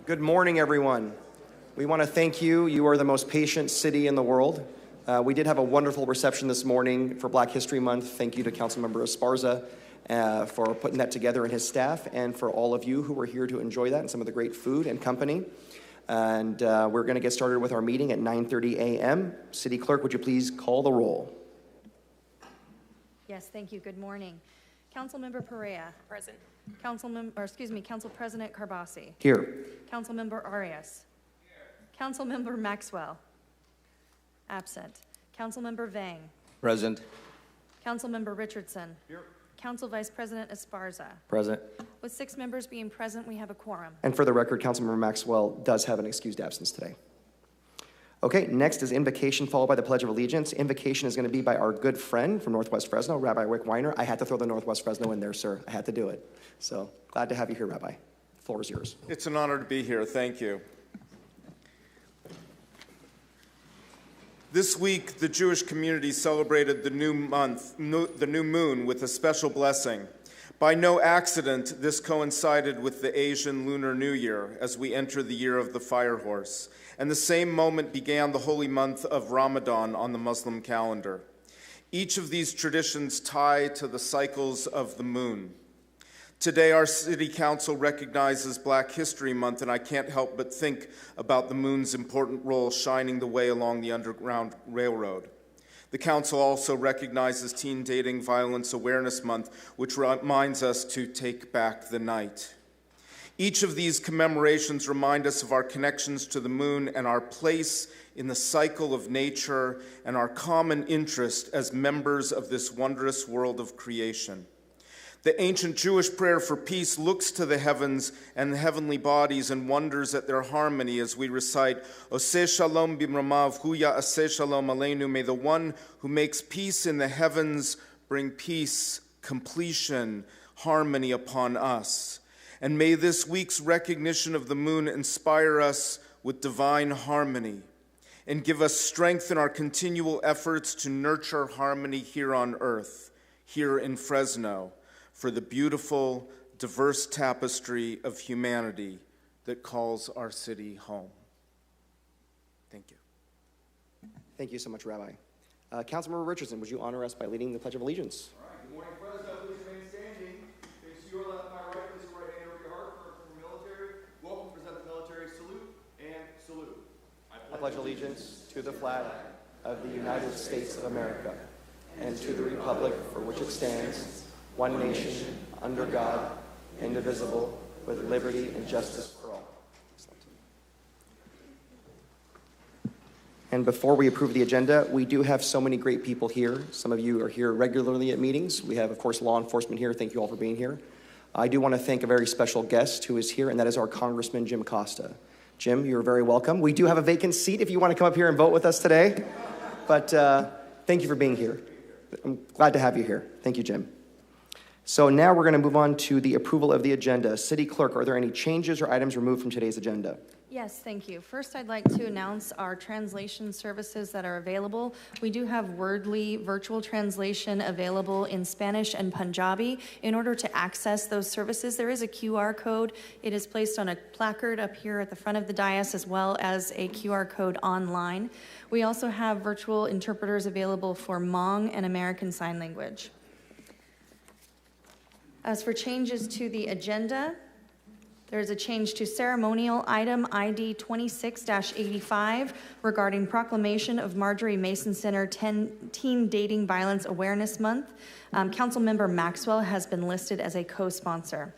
Good morning, everyone. We want to thank you. You are the most patient city in the world. We did have a wonderful reception this morning for Black History Month. Thank you to Councilmember Esparza for putting that together and his staff, and for all of you who were here to enjoy that and some of the great food and company. And we're going to get started with our meeting at 9:30 a.m. City Clerk, would you please call the roll? Yes, thank you. Good morning. Councilmember Perea. Present. Council President Carbasi. Here. Councilmember Arias. Here. Councilmember Maxwell. Absent. Councilmember Vang. Present. Councilmember Richardson. Here. Council Vice President Esparza. Present. With 6 members being present, we have a quorum. And for the record, Councilmember Maxwell does have an excused absence today. Okay, next is invocation, followed by the Pledge of Allegiance. Invocation is going to be by our good friend from Northwest Fresno, Rabbi Rick Weiner. I had to throw the Northwest Fresno in there, sir. I had to do it. So glad to have you here, Rabbi. The floor is yours. It's an honor to be here. Thank you. This week, the Jewish community celebrated the new moon with a special blessing. By no accident, this coincided with the Asian Lunar New Year as we enter the year of the fire horse. And the same moment began the holy month of Ramadan on the Muslim calendar. Each of these traditions tie to the cycles of the moon. Today, our City Council recognizes Black History Month, and I can't help but think about the moon's important role shining the way along the Underground Railroad. The Council also recognizes Teen Dating Violence Awareness Month, which reminds us to take back the night. Each of these commemorations remind us of our connections to the moon and our place in the cycle of nature and our common interest as members of this wondrous world of creation. The ancient Jewish prayer for peace looks to the heavens and the heavenly bodies and wonders at their harmony as we recite, Oseh Shalom Bimramav Huya Aseh Shalom Aleinu. May the one who makes peace in the heavens bring peace, completion, harmony upon us. And may this week's recognition of the moon inspire us with divine harmony and give us strength in our continual efforts to nurture harmony here on earth, here in Fresno, for the beautiful, diverse tapestry of humanity that calls our city home. Thank you. Thank you so much, Rabbi. Councilmember Richardson, would you honor us by leading the Pledge of Allegiance? All right. Good morning, Fresno. Please remain standing. Face to your left, my right. Place your right hand over your heart for military. Welcome. Present the military salute and salute. I pledge allegiance to the flag of the United States of America and to the republic for which it stands, one nation, under God, indivisible, with liberty and justice for all. And before we approve the agenda, we do have so many great people here. Some of you are here regularly at meetings. We have, of course, law enforcement here. Thank you all for being here. I do want to thank a very special guest who is here, and that is our Congressman Jim Costa. Jim, you're very welcome. We do have a vacant seat if you want to come up here and vote with us today. But thank you for being here. I'm glad to have you here. Thank you, Jim. So now we're going to move on to the approval of the agenda. City Clerk, are there any changes or items removed from today's agenda? Yes, thank you. First, I'd like to announce our translation services that are available. We do have Wordly virtual translation available in Spanish and Punjabi. In order to access those services, there is a QR code. It is placed on a placard up here at the front of the dais, as well as a QR code online. We also have virtual interpreters available for Hmong and American Sign Language. As for changes to the agenda, there's a change to ceremonial item ID 26-85 regarding proclamation of Marjorie Mason Center Teen Dating Violence Awareness Month. Councilmember Maxwell has been listed as a co-sponsor.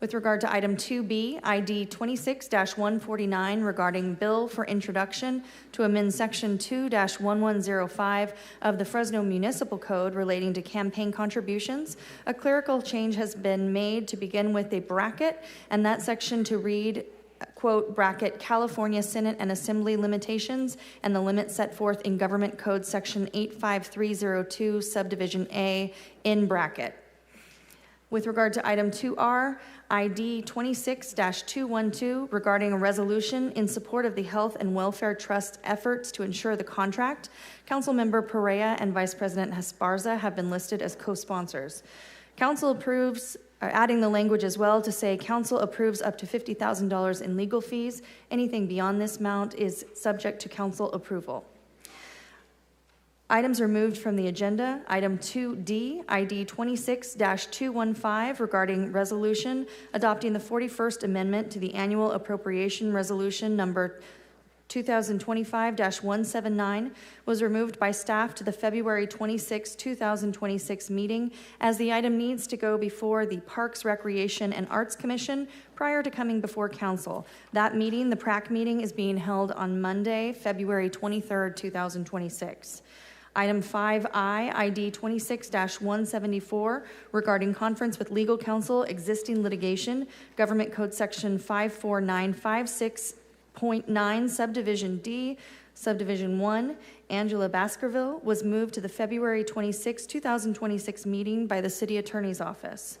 With regard to item 2B, ID 26-149 regarding bill for introduction to amend section 2-1105 of the Fresno Municipal Code relating to campaign contributions, a clerical change has been made to begin with a bracket, and that section to read, quote, bracket, California Senate and Assembly limitations and the limits set forth in Government Code section 85302, subdivision A, in bracket. With regard to item 2R, ID 26-212 regarding a resolution in support of the Health and Welfare Trust efforts to ensure the contract, Councilmember Perea and Vice President Esparza have been listed as co-sponsors. Council approves, adding the language as well to say, council approves up to $50,000 in legal fees. Anything beyond this amount is subject to council approval. Items removed from the agenda. Item 2D, ID 26-215, regarding resolution adopting the 41st Amendment to the Annual Appropriation Resolution number 2025-179, was removed by staff to the February 26, 2026 meeting, as the item needs to go before the Parks, Recreation, and Arts Commission prior to coming before council. That meeting, the PRAC meeting, is being held on Monday, February 23, 2026. Item 5I, ID 26-174, regarding conference with legal counsel, existing litigation, Government Code Section 54956.9, Subdivision D, Subdivision 1, Angela Baskerville, was moved to the February 26, 2026 meeting by the City Attorney's Office.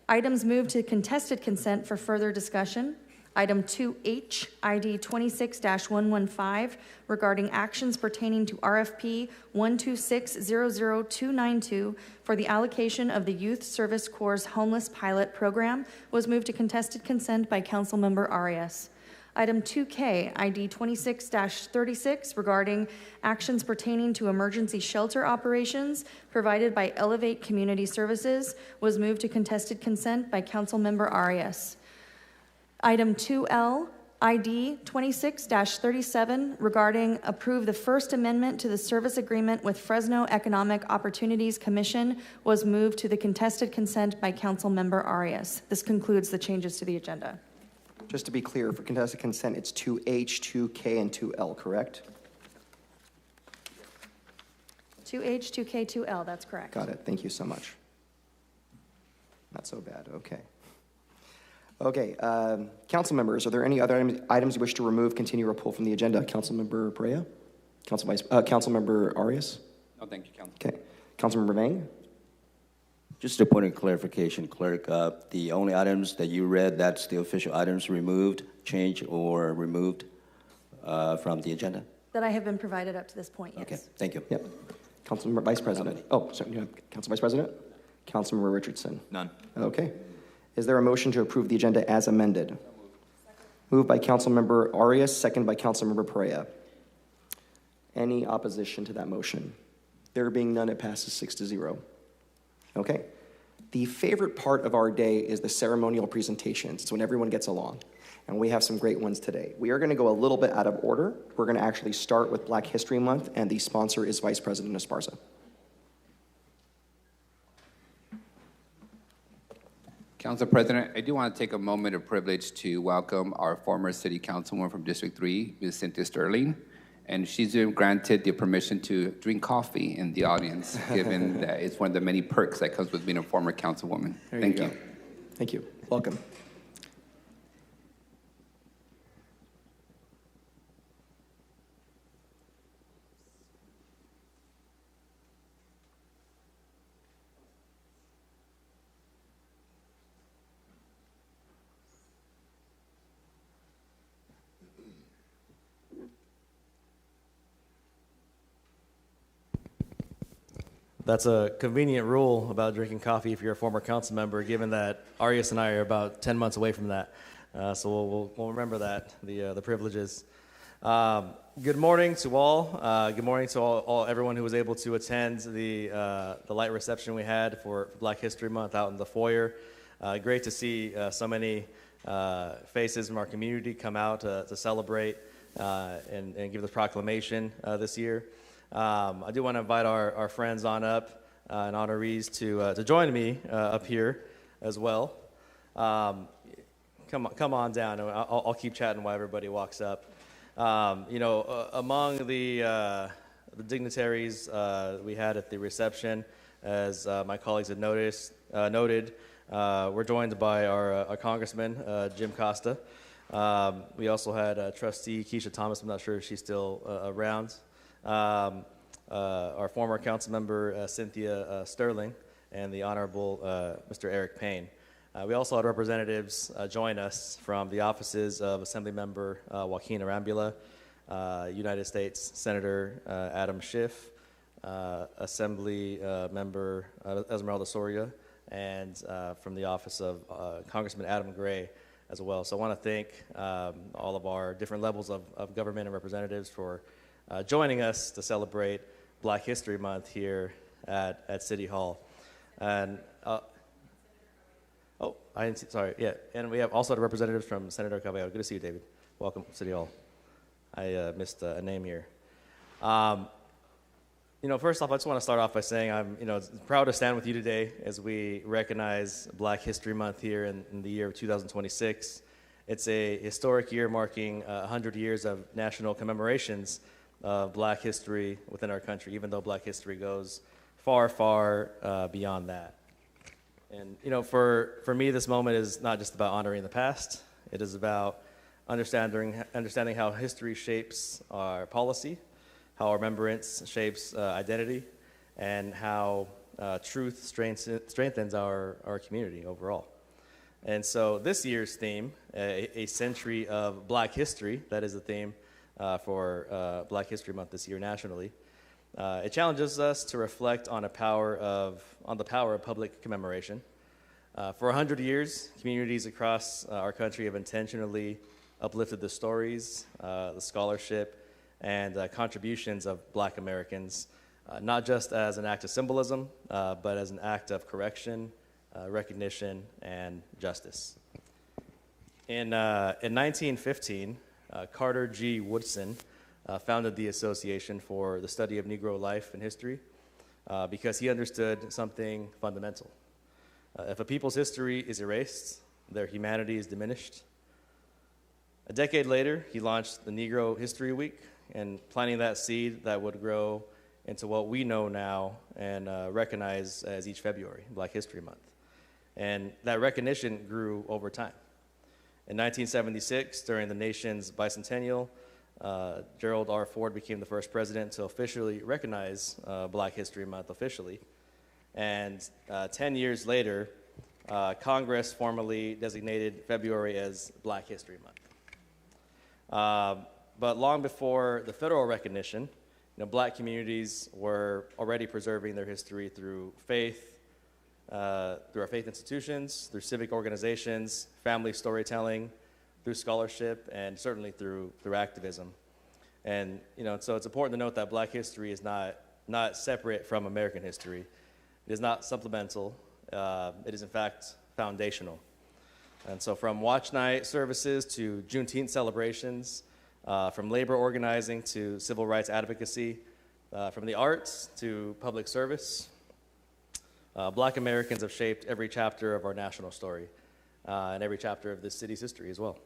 Items moved to contested consent for further discussion. Item 2H, ID 26-115, regarding actions pertaining to RFP 126-00292 for the allocation of the Youth Service Corps' Homeless Pilot Program, was moved to contested consent by Councilmember Arias. Item 2K, ID 26-36, regarding actions pertaining to emergency shelter operations provided by Elevate Community Services, was moved to contested consent by Councilmember Arias. Item 2L, ID 26-37, regarding approve the First Amendment to the service agreement with Fresno Economic Opportunities Commission, was moved to the contested consent by Councilmember Arias. This concludes the changes to the agenda. Just to be clear, for contested consent, it's 2H, 2K, and 2L, correct? 2H, 2K, 2L, that's correct. Got it. Thank you so much. Not so bad. Okay. Okay. Council members, are there any other items you wish to remove, continue, or pull from the agenda? Councilmember Perea? Councilmember Arias? No, thank you, Council. Okay. Councilmember Vang? Just a point of clarification, Clerk. The only items that you read, that's the official items removed, changed, or removed from the agenda? That I have been provided up to this point, yes. Okay, thank you. Yep. Councilmember Vice President. Oh, sorry. You have Council Vice President? Councilmember Richardson? None. Okay. Is there a motion to approve the agenda as amended? Moved by Councilmember Arias, second by Councilmember Perea. Any opposition to that motion? There being none, it passes 6-0. Okay. The favorite part of our day is the ceremonial presentations. It's when everyone gets along. And we have some great ones today. We are going to go a little bit out of order. We're going to actually start with Black History Month, and the sponsor is Vice President Esparza. Council President, I do want to take a moment of privilege to welcome our former City Councilwoman from District 3, Ms. Cynthia Sterling. And she's been granted the permission to drink coffee in the audience, given that it's one of the many perks that comes with being a former councilwoman. Thank you. Thank you. Welcome. That's a convenient rule about drinking coffee if you're a former council member, given that Arias and I are about 10 months away from that. So we'll remember that, the privileges. Good morning to all. Good morning to everyone who was able to attend the light reception we had for Black History Month out in the foyer. Great to see so many faces from our community come out to celebrate and give the proclamation this year. I do want to invite our friends on up and honorees to join me up here as well. Come on down. I'll keep chatting while everybody walks up. Among the dignitaries we had at the reception, as my colleagues had noted, we're joined by our Congressman, Jim Costa. We also had Trustee Keisha Thomas. I'm not sure if she's still around. Our former council member, Cynthia Sterling, and the Honorable Mr. Eric Payne. We also had representatives join us from the offices of Assemblymember Joaquin Arambula, United States Senator Adam Schiff, Assembly Member Esmeralda Soria, and from the office of Congressman Adam Gray as well. So I want to thank all of our different levels of government and representatives for joining us to celebrate Black History Month here at City Hall. And I didn't see, sorry, yeah. And we have also the representatives from Senator Cabello. Good to see you, David. Welcome to City Hall. I missed a name here. First off, I just want to start off by saying I'm, proud to stand with you today as we recognize Black History Month here in the year of 2026. It's a historic year marking 100 years of national commemorations of Black history within our country, even though Black history goes far, far beyond that. And, for me, this moment is not just about honoring the past. It is about understanding how history shapes our policy, how remembrance shapes identity, and how truth strengthens our community overall. And so this year's theme, a century of Black history, that is the theme for Black History Month this year nationally. It challenges us to reflect on the power of public commemoration. For 100 years, communities across our country have intentionally uplifted the stories, the scholarship, and contributions of Black Americans, not just as an act of symbolism, but as an act of correction, recognition, and justice. In 1915, Carter G. Woodson founded the Association for the Study of Negro Life and History because he understood something fundamental. If a people's history is erased, their humanity is diminished. A decade later, he launched the Negro History Week, and planting that seed that would grow into what we know now and recognize as each February, Black History Month. And that recognition grew over time. In 1976, during the nation's bicentennial, Gerald R. Ford became the first president to officially recognize Black History Month officially. And 10 years later, Congress formally designated February as Black History Month. But long before the federal recognition, Black communities were already preserving their history through faith, through our faith institutions, through civic organizations, family storytelling, through scholarship, and certainly through activism. And so it's important to note that Black history is not separate from American history. It is not supplemental. It is in fact foundational. And so from watch night services to Juneteenth celebrations, from labor organizing to civil rights advocacy, from the arts to public service, Black Americans have shaped every chapter of our national story and every chapter of this city's history as well.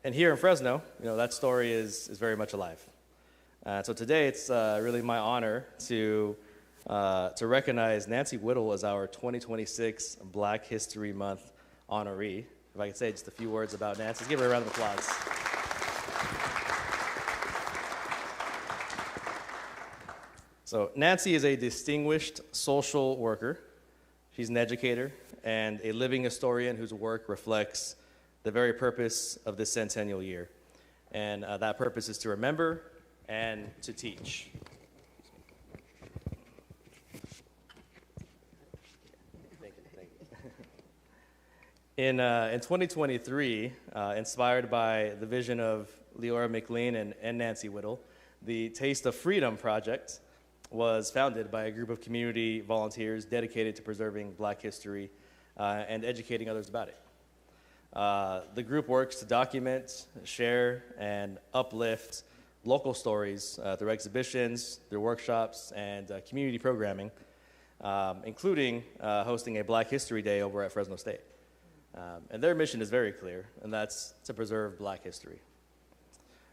And here in Fresno, that story is very much alive. So today it's really my honor to recognize Nancy Whittle as our 2026 Black History Month honoree. If I could say just a few words about Nancy, let's give her a round of applause. So Nancy is a distinguished social worker. She's an educator and a living historian whose work reflects the very purpose of this centennial year. And that purpose is to remember and to teach. In 2023, inspired by the vision of Leora McLean and Nancy Whittle, the Taste of Freedom Project was founded by a group of community volunteers dedicated to preserving Black history and educating others about it. The group works to document, share, and uplift local stories through exhibitions, through workshops, and community programming, including hosting a Black History Day over at Fresno State. And their mission is very clear, and that's to preserve Black history.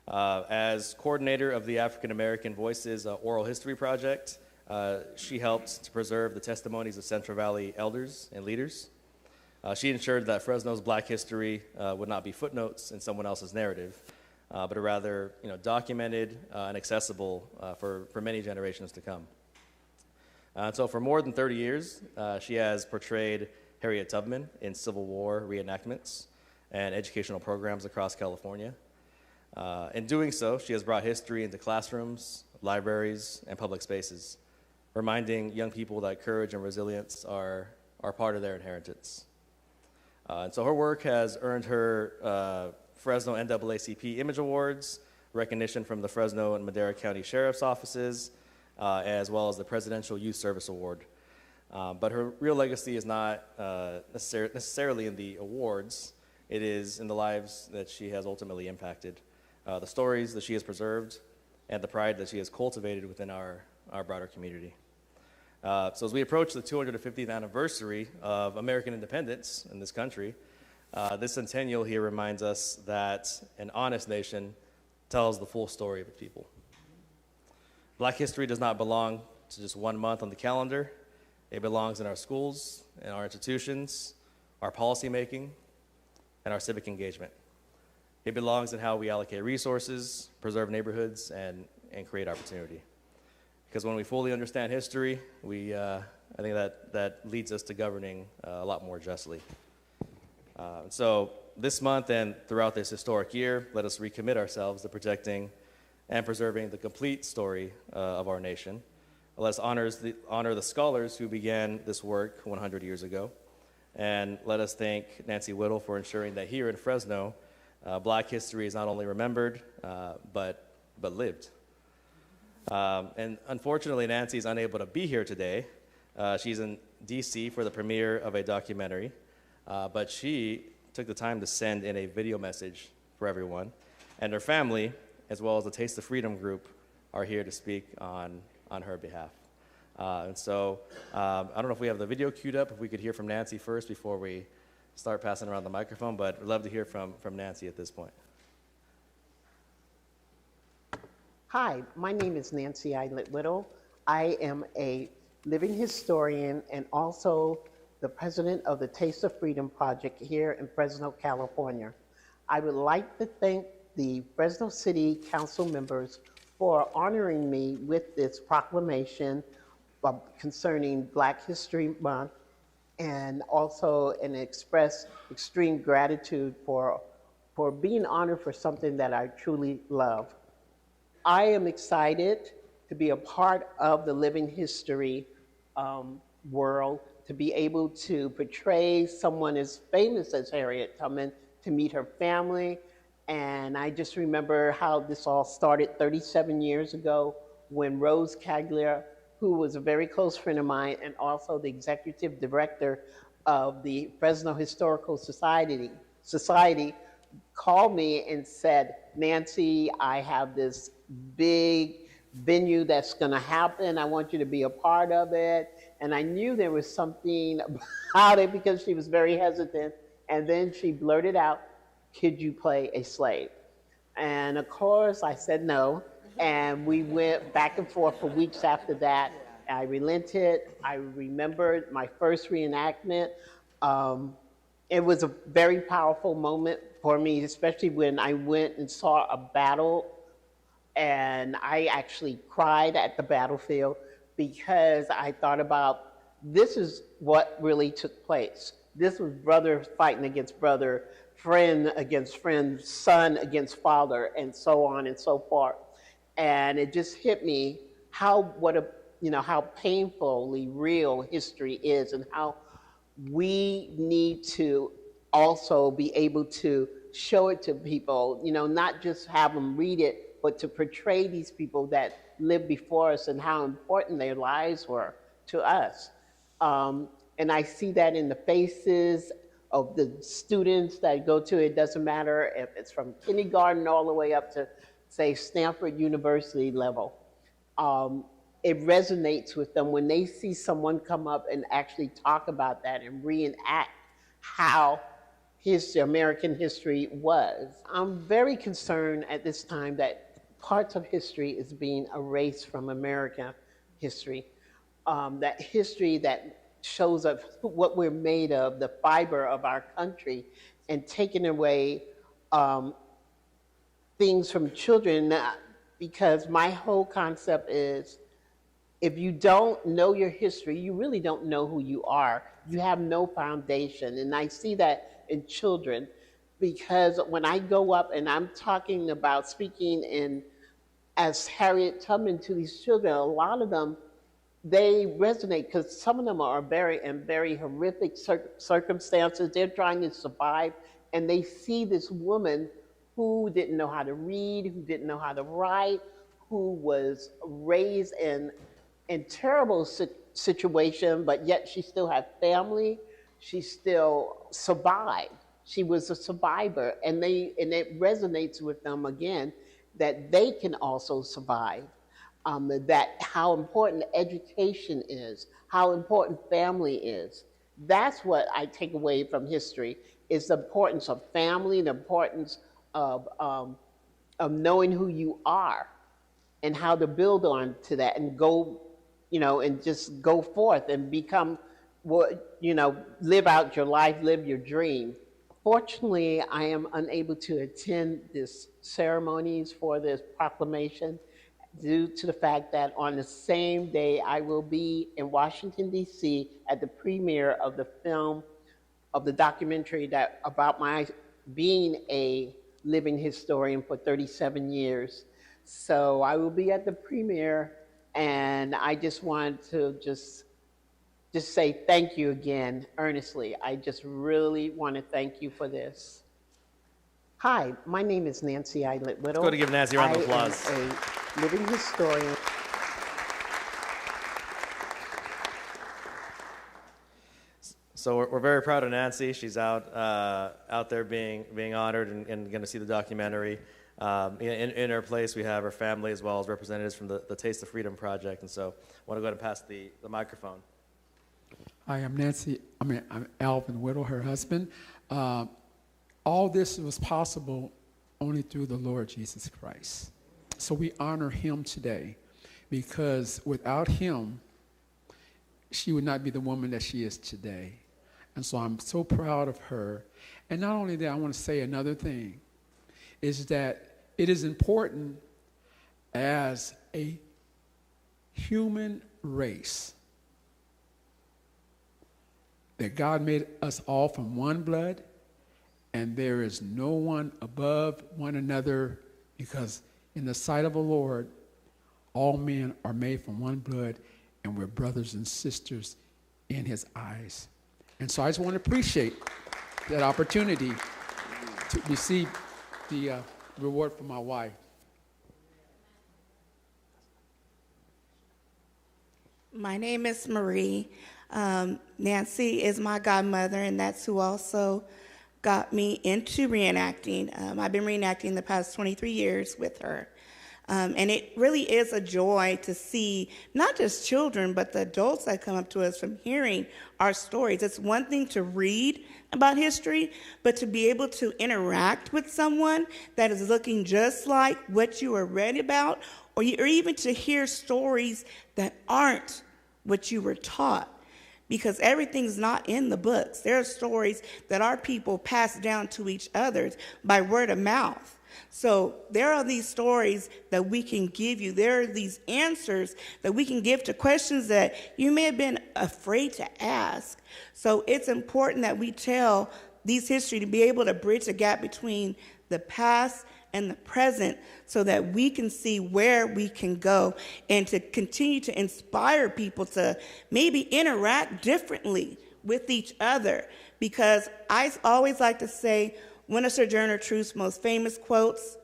As coordinator of the African American Voices Oral History Project, she helped to preserve the testimonies of Central Valley elders and leaders. She ensured that Fresno's Black history would not be footnotes in someone else's narrative, but rather documented and accessible for many generations to come. So for more than 30 years, she has portrayed Harriet Tubman in Civil War reenactments and educational programs across California. In doing so, she has brought history into classrooms, libraries, and public spaces. reminding young people that courage and resilience are part of their inheritance. And so her work has earned her Fresno NAACP Image Awards, recognition from the Fresno and Madera County Sheriff's Offices, as well as the Presidential Youth Service Award. But her real legacy is not necessarily in the awards. It is in the lives that she has ultimately impacted, the stories that she has preserved, and the pride that she has cultivated within our broader community. So as we approach the 250th anniversary of American independence in this country, this centennial here reminds us that an honest nation tells the full story of its people. Black history does not belong to just 1 month on the calendar. It belongs in our schools, in our institutions, our policymaking, and our civic engagement. It belongs in how we allocate resources, preserve neighborhoods, and create opportunity. Because when we fully understand history, I think that leads us to governing a lot more justly. So this month and throughout this historic year, let us recommit ourselves to protecting and preserving the complete story of our nation. Let us honor the scholars who began this work 100 years ago. And let us thank Nancy Whittle for ensuring that here in Fresno, Black history is not only remembered, but lived. And unfortunately, Nancy is unable to be here today. She's in DC for the premiere of a documentary, but she took the time to send in a video message for everyone. And her family, as well as the Taste of Freedom group, are here to speak on her behalf. And so I don't know if we have the video queued up, if we could hear from Nancy first before we start passing around the microphone, but we'd love to hear from Nancy at this point. Hi, my name is Nancy Eilert Whittle. I am a living historian and also the president of the Taste of Freedom Project here in Fresno, California. I would like to thank the Fresno City Council members for honoring me with this proclamation concerning Black History Month, and also express extreme gratitude for being honored for something that I truly love. I am excited to be a part of the living history world, to be able to portray someone as famous as Harriet Tubman, to meet her family. And I just remember how this all started 37 years ago when Rose Caglia, who was a very close friend of mine and also the executive director of the Fresno Historical Society, called me and said, Nancy, I have this big venue that's gonna happen. I want you to be a part of it. And I knew there was something about it because she was very hesitant. And then she blurted out, could you play a slave? And of course I said no. And we went back and forth for weeks after that. I relented. I remembered my first reenactment. It was a very powerful moment for me, especially when I went and saw a battle, and I actually cried at the battlefield because I thought about, this is what really took place. This was brother fighting against brother, friend against friend, son against father, and so on and so forth. And it just hit me how painfully real history is, and how we need to also be able to show it to people, not just have them read it, but to portray these people that lived before us and how important their lives were to us. And I see that in the faces of the students that go to it. Doesn't matter if it's from kindergarten all the way up to, say, Stanford University level. It resonates with them when they see someone come up and actually talk about that and reenact how American history was. I'm very concerned at this time that parts of history is being erased from American history. That history that shows us what we're made of, the fiber of our country, and taking away things from children, because my whole concept is, if you don't know your history, you really don't know who you are. You have no foundation. And I see that in children, because when I go up and I'm talking about speaking as Harriet Tubman to these children, a lot of them they resonate because some of them are very horrific circumstances. They're trying to survive, and they see this woman who didn't know how to read, who didn't know how to write, who was raised in terrible situation, but yet she still had family. She still survived. She was a survivor, and it resonates with them again that they can also survive. That how important education is, how important family is. That's what I take away from history, is the importance of family, the importance of knowing who you are and how to build on to that and go, and just go forth and become what, live out your life, live your dream. Fortunately, I am unable to attend this ceremonies for this proclamation due to the fact that on the same day I will be in Washington, D.C. at the premiere of the film, of the documentary that about my being a living historian for 37 years. So I will be at the premiere, and I just want to just say thank you again, earnestly. I just really want to thank you for this. Hi, my name is Nancy Eilert Whittle. Let's go to give Nancy a round of applause. I am a living historian. So we're very proud of Nancy. She's out there being honored and going to see the documentary. In her place, we have her family as well as representatives from the Taste of Freedom Project. And so I want to go ahead and pass the microphone. Hi, I'm Alvin Whittle, her husband. All this was possible only through the Lord Jesus Christ. So we honor him today because without him, she would not be the woman that she is today. And so I'm so proud of her. And not only that, I want to say another thing, is that it is important as a human race that God made us all from one blood, and there is no one above one another, because in the sight of the Lord, all men are made from one blood, and we're brothers and sisters in his eyes. And so I just want to appreciate that opportunity to receive the reward from my wife. My name is Marie. Nancy is my godmother, and that's who also got me into reenacting. I've been reenacting the past 23 years with her. And it really is a joy to see not just children, but the adults that come up to us from hearing our stories. It's one thing to read about history, but to be able to interact with someone that is looking just like what you were read about, or even to hear stories that aren't what you were taught. Because everything's not in the books. There are stories that our people pass down to each other by word of mouth. So there are these stories that we can give you. There are these answers that we can give to questions that you may have been afraid to ask. So it's important that we tell these history to be able to bridge the gap between the past and the present so that we can see where we can go and to continue to inspire people to maybe interact differently with each other. Because I always like to say, one of Sojourner Truth's most famous quotes,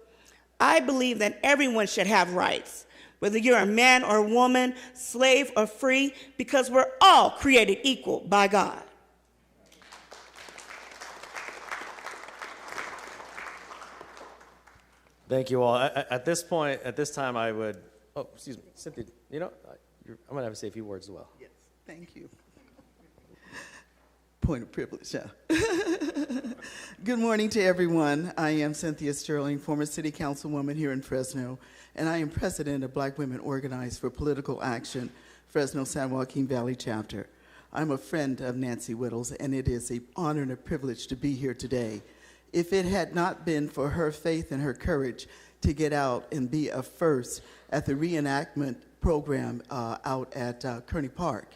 I believe that everyone should have rights, whether you're a man or a woman, slave or free, because we're all created equal by God. Thank you all. At this time, I would, excuse me, Cynthia, I'm going to have to say a few words as well. Yes, thank you. Point of privilege, yeah. Good morning to everyone. I am Cynthia Sterling, former city councilwoman here in Fresno, and I am president of Black Women Organized for Political Action, Fresno San Joaquin Valley chapter. I'm a friend of Nancy Whittle's, and it is an honor and a privilege to be here today. If it had not been for her faith and her courage to get out and be a first at the reenactment program out at Kearney Park,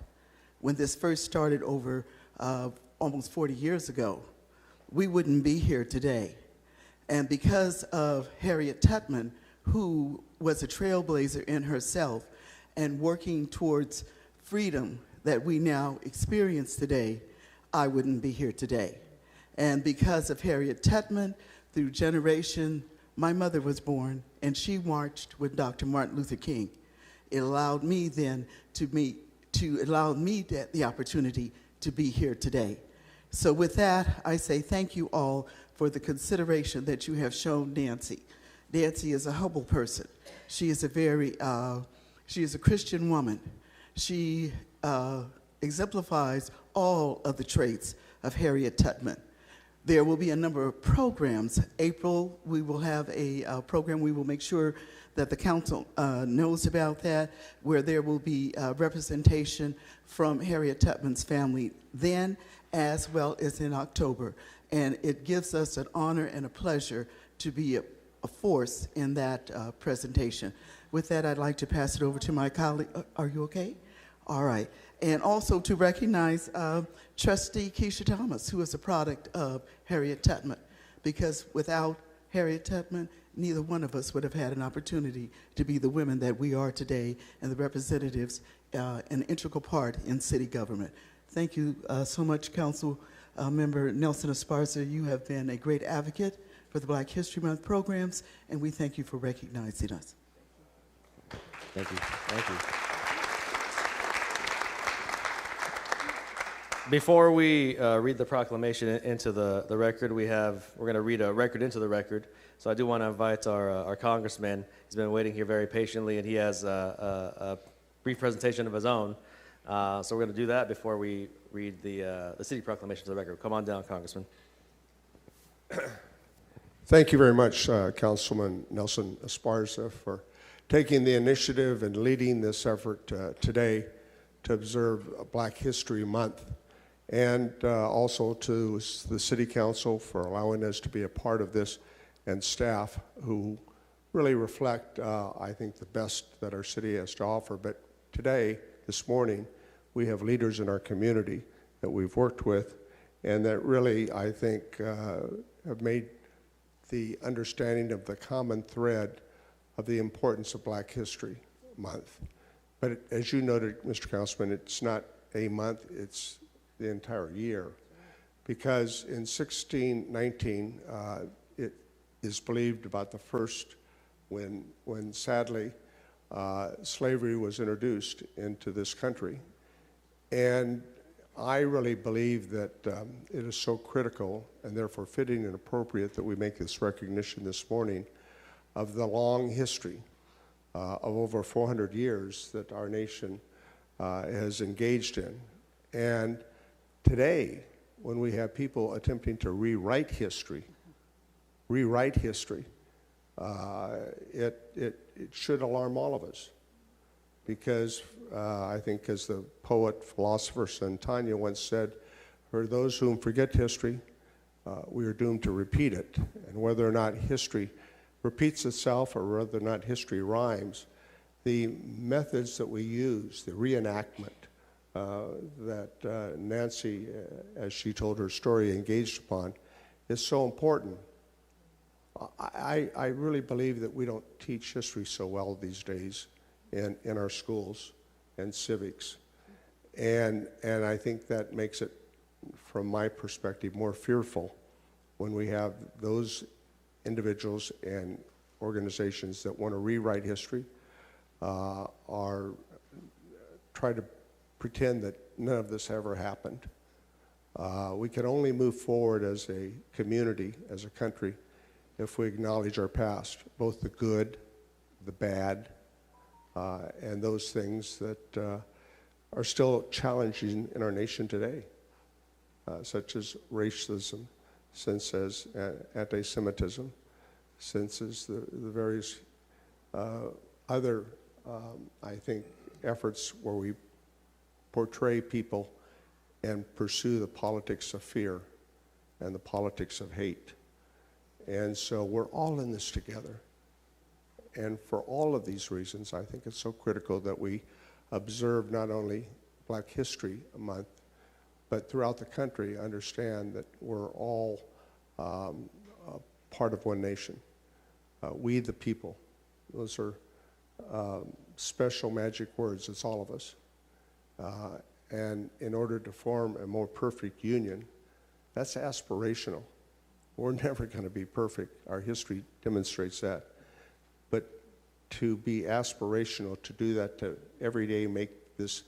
when this first started over almost 40 years ago, we wouldn't be here today. And because of Harriet Tubman, who was a trailblazer in herself and working towards freedom that we now experience today, I wouldn't be here today. And because of Harriet Tubman, through generation, my mother was born, and she marched with Dr. Martin Luther King. It allowed me then the opportunity to be here today. So with that, I say thank you all for the consideration that you have shown Nancy. Nancy is a humble person. She is she is a Christian woman. She exemplifies all of the traits of Harriet Tubman. There will be a number of programs. April, we will have a program. We will make sure that the council knows about that, where there will be representation from Harriet Tubman's family then, as well as in October. And it gives us an honor and a pleasure to be a force in that presentation. With that, I'd like to pass it over to my colleague. Are you okay? All right. And also to recognize Trustee Keisha Thomas, who is a product of Harriet Tubman, because without Harriet Tubman, neither one of us would have had an opportunity to be the women that we are today and the representatives, an integral part in city government. Thank you so much, Council Member Nelson Esparza. You have been a great advocate for the Black History Month programs, and we thank you for recognizing us. Thank you. Thank you. Before we read the proclamation into the record, we're going to read a record into the record. So I do want to invite our congressman. He's been waiting here very patiently, and he has a brief presentation of his own. So we're going to do that before we read the city proclamation to the record. Come on down, Congressman. Thank you very much, Councilman Nelson Esparza, for taking the initiative and leading this effort today to observe Black History Month, and also to the City Council for allowing us to be a part of this, and staff who really reflect, I think, the best that our city has to offer. But today, this morning, we have leaders in our community that we've worked with and that really, I think, have made the understanding of the common thread of the importance of Black History Month. But as you noted, Mr. Councilman, it's not a month, it's the entire year. Because in 1619, it is believed about the first when sadly slavery was introduced into this country. And I really believe that it is so critical and therefore fitting and appropriate that we make this recognition this morning of the long history of over 400 years that our nation has engaged in. And today, when we have people attempting to rewrite history, it should alarm all of us. Because I think, as the poet, philosopher Santana once said, for those whom forget history, we are doomed to repeat it. And whether or not history repeats itself or whether or not history rhymes, the methods that we use, the reenactment that Nancy, as she told her story, engaged upon, is so important. I really believe that we don't teach history so well these days in our schools and civics. And I think that makes it, from my perspective, more fearful when we have those individuals and organizations that want to rewrite history or try to pretend that none of this ever happened. We can only move forward as a community, as a country, if we acknowledge our past, both the good, the bad, and those things that are still challenging in our nation today, such as racism, since as anti-Semitism, since as the various other, I think, efforts where we portray people and pursue the politics of fear and the politics of hate. And so we're all in this together. And for all of these reasons, I think it's so critical that we observe not only Black History Month, but throughout the country understand that we're all part of one nation. We the people. Those are special magic words. It's all of us. And in order to form a more perfect union, that's aspirational. We're never going to be perfect. Our history demonstrates that. But to be aspirational, to do that, to every day make this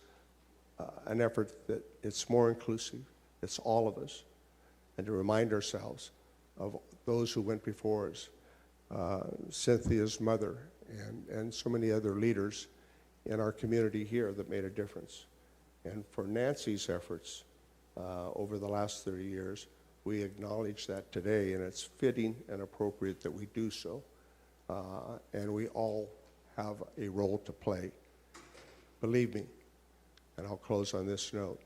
an effort that it's more inclusive, it's all of us, and to remind ourselves of those who went before us, Cynthia's mother, and so many other leaders in our community here that made a difference. And for Nancy's efforts over the last 30 years, we acknowledge that today, and it's fitting and appropriate that we do so. And we all have a role to play. Believe me, and I'll close on this note,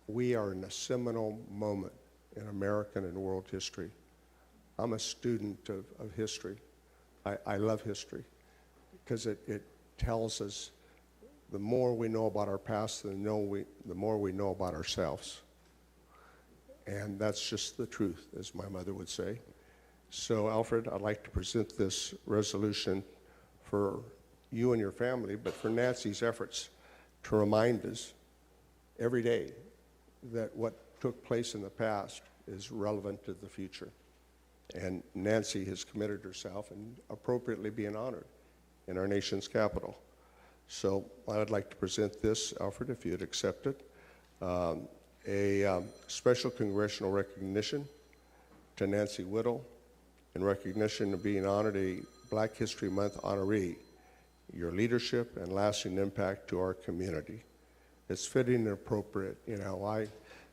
we are in a seminal moment in American and world history. I'm a student of history. I love history because it tells us the more we know about our past, the more we know about ourselves. And that's just the truth, as my mother would say. So, Alfred, I'd like to present this resolution for you and your family, but for Nancy's efforts to remind us every day that what took place in the past is relevant to the future. And Nancy has committed herself and appropriately being honored in our nation's capital. So I would like to present this, Alfred, if you'd accept it. A special congressional recognition to Nancy Whittle in recognition of being honored a Black History Month honoree, your leadership and lasting impact to our community. It's fitting and appropriate. You know,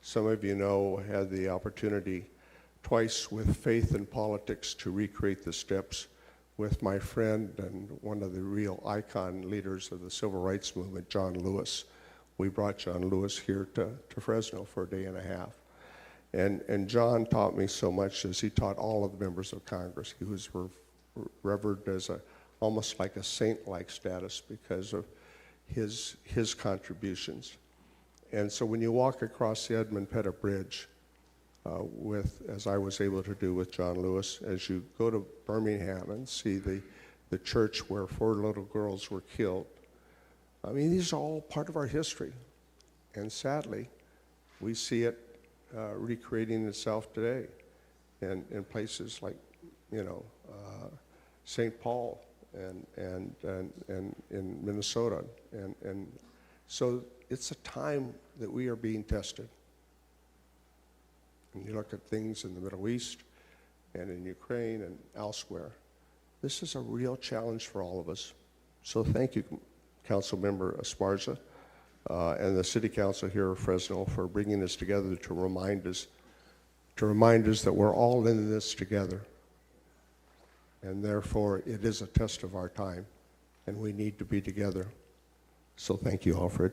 some of you know, had the opportunity twice with Faith in Politics to recreate the steps with my friend and one of the real icon leaders of the civil rights movement, John Lewis. We brought John Lewis here to Fresno for a day and a half. And John taught me so much, as he taught all of the members of Congress. He was revered as almost like a saint-like status because of his contributions. And so when you walk across the Edmund Pettit Bridge, as I was able to do with John Lewis, as you go to Birmingham and see the church where 4 little girls were killed, I mean, these are all part of our history. And sadly, we see it recreating itself today in places like, you know, St. Paul and in Minnesota. And so it's a time that we are being tested. And you look at things in the Middle East and in Ukraine and elsewhere. This is a real challenge for all of us. So thank you, Councilmember Esparza, and the City Council here of Fresno for bringing us together to remind us that we're all in this together. And therefore, it is a test of our time, and we need to be together. So thank you, Alfred.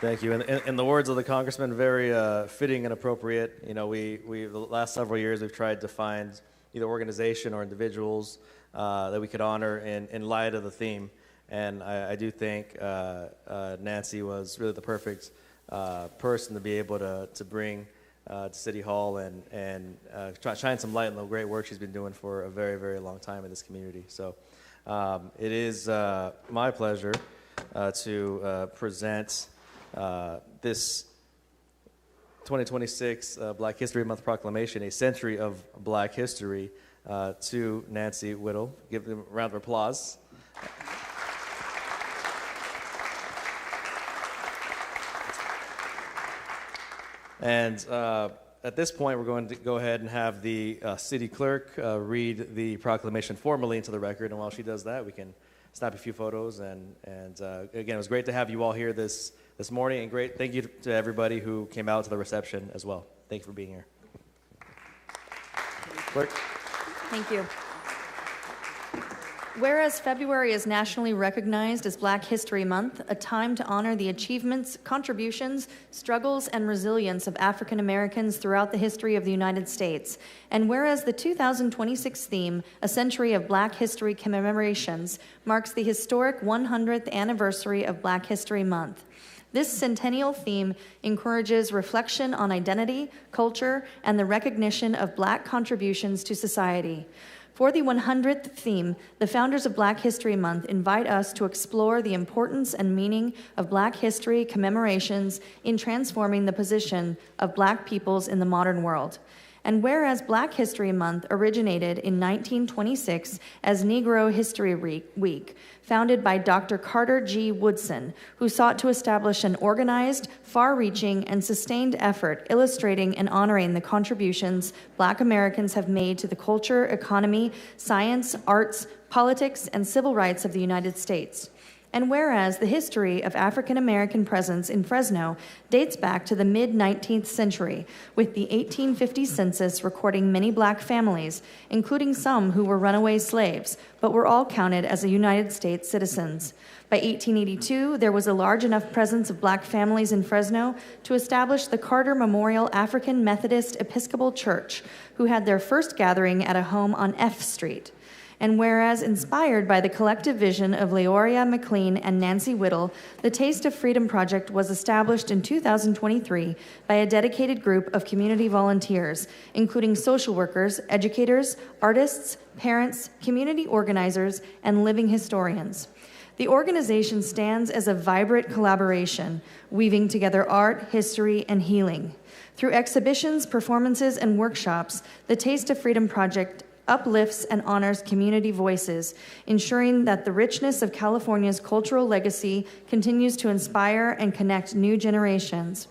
Thank you. And in the words of the Congressman, very fitting and appropriate. You know, we the last several years we've tried to find either organization or individuals that we could honor in light of the theme. And I do think Nancy was really the perfect person to be able to bring to City Hall and shine some light on the great work she's been doing for a very, very long time in this community. So it is my pleasure to present this 2026 Black History Month proclamation, a century of Black history, to Nancy Whittle. Give them a round of applause. And at this point, we're going to go ahead and have the city clerk read the proclamation formally into the record. And while she does that, we can snap a few photos. And again, it was great to have you all here this morning. And great, thank you to everybody who came out to the reception as well. Thank you for being here. Clerk. Thank you. Whereas February is nationally recognized as Black History Month, a time to honor the achievements, contributions, struggles, and resilience of African Americans throughout the history of the United States. And whereas the 2026 theme, A Century of Black History Commemorations, marks the historic 100th anniversary of Black History Month. This centennial theme encourages reflection on identity, culture, and the recognition of Black contributions to society. For the 100th theme, the founders of Black History Month invite us to explore the importance and meaning of Black history commemorations in transforming the position of Black peoples in the modern world. And whereas Black History Month originated in 1926 as Negro History Week, founded by Dr. Carter G. Woodson, who sought to establish an organized, far-reaching, and sustained effort illustrating and honoring the contributions Black Americans have made to the culture, economy, science, arts, politics, and civil rights of the United States. And whereas the history of African American presence in Fresno dates back to the mid-19th century, with the 1850 census recording many Black families, including some who were runaway slaves, but were all counted as United States citizens. By 1882, there was a large enough presence of Black families in Fresno to establish the Carter Memorial African Methodist Episcopal Church, who had their first gathering at a home on F Street. And whereas inspired by the collective vision of Leoria McLean and Nancy Whittle, the Taste of Freedom Project was established in 2023 by a dedicated group of community volunteers, including social workers, educators, artists, parents, community organizers, and living historians. The organization stands as a vibrant collaboration, weaving together art, history, and healing. Through exhibitions, performances, and workshops, the Taste of Freedom Project uplifts and honors community voices, ensuring that the richness of California's cultural legacy continues to inspire and connect new generations.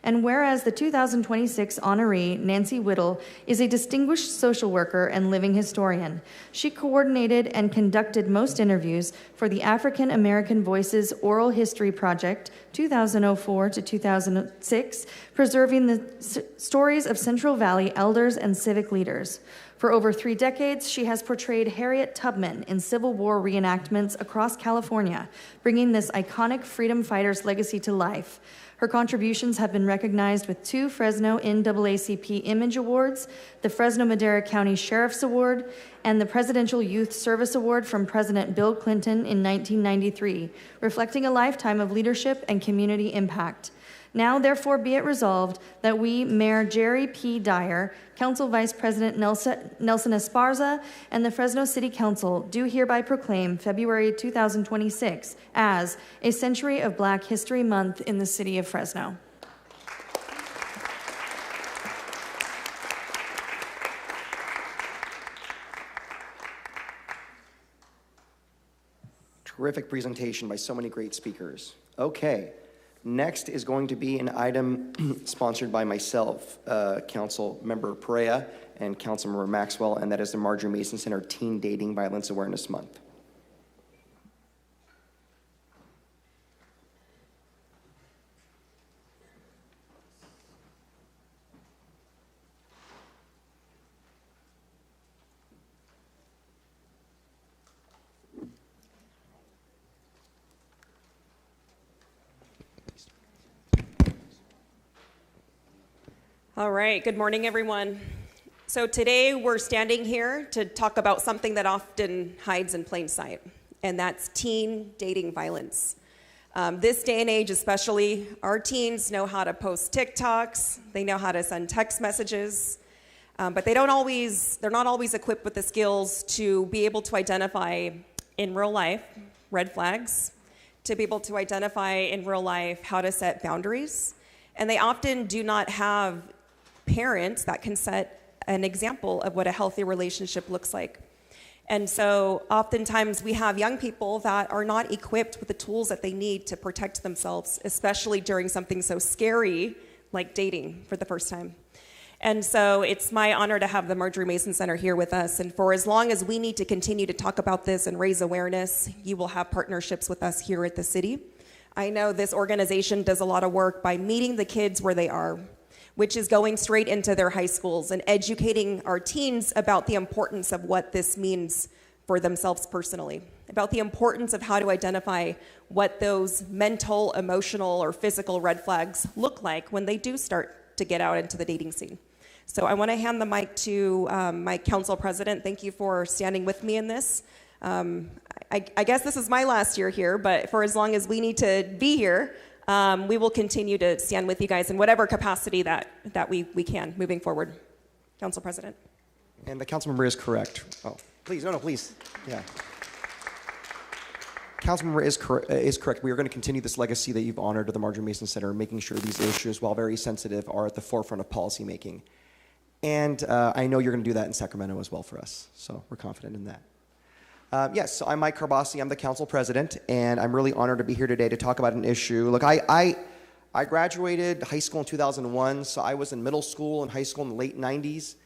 And whereas the 2026 honoree, Nancy Whittle, is a distinguished social worker and living historian, she coordinated and conducted most interviews for the African American Voices Oral History Project, 2004 to 2006, preserving the stories of Central Valley elders and civic leaders. For over 3 decades, she has portrayed Harriet Tubman in Civil War reenactments across California, bringing this iconic freedom fighter's legacy to life. Her contributions have been recognized with 2 Fresno NAACP Image Awards, the Fresno Madera County Sheriff's Award, and the Presidential Youth Service Award from President Bill Clinton in 1993, reflecting a lifetime of leadership and community impact. Now, therefore, be it resolved that we, Mayor Jerry P. Dyer, Council Vice President Nelson Esparza, and the Fresno City Council do hereby proclaim February 2026 as a Century of Black History Month in the city of Fresno. Terrific presentation by so many great speakers. Okay. Next is going to be an item sponsored by myself, Council Member Perea and Councilmember Maxwell, and that is the Marjorie Mason Center Teen Dating Violence Awareness Month. All right, good morning, everyone. So today we're standing here to talk about something that often hides in plain sight, and that's teen dating violence. This day and age especially, our teens know how to post TikToks, they know how to send text messages, but they're not always equipped with the skills to be able to identify in real life red flags, to be able to identify in real life how to set boundaries, and they often do not have parents that can set an example of what a healthy relationship looks like. And so oftentimes we have young people that are not equipped with the tools that they need to protect themselves, especially during something so scary like dating for the first time. And so it's my honor to have the Marjorie Mason Center here with us. And for as long as we need to continue to talk about this and raise awareness, you will have partnerships with us here at the city. I know this organization does a lot of work by meeting the kids where they are, which is going straight into their high schools and educating our teens about the importance of what this means for themselves personally, about the importance of how to identify what those mental, emotional, or physical red flags look like when they do start to get out into the dating scene. So I want to hand the mic to my council president. Thank you for standing with me in this. I guess this is my last year here, but for as long as we need to be here, We will continue to stand with you guys in whatever capacity that we can moving forward. Council President. And the council member is correct. Oh, please, no, please. Yeah. Councilmember is correct. We are going to continue this legacy that you've honored at the Marjorie Mason Center, making sure these issues, while very sensitive, are at the forefront of policymaking. And I know you're going to do that in Sacramento as well for us, so we're confident in that. Yes, so I'm Mike Carbasi. I'm the council president, and I'm really honored to be here today to talk about an issue. Look, I graduated high school in 2001, so I was in middle school and high school in the late 90s,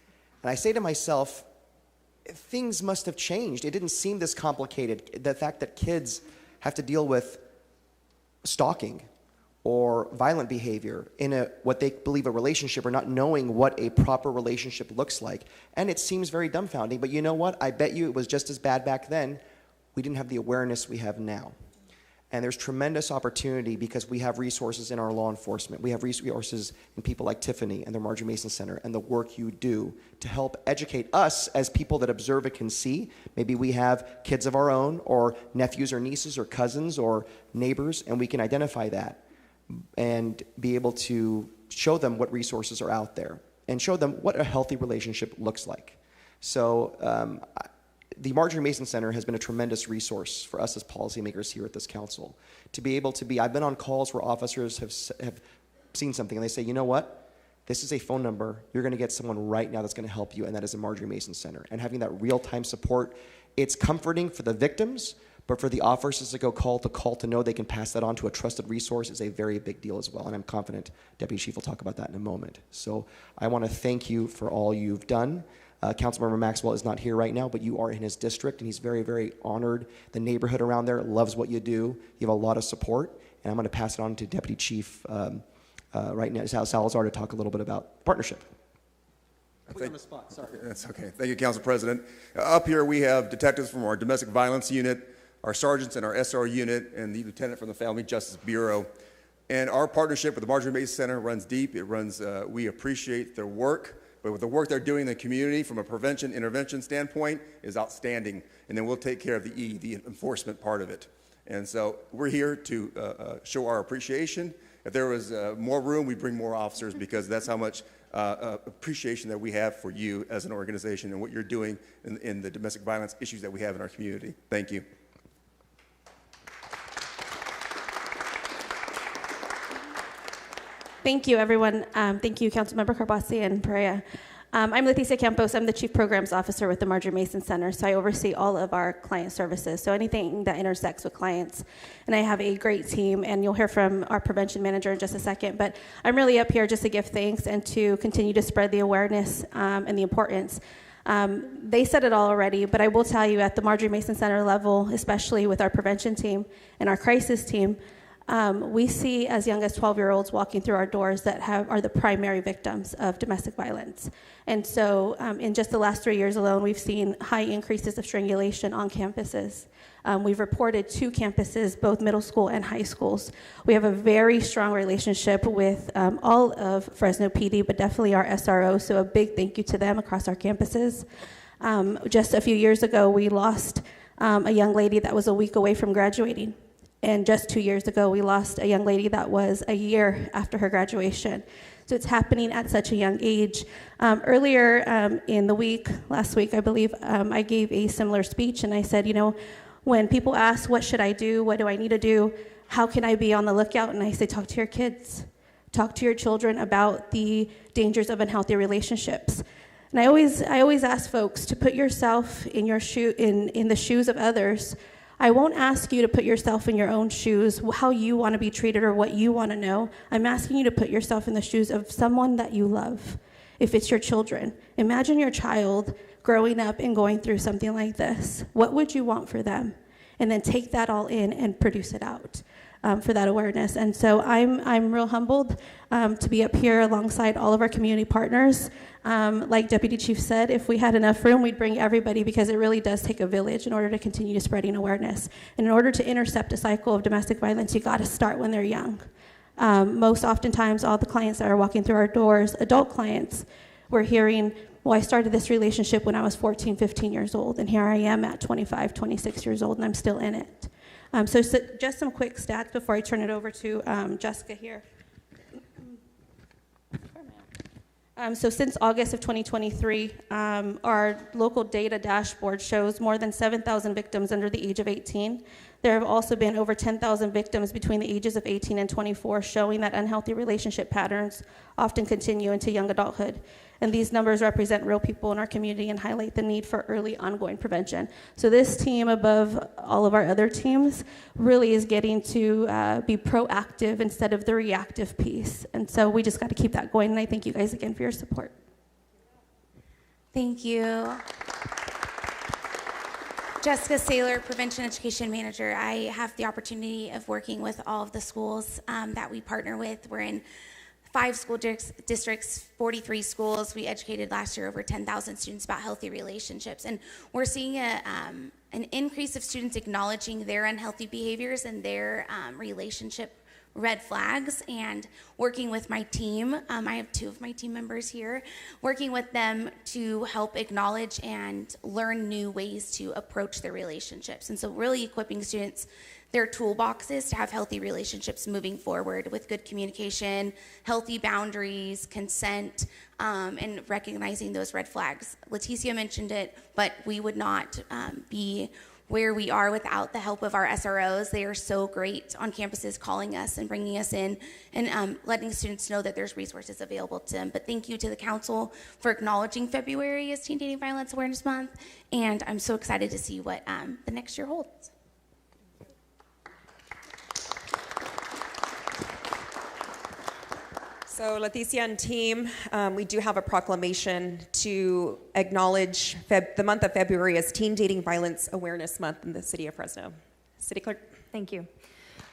and I say to myself, things must have changed. It didn't seem this complicated. The fact that kids have to deal with stalking or violent behavior in what they believe a relationship, or not knowing what a proper relationship looks like. And it seems very dumbfounding, but you know what? I bet you it was just as bad back then. We didn't have the awareness we have now. And there's tremendous opportunity because we have resources in our law enforcement. We have resources in people like Tiffany and the Marjorie Mason Center and the work you do to help educate us as people that observe and can see. Maybe we have kids of our own or nephews or nieces or cousins or neighbors, and we can identify that and be able to show them what resources are out there and show them what a healthy relationship looks like. So the Marjorie Mason Center has been a tremendous resource for us as policymakers here at this council. To be able to be, I've been on calls where officers have seen something and they say, you know what? This is a phone number. You're going to get someone right now that's going to help you, and that is the Marjorie Mason Center. And having that real-time support, it's comforting for the victims, but for the officers to go call to know they can pass that on to a trusted resource is a very big deal as well. And I'm confident Deputy Chief will talk about that in a moment. So I want to thank you for all you've done. Councilmember Maxwell is not here right now, but you are in his district, and he's very, very honored. The neighborhood around there loves what you do. You have a lot of support, and I'm going to pass it on to Deputy Chief right now, Salazar, to talk a little bit about partnership. Put you on the spot, sorry. That's okay. Thank you, Council President. Up here we have detectives from our domestic violence unit, our sergeants in our SR unit, and the lieutenant from the Family Justice Bureau. And our partnership with the Marjorie Mason Center runs deep. It runs, we appreciate their work. But with the work they're doing in the community from a prevention intervention standpoint is outstanding. And then we'll take care of the enforcement part of it. And so we're here to show our appreciation. If there was more room, we'd bring more officers, because that's how much appreciation that we have for you as an organization and what you're doing in the domestic violence issues that we have in our community. Thank you. Thank you, everyone. Thank you, Councilmember Carbasi and Perea. I'm Leticia Campos. I'm the Chief Programs Officer with the Marjorie Mason Center, so I oversee all of our client services, so anything that intersects with clients. And I have a great team, and you'll hear from our prevention manager in just a second, but I'm really up here just to give thanks and to continue to spread the awareness and the importance. They said it all already, but I will tell you at the Marjorie Mason Center level, especially with our prevention team and our crisis team, we see as young as 12-year-olds walking through our doors that are the primary victims of domestic violence. And so in just the last 3 years alone, we've seen high increases of strangulation on campuses. We've reported 2 campuses, both middle school and high schools. We have a very strong relationship with all of Fresno PD, but definitely our SRO, so a big thank you to them across our campuses. Just a few years ago, we lost a young lady that was a week away from graduating. And just 2 years ago, we lost a young lady that was a year after her graduation. So it's happening at such a young age. Earlier in the week, last week, I believe, I gave a similar speech, and I said, you know, when people ask, what should I do? What do I need to do? How can I be on the lookout? And I say, talk to your kids. Talk to your children about the dangers of unhealthy relationships. And I always ask folks to put yourself in the shoes of others. I won't ask you to put yourself in your own shoes, how you want to be treated or what you want to know. I'm asking you to put yourself in the shoes of someone that you love, if it's your children. Imagine your child growing up and going through something like this. What would you want for them? And then take that all in and produce it out for that awareness. And so I'm real humbled to be up here alongside all of our community partners. Like Deputy Chief said, if we had enough room, we'd bring everybody, because it really does take a village in order to continue spreading awareness. And in order to intercept a cycle of domestic violence, you got to start when they're young. Most oftentimes, all the clients that are walking through our doors, adult clients, we're hearing, well, I started this relationship when I was 14, 15 years old, and here I am at 25, 26 years old, and I'm still in it. So just some quick stats before I turn it over to Jessica here. So since August of 2023, our local data dashboard shows more than 7,000 victims under the age of 18. There have also been over 10,000 victims between the ages of 18 and 24, showing that unhealthy relationship patterns often continue into young adulthood. And these numbers represent real people in our community and highlight the need for early ongoing prevention. So this team, above all of our other teams, really is getting to be proactive instead of the reactive piece. And so we just got to keep that going, and I thank you guys again for your support. Thank you. Jessica Saylor, Prevention Education Manager. I have the opportunity of working with all of the schools that we partner with. We're in 5 school districts, 43 schools. We educated last year over 10,000 students about healthy relationships. And we're seeing an increase of students acknowledging their unhealthy behaviors and their relationship red flags, and working with my team. I have 2 of my team members here, working with them to help acknowledge and learn new ways to approach their relationships. And so really equipping students their toolboxes to have healthy relationships moving forward with good communication, healthy boundaries, consent, and recognizing those red flags. Leticia mentioned it, but we would not be where we are without the help of our SROs. They are so great on campuses, calling us and bringing us in and letting students know that there's resources available to them. But thank you to the council for acknowledging February as Teen Dating Violence Awareness Month, and I'm so excited to see what the next year holds. So Leticia and team, we do have a proclamation to acknowledge the month of February as Teen Dating Violence Awareness Month in the city of Fresno. City Clerk. Thank you.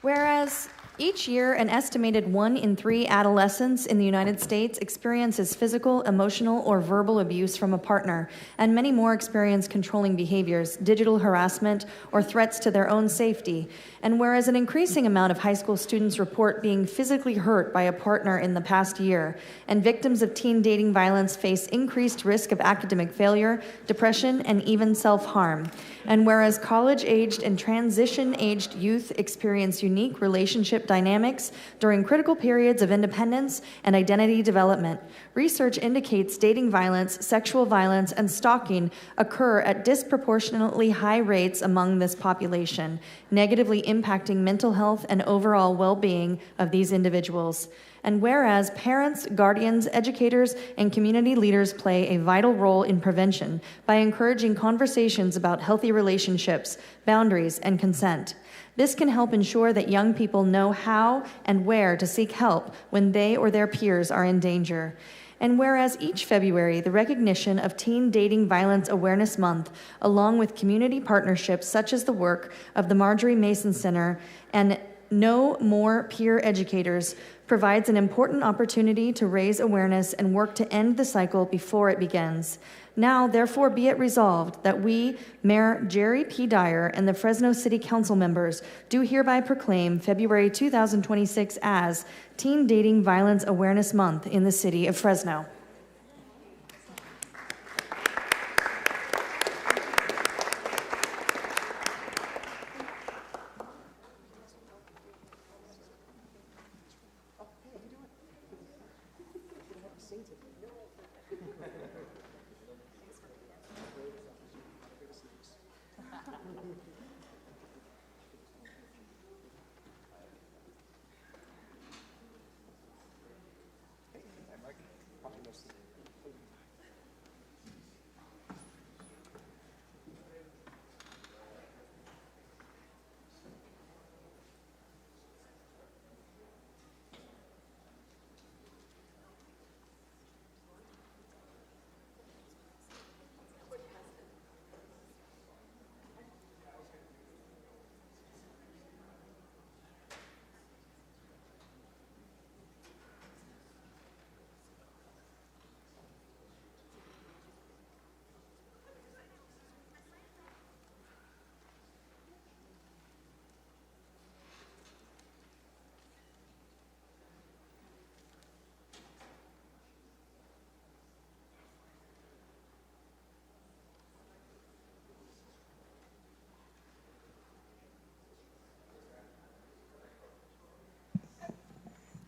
Whereas each year, an estimated 1 in 3 adolescents in the United States experiences physical, emotional, or verbal abuse from a partner, and many more experience controlling behaviors, digital harassment, or threats to their own safety. And whereas an increasing amount of high school students report being physically hurt by a partner in the past year, and victims of teen dating violence face increased risk of academic failure, depression, and even self-harm. And whereas college-aged and transition-aged youth experience unique relationship dynamics during critical periods of independence and identity development, research indicates dating violence, sexual violence, and stalking occur at disproportionately high rates among this population, negatively impacting mental health and overall well-being of these individuals. And whereas parents, guardians, educators, and community leaders play a vital role in prevention by encouraging conversations about healthy relationships, boundaries, and consent. This can help ensure that young people know how and where to seek help when they or their peers are in danger. And whereas each February, the recognition of Teen Dating Violence Awareness Month, along with community partnerships such as the work of the Marjorie Mason Center and No More Peer Educators, provides an important opportunity to raise awareness and work to end the cycle before it begins. Now, therefore, be it resolved that we, Mayor Jerry P. Dyer, and the Fresno City Council members do hereby proclaim February 2026 as Teen Dating Violence Awareness Month in the city of Fresno.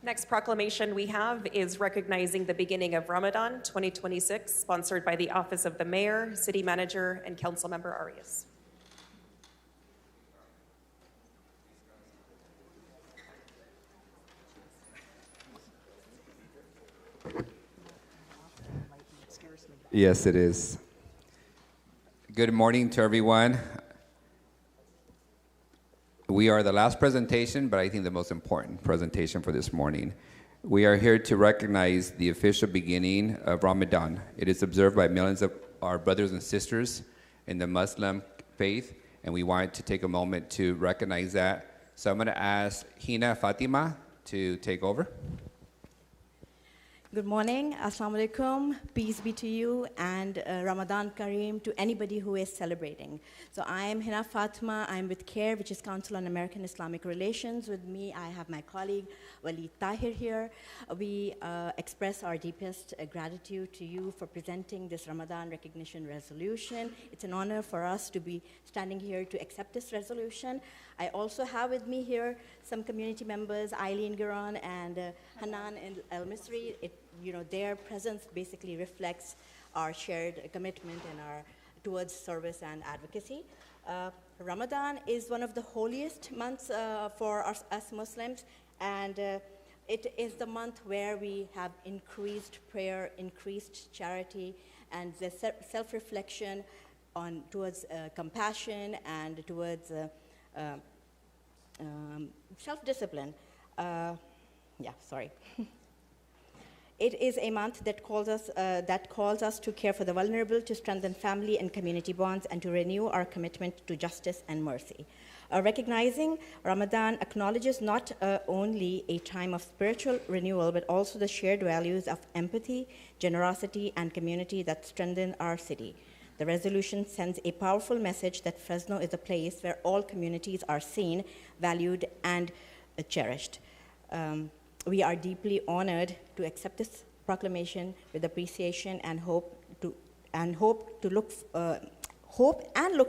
Next proclamation we have is recognizing the beginning of Ramadan 2026, sponsored by the Office of the Mayor, City Manager, and Councilmember Arias. Yes, it is. Good morning to everyone. We are the last presentation, but I think the most important presentation for this morning. We are here to recognize the official beginning of Ramadan. It is observed by millions of our brothers and sisters in the Muslim faith, and we wanted to take a moment to recognize that. So I'm going to ask Hina Fatima to take over. Good morning, Assalamu alaikum, peace be to you, and Ramadan Kareem to anybody who is celebrating. So I am Hina Fatima, I'm with CARE, which is Council on American Islamic Relations. With me, I have my colleague, Waleed Tahir here. We express our deepest gratitude to you for presenting this Ramadan recognition resolution. It's an honor for us to be standing here to accept this resolution. I also have with me here some community members, Eileen Garan and Hanan El-Misri. Their presence basically reflects our shared commitment and towards service and advocacy. Ramadan is one of the holiest months for us Muslims, and it is the month where we have increased prayer, increased charity, and the self-reflection towards compassion and towards self-discipline. It is a month that calls us to care for the vulnerable, to strengthen family and community bonds, and to renew our commitment to justice and mercy. Recognizing Ramadan acknowledges not only a time of spiritual renewal, but also the shared values of empathy, generosity, and community that strengthen our city. The resolution sends a powerful message that Fresno is a place where all communities are seen, valued, and cherished. We are deeply honored to accept this proclamation with appreciation and hope and look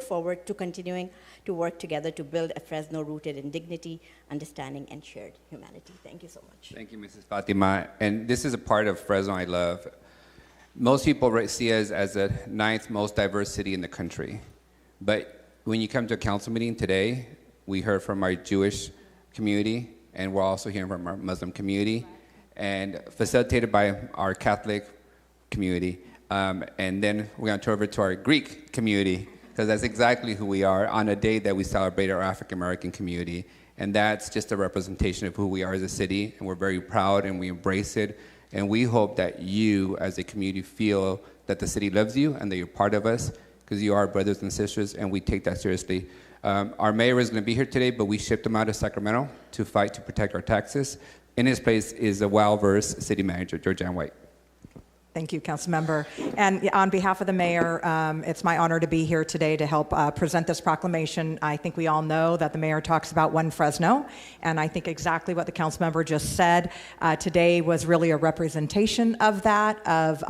forward to continuing to work together to build a Fresno rooted in dignity, understanding, and shared humanity. Thank you so much. Thank you, Mrs. Fatima. And this is a part of Fresno I love. Most people see us as the 9th most diverse city in the country. But when you come to a council meeting today, we heard from our Jewish community, and we're also hearing from our Muslim community, and facilitated by our Catholic community. And then we're going to turn over to our Greek community, because that's exactly who we are on a day that we celebrate our African American community. And that's just a representation of who we are as a city, and we're very proud and we embrace it. And we hope that you, as a community, feel that the city loves you and that you're part of us, because you are brothers and sisters, and we take that seriously. Our mayor is going to be here today, but we shipped him out of Sacramento to fight to protect our taxes. In his place is a well-versed city manager, Georgianne White. Thank you, Councilmember. And on behalf of the mayor, it's my honor to be here today to help present this proclamation. I think we all know that the mayor talks about One Fresno, and I think exactly what the Councilmember just said today was really a representation of that, of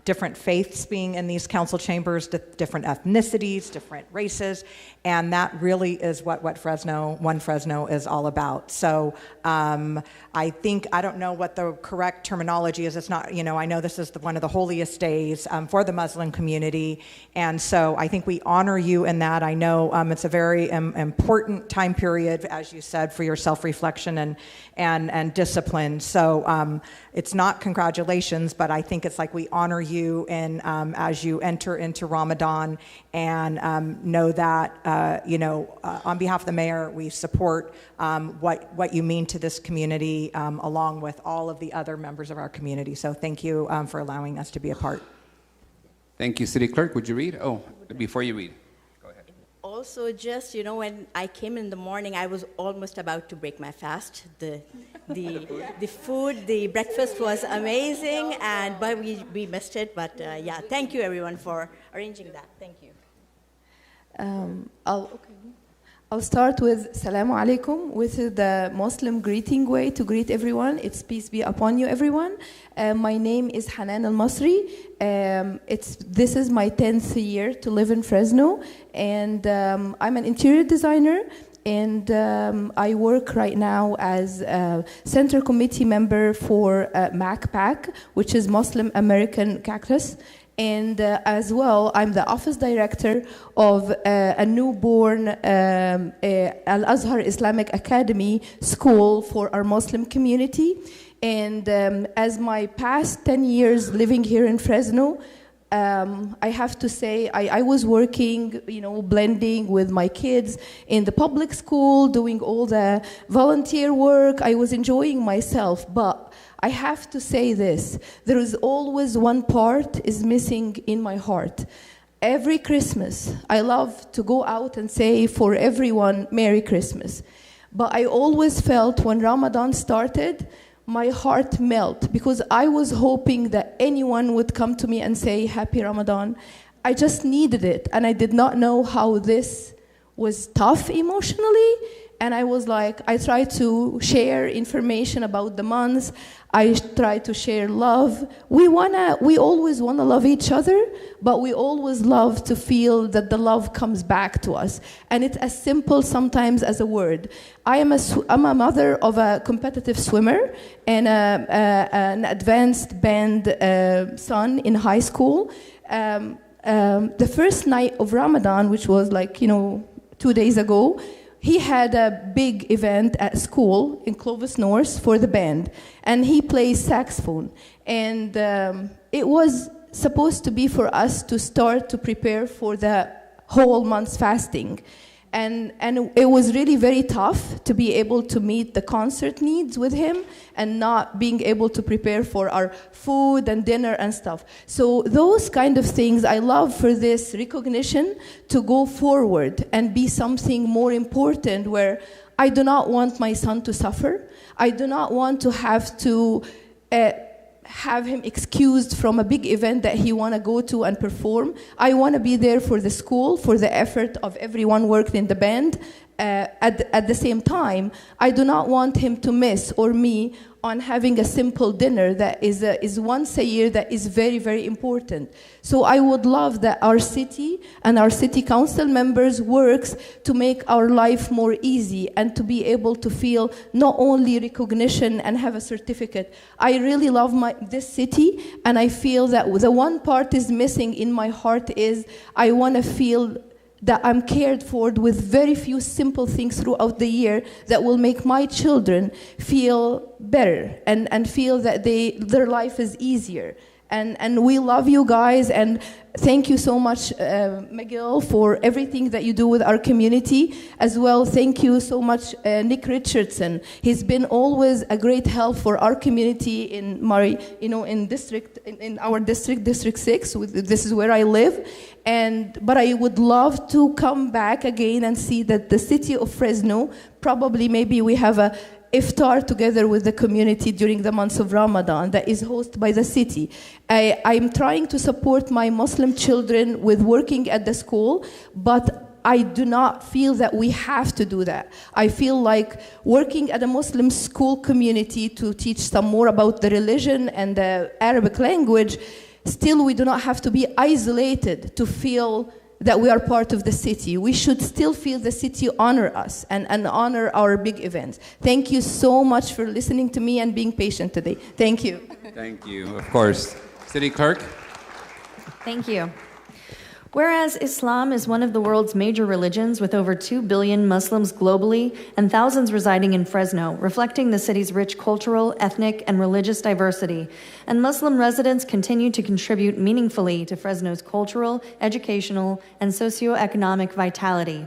different faiths being in these council chambers, different ethnicities, different races, and that really is what One Fresno is all about. So I don't know what the correct terminology is. It's not, I know this is one of the holiest days for the Muslim community, and so I think we honor you in that. I know it's a very important time period, as you said, for your self-reflection and discipline. So it's not congratulations, but I think it's like we honor you in as you enter into Ramadan, and know that on behalf of the mayor, we support what you mean to this community, along with all of the other members of our community. So thank you for allowing us to be a part. Thank you. City Clerk, would you read? Oh, before you read, go ahead. Also, just, when I came in the morning, I was almost about to break my fast. The food, the breakfast was amazing, but we missed it. But thank you everyone for arranging that. Thank you. I'll start with Salamu Alaikum, with the Muslim greeting way to greet everyone. It's peace be upon you, everyone. My name is Hanan El-Masri. This is my 10th year to live in Fresno, and I'm an interior designer. and I work right now as a Center Committee member for MACPAC, which is Muslim American Caucus. And as well, I'm the office director of a newborn Al-Azhar Islamic Academy school for our Muslim community. And as my past 10 years living here in Fresno, I have to say I was working, blending with my kids in the public school, doing all the volunteer work. I was enjoying myself, but I have to say this, there is always one part is missing in my heart. Every Christmas, I love to go out and say for everyone, Merry Christmas. But I always felt when Ramadan started, my heart melt because I was hoping that anyone would come to me and say, Happy Ramadan. I just needed it, and I did not know how this was tough emotionally. And I was like, I try to share information about the months. I try to share love. We always wanna love each other, but we always love to feel that the love comes back to us. And it's as simple sometimes as a word. I'm a mother of a competitive swimmer and an advanced band son in high school. The first night of Ramadan, which was 2 days ago, he had a big event at school in Clovis North for the band, and he plays saxophone. And it was supposed to be for us to start to prepare for the whole month's fasting. And it was really very tough to be able to meet the concert needs with him and not being able to prepare for our food and dinner and stuff. So those kind of things, I love for this recognition to go forward and be something more important where I do not want my son to suffer. I do not want to have him excused from a big event that he want to go to and perform. I want to be there for the school, for the effort of everyone working in the band. At the same time, I do not want him to miss, or me, on having a simple dinner that is once a year that is very, very important. So I would love that our city and our city council members works to make our life more easy and to be able to feel not only recognition and have a certificate. I really love this city, and I feel that the one part is missing in my heart is I want to feel that I'm cared for with very few simple things throughout the year that will make my children feel better and feel that their life is easier. And we love you guys, and thank you so much, Miguel, for everything that you do with our community. As well, thank you so much, Nick Richardson. He's been always a great help for our community in our district, District 6. This is where I live. But I would love to come back again and see that the city of Fresno, probably maybe we have a iftar together with the community during the months of Ramadan that is hosted by the city. I'm trying to support my Muslim children with working at the school, but I do not feel that we have to do that. I feel like working at a Muslim school community to teach some more about the religion and the Arabic language, still we do not have to be isolated to feel that we are part of the city. We should still feel the city honor us and honor our big events. Thank you so much for listening to me and being patient today. Thank you. Thank you, of course. City Clerk? Thank you. Whereas Islam is one of the world's major religions with over 2 billion Muslims globally and thousands residing in Fresno, reflecting the city's rich cultural, ethnic, and religious diversity, and Muslim residents continue to contribute meaningfully to Fresno's cultural, educational, and socioeconomic vitality.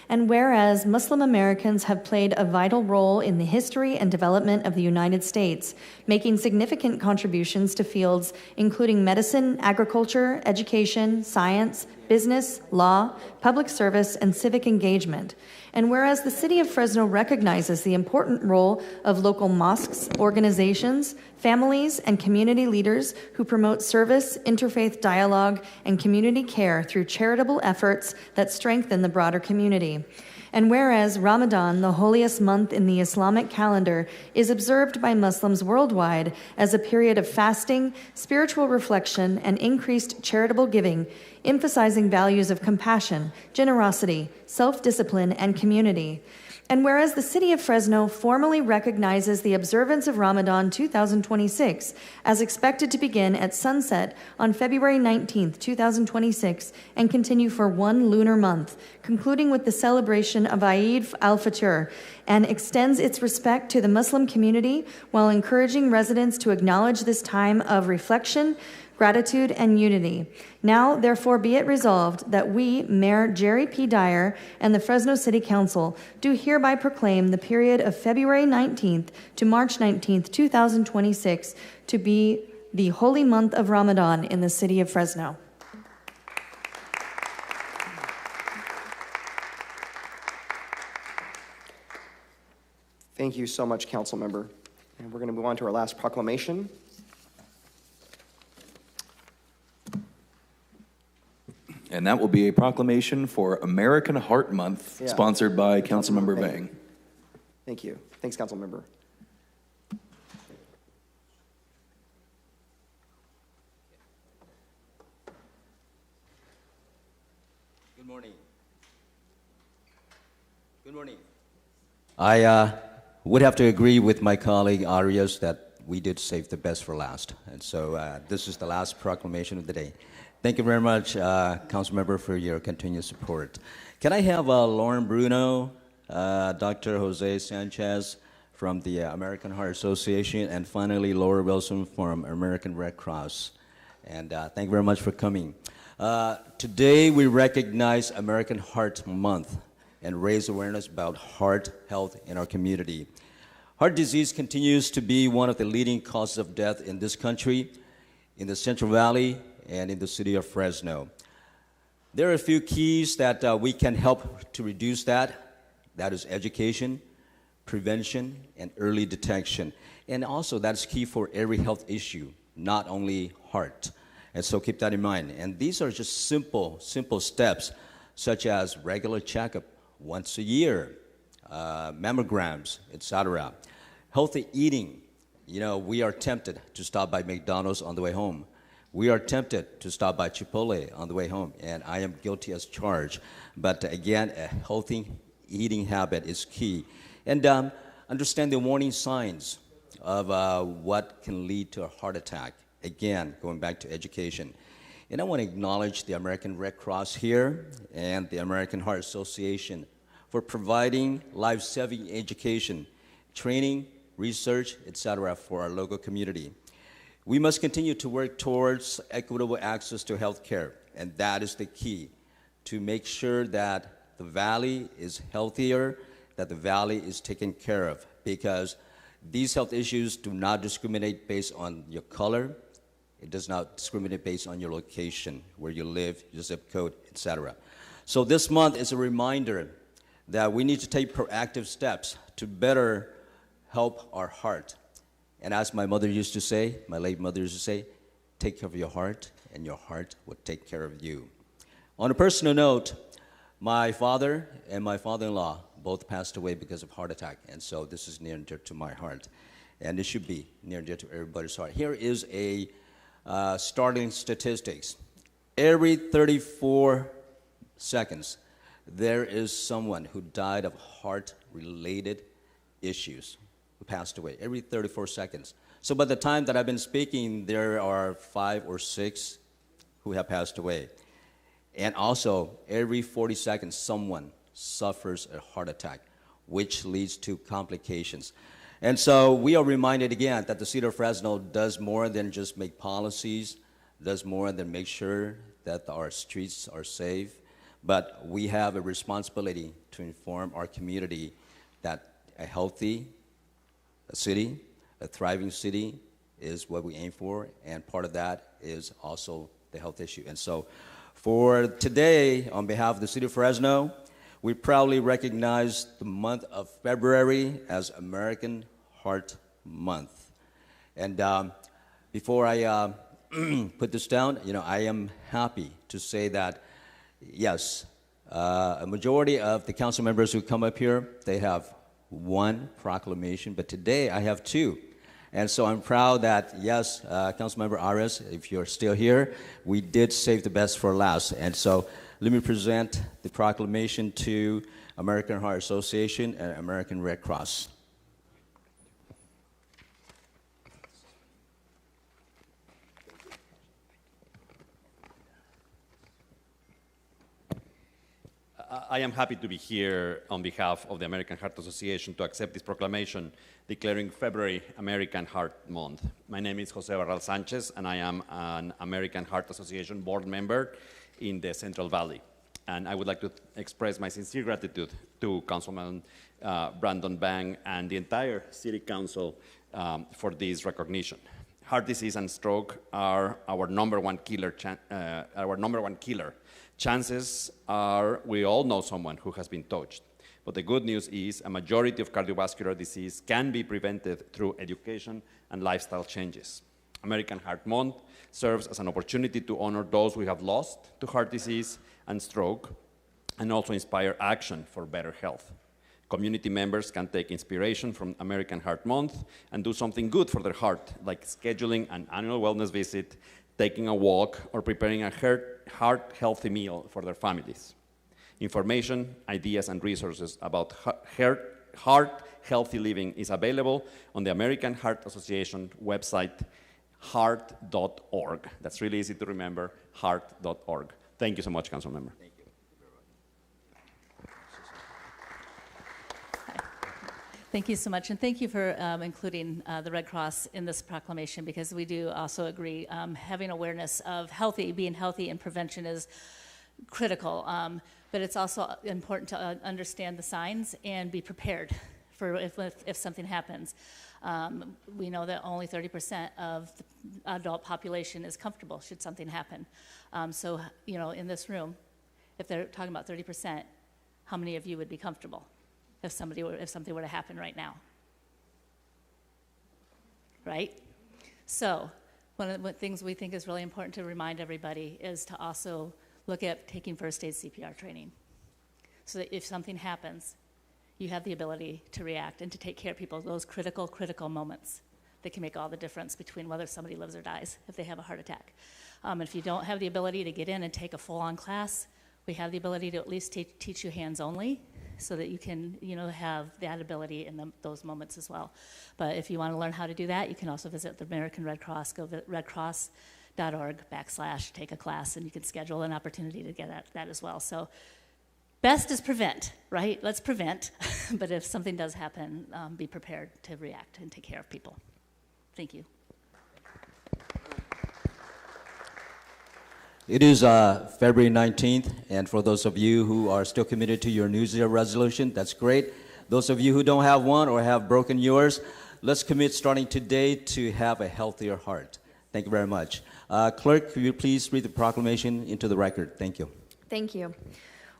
And whereas Muslim Americans have played a vital role in the history and development of the United States, making significant contributions to fields including medicine, agriculture, education, science, business, law, public service, and civic engagement. And whereas the city of Fresno recognizes the important role of local mosques, organizations, families, and community leaders who promote service, interfaith dialogue, and community care through charitable efforts that strengthen the broader community. And whereas Ramadan, the holiest month in the Islamic calendar, is observed by Muslims worldwide as a period of fasting, spiritual reflection, and increased charitable giving, emphasizing values of compassion, generosity, self-discipline, and community. And whereas the City of Fresno formally recognizes the observance of Ramadan 2026 as expected to begin at sunset on February 19th, 2026, and continue for 1 lunar month, concluding with the celebration of Eid al-Fitr, and extends its respect to the Muslim community while encouraging residents to acknowledge this time of reflection, gratitude, and unity. Now, therefore, be it resolved that we, Mayor Jerry P. Dyer, and the Fresno City Council do hereby proclaim the period of February 19th to March 19th, 2026 to be the holy month of Ramadan in the city of Fresno. Thank you so much, Council Member. And we're going to move on to our last proclamation. And that will be a proclamation for American Heart Month, sponsored by Councilmember Vang. Thank you. Thanks, Council Member. Good morning. Good morning. I would have to agree with my colleague Arias that we did save the best for last. And so this is the last proclamation of the day. Thank you very much, Councilmember, for your continued support. Can I have Lauren Bruno, Dr. Jose Sanchez from the American Heart Association, and finally Laura Wilson from American Red Cross. And thank you very much for coming. Today we recognize American Heart Month and raise awareness about heart health in our community. Heart disease continues to be one of the leading causes of death in this country, in the Central Valley, and in the city of Fresno. There are a few keys that we can help to reduce that. That is education, prevention, and early detection. And also that's key for every health issue, not only heart. And so keep that in mind. And these are just simple steps, such as regular checkup once a year, mammograms, etc. Healthy eating. You know, we are tempted to stop by McDonald's on the way home. We are tempted to stop by Chipotle on the way home, and I am guilty as charged. But again, a healthy eating habit is key. And understand the warning signs of what can lead to a heart attack. Again, going back to education. And I want to acknowledge the American Red Cross here and the American Heart Association for providing life-saving education, training, research, etc. for our local community. We must continue to work towards equitable access to health care, and that is the key, to make sure that the valley is healthier, that the valley is taken care of, because these health issues do not discriminate based on your color. It does not discriminate based on your location, where you live, your zip code, etc. So this month is a reminder that we need to take proactive steps to better help our heart. And as my mother used to say, my late mother used to say, take care of your heart, and your heart will take care of you. On a personal note, my father and my father-in-law both passed away because of heart attack, and so this is near and dear to my heart. And it should be near and dear to everybody's heart. Here is a startling statistics. Every 34 seconds, there is someone who died of heart-related issues, who passed away, every 34 seconds. So by the time that I've been speaking, there are 5 or 6 who have passed away. And also, every 40 seconds, someone suffers a heart attack, which leads to complications. And so we are reminded again that the City of Fresno does more than just make policies, does more than make sure that our streets are safe, but we have a responsibility to inform our community that a healthy city, a thriving city is what we aim for, and part of that is also the health issue. And so for today, on behalf of the City of Fresno, we proudly recognize the month of February as American Heart Month. And before I put this down, I am happy to say that, yes, A majority of the council members who come up here, they have one proclamation, but today I have two. And so I'm proud that, yes, Councilmember Arias, if you're still here, we did save the best for last. And so let me present the proclamation to American Heart Association and American Red Cross. I am happy to be here on behalf of the American Heart Association to accept this proclamation declaring February American Heart Month. My name is Jose Barral Sanchez, and I am an American Heart Association board member in the Central Valley. And I would like to express my sincere gratitude to Councilman Brandon Bang and the entire City Council for this recognition. Heart disease and stroke are our number one killer. Chances are we all know someone who has been touched. But the good news is a majority of cardiovascular disease can be prevented through education and lifestyle changes. American Heart Month serves as an opportunity to honor those we have lost to heart disease and stroke, and also inspire action for better health. Community members can take inspiration from American Heart Month and do something good for their heart, like scheduling an annual wellness visit, taking a walk, or preparing a heart-healthy meal for their families. Information, ideas, and resources about heart-healthy living is available on the American Heart Association website, heart.org. That's really easy to remember, heart.org. Thank you so much, Council Member. Thank you. Thank you so much, and thank you for including the Red Cross in this proclamation, because we do also agree having awareness of being healthy and prevention is critical, but it's also important to understand the signs and be prepared for if something happens. We know that only 30% of the adult population is comfortable should something happen. So, you know, in this room, if they're talking about 30%, how many of you would be comfortable if something were to happen right now? Right? So one of the things we think is really important to remind everybody is to also look at taking first aid CPR training, so that if something happens, you have the ability to react and to take care of people, those critical moments that can make all the difference between whether somebody lives or dies if they have a heart attack. If you don't have the ability to get in and take a full-on class, we have the ability to at least teach you hands-only, so that you can, you know, have that ability in those moments as well. But if you want to learn how to do that, you can also visit the American Red Cross, go to redcross.org/take a class, and you can schedule an opportunity to get that as well. So best is prevent, right? Let's prevent. But if something does happen, be prepared to react and take care of people. Thank you. It is February 19th, and for those of you who are still committed to your New Year resolution, that's great. Those of you who don't have one or have broken yours, let's commit starting today to have a healthier heart. Thank you very much. Clerk, could you please read the proclamation into the record? Thank you. Thank you.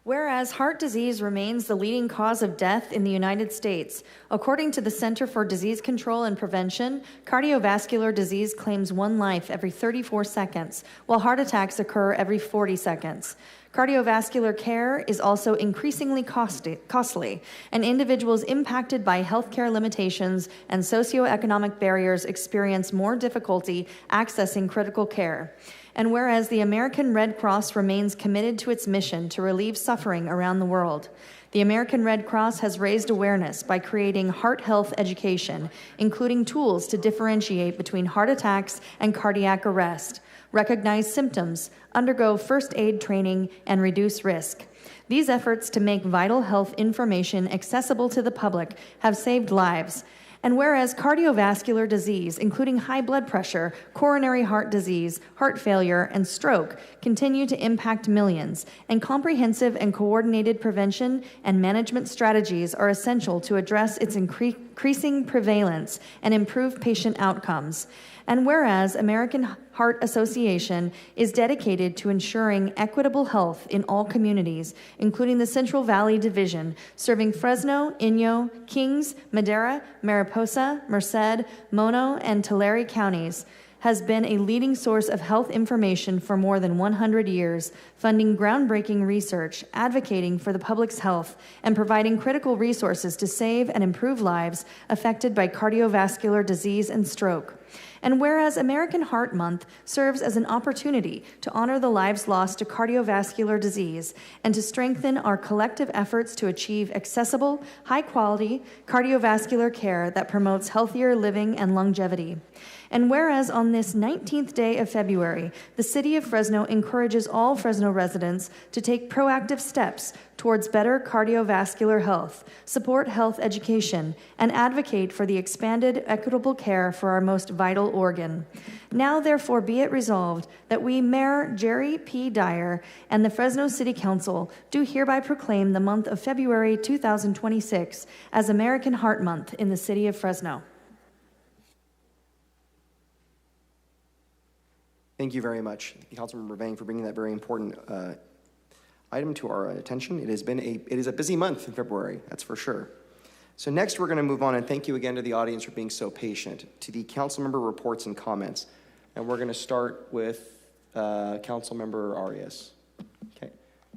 Whereas heart disease remains the leading cause of death in the United States, according to the Center for Disease Control and Prevention, cardiovascular disease claims one life every 34 seconds, while heart attacks occur every 40 seconds. Cardiovascular care is also increasingly costly, and individuals impacted by healthcare limitations and socioeconomic barriers experience more difficulty accessing critical care. And whereas the American Red Cross remains committed to its mission to relieve suffering around the world, the American Red Cross has raised awareness by creating heart health education, including tools to differentiate between heart attacks and cardiac arrest, recognize symptoms, undergo first aid training, and reduce risk. These efforts to make vital health information accessible to the public have saved lives. And whereas cardiovascular disease, including high blood pressure, coronary heart disease, heart failure, and stroke, continue to impact millions, and comprehensive and coordinated prevention and management strategies are essential to address its increasing prevalence and improve patient outcomes. And whereas American Heart Association is dedicated to ensuring equitable health in all communities, including the Central Valley Division, serving Fresno, Inyo, Kings, Madera, Mariposa, Merced, Mono, and Tulare counties, has been a leading source of health information for more than 100 years, funding groundbreaking research, advocating for the public's health, and providing critical resources to save and improve lives affected by cardiovascular disease and stroke. And whereas American Heart Month serves as an opportunity to honor the lives lost to cardiovascular disease and to strengthen our collective efforts to achieve accessible, high-quality cardiovascular care that promotes healthier living and longevity. And whereas on this 19th day of February, the City of Fresno encourages all Fresno residents to take proactive steps towards better cardiovascular health, support health education, and advocate for the expanded, equitable care for our most vital organ. Now, therefore, be it resolved that we, Mayor Jerry P. Dyer, and the Fresno City Council do hereby proclaim the month of February 2026 as American Heart Month in the City of Fresno. Thank you very much, Councilmember Vang, for bringing that very important item to our attention. It is a busy month in February, that's for sure. So next, we're going to move on, and thank you again to the audience for being so patient, to the council member reports and comments. And we're going to start with Councilmember Arias. Okay,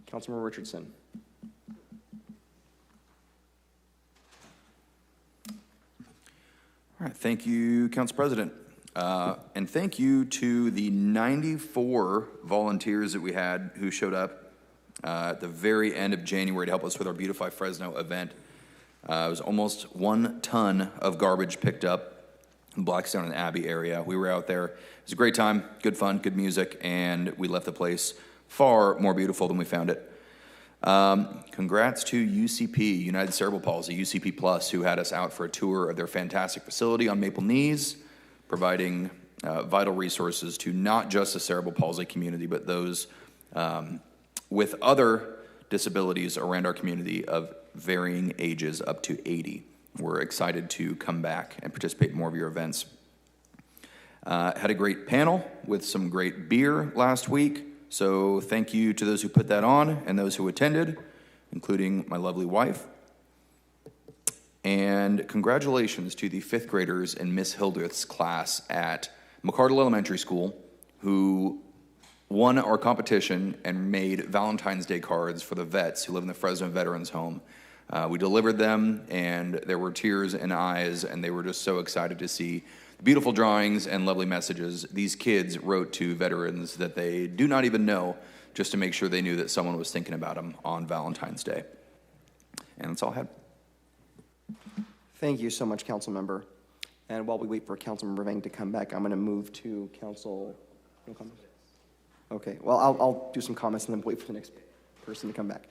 Councilmember Richardson. All right, thank you, Council President. And thank you to the 94 volunteers that we had who showed up at the very end of January to help us with our Beautify Fresno event. It was almost 1 ton of garbage picked up in Blackstone and Abbey area. We were out there. It was a great time, good fun, good music, and we left the place far more beautiful than we found it. Congrats to UCP, United Cerebral Palsy, UCP Plus, who had us out for a tour of their fantastic facility on Maple Knees, providing vital resources to not just the cerebral palsy community, but those with other disabilities around our community of varying ages up to 80. We're excited to come back and participate in more of your events. Had a great panel with some great beer last week, so thank you to those who put that on and those who attended, including my lovely wife. And congratulations to the 5th graders in Miss Hildreth's class at McCardle Elementary School who won our competition and made Valentine's Day cards for the vets who live in the Fresno Veterans Home. We delivered them, and there were tears in eyes, and they were just so excited to see the beautiful drawings and lovely messages these kids wrote to veterans that they do not even know, just to make sure they knew that someone was thinking about them on Valentine's Day. And that's all I had. Thank you so much, Council Member. And while we wait for Councilmember Vang to come back, I'm going to move to Council. No comments? Okay. Well, I'll do some comments and then wait for the next person to come back.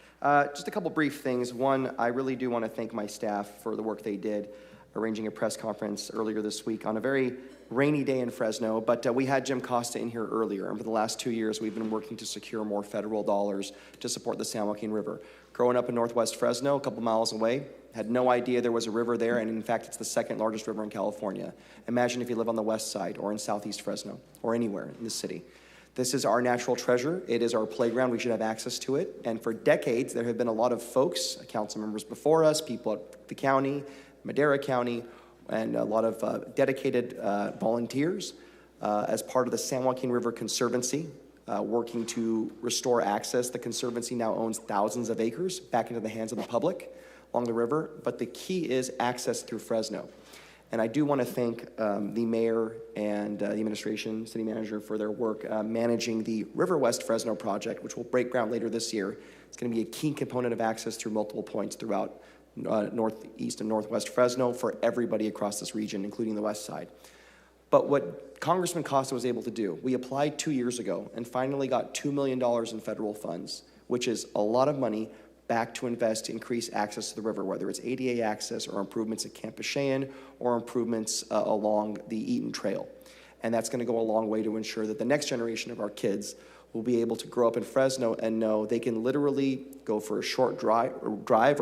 Just a couple brief things. One, I really do want to thank my staff for the work they did arranging a press conference earlier this week on a very rainy day in Fresno, but we had Jim Costa in here earlier, and for the last 2 years we've been working to secure more federal dollars to support the San Joaquin River. Growing up in northwest Fresno, a couple miles away, had no idea there was a river there, and in fact it's the 2nd largest river in California. Imagine if you live on the west side or in southeast Fresno or anywhere in the city. This is our natural treasure. It is our playground. We should have access to it. And for decades, there have been a lot of folks, council members before us, people at the county, Madera County, and a lot of dedicated volunteers as part of the San Joaquin River Conservancy, working to restore access. The Conservancy now owns thousands of acres back into the hands of the public along the river, but the key is access through Fresno. And I do want to thank the mayor and the administration, city manager, for their work managing the River West Fresno project, which will break ground later this year. It's going to be a key component of access through multiple points throughout northeast and northwest Fresno for everybody across this region, including the west side. But what Congressman Costa was able to do, we applied 2 years ago and finally got $2 million in federal funds, which is a lot of money back to invest to increase access to the river, whether it's ADA access or improvements at Camp Cheyenne or improvements along the Eaton Trail. And that's going to go a long way to ensure that the next generation of our kids will be able to grow up in Fresno and know they can literally go for a short drive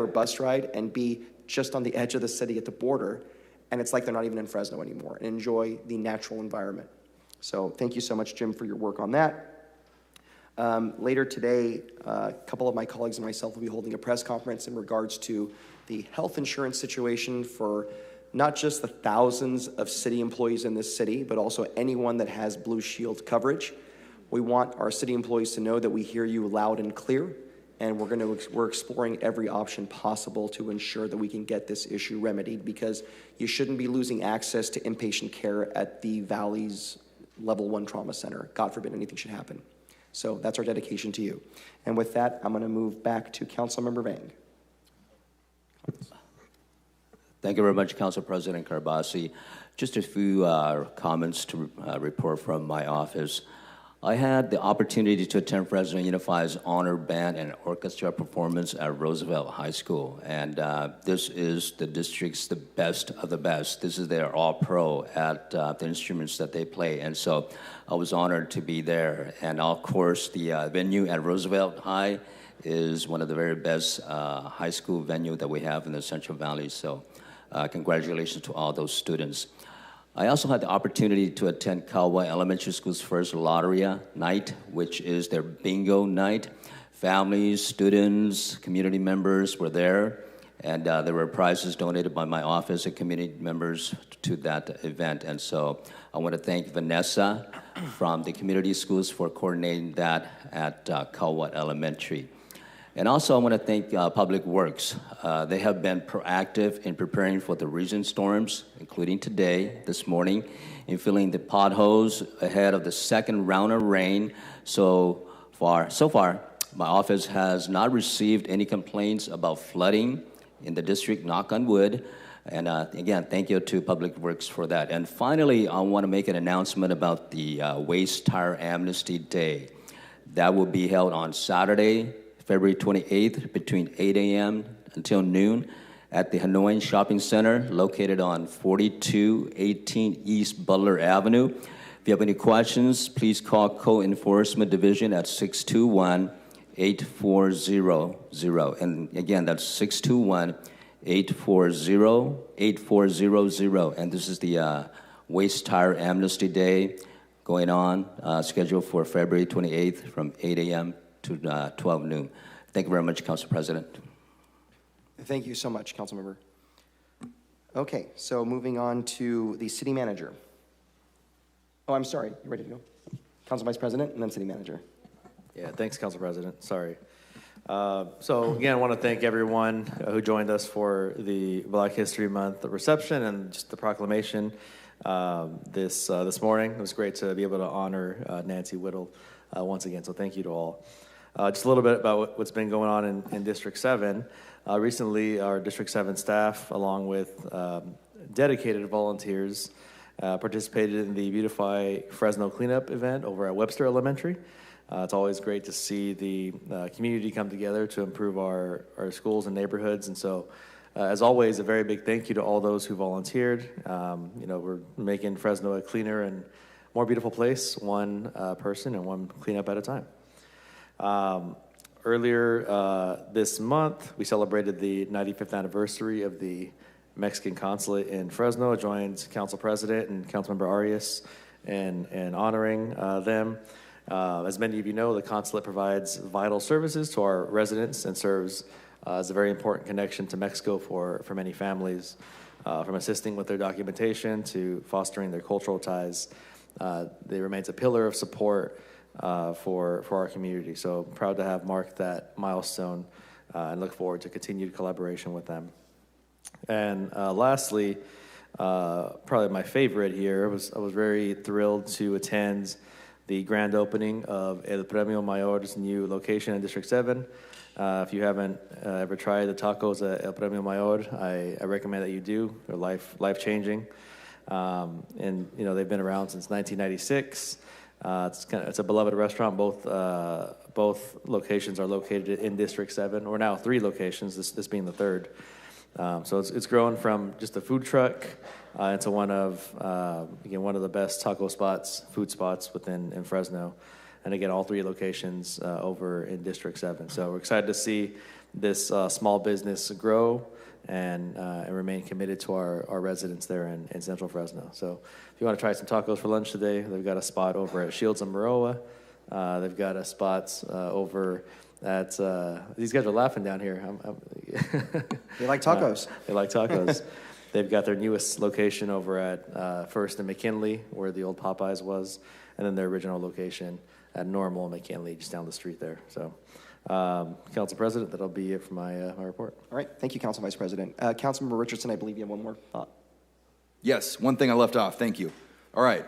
or bus ride and be just on the edge of the city at the border, and it's like they're not even in Fresno anymore, and enjoy the natural environment. So thank you so much, Jim, for your work on that. Later today, a couple of my colleagues and myself will be holding a press conference in regards to the health insurance situation for not just the thousands of city employees in this city, but also anyone that has Blue Shield coverage. We want our city employees to know that we hear you loud and clear, and we're exploring every option possible to ensure that we can get this issue remedied, because you shouldn't be losing access to inpatient care at the Valley's Level 1 Trauma Center. God forbid anything should happen. So that's our dedication to you. And with that, I'm going to move back to Councilmember Vang. Thank you very much, Council President Karbasi. Just a few comments to report from my office. I had the opportunity to attend Fresno Unified's honor band and orchestra performance at Roosevelt High School, and this is the district's the best of the best. This is their all-pro at the instruments that they play, and so I was honored to be there. And of course, the venue at Roosevelt High is one of the very best high school venue that we have in the Central Valley, so congratulations to all those students. I also had the opportunity to attend Kawa Elementary School's first Lotteria night, which is their bingo night. Families, students, community members were there, and there were prizes donated by my office and community members to that event. And so I want to thank Vanessa from the community schools for coordinating that at Kawa Elementary. And also I want to thank Public Works. They have been proactive in preparing for the recent storms, including today, this morning, in filling the potholes ahead of the second round of rain. So far, my office has not received any complaints about flooding in the district, knock on wood. And again, thank you to Public Works for that. And finally, I want to make an announcement about the Waste Tire Amnesty Day. That will be held on Saturday, February 28th, between 8 a.m. until noon at the Hanoian Shopping Center, located on 4218 East Butler Avenue. If you have any questions, please call Co-Enforcement Division at 621-8400. And again, that's 621-840-8400. And this is the Waste Tire Amnesty Day going on, scheduled for February 28th from 8 a.m. to 12 noon. Thank you very much, Council President. Thank you so much, Councilmember. Okay, so moving on to the city manager. Oh, I'm sorry, you ready to go? Council Vice President and then city manager. Yeah, thanks, Council President. Sorry. So again, I want to thank everyone who joined us for the Black History Month reception and just the proclamation this morning. It was great to be able to honor Nancy Whittle once again, so thank you to all. Just a little bit about what's been going on in District 7. Recently, our District 7 staff, along with dedicated volunteers, participated in the Beautify Fresno cleanup event over at Webster Elementary. It's always great to see the community come together to improve our schools and neighborhoods. And so, as always, a very big thank you to all those who volunteered. We're making Fresno a cleaner and more beautiful place, one person and one cleanup at a time. Earlier this month, we celebrated the 95th anniversary of the Mexican consulate in Fresno. I joined Council President and Councilmember Arias in honoring them. As many of you know, the consulate provides vital services to our residents and serves as a very important connection to Mexico for many families, from assisting with their documentation to fostering their cultural ties. They remains a pillar of support for our community. So proud to have marked that milestone and look forward to continued collaboration with them. And lastly, probably my favorite here, I was very thrilled to attend the grand opening of El Premio Mayor's new location in District 7. If you haven't ever tried the tacos at El Premio Mayor, I recommend that you do. They're life-changing. And they've been around since 1996. It's a beloved restaurant. Both locations are located in District 7, or now 3 locations, this being the third. So it's grown from just a food truck into one of the best taco spots, food spots in Fresno. And again, all 3 locations over in District 7. So we're excited to see this small business grow and remain committed to our residents there in Central Fresno. So if you want to try some tacos for lunch today, they've got a spot over at Shields and Maroa. They've got a spot over at, these guys are laughing down here. They like tacos. They like tacos. They've got their newest location over at First and McKinley, where the old Popeyes was, and then their original location at Normal and McKinley, just down the street there. So, Council President, that'll be it for my report. All right, thank you, Council Vice President. Councilmember Richardson, I believe you have one more thought. Yes, one thing I left off. Thank you. All right.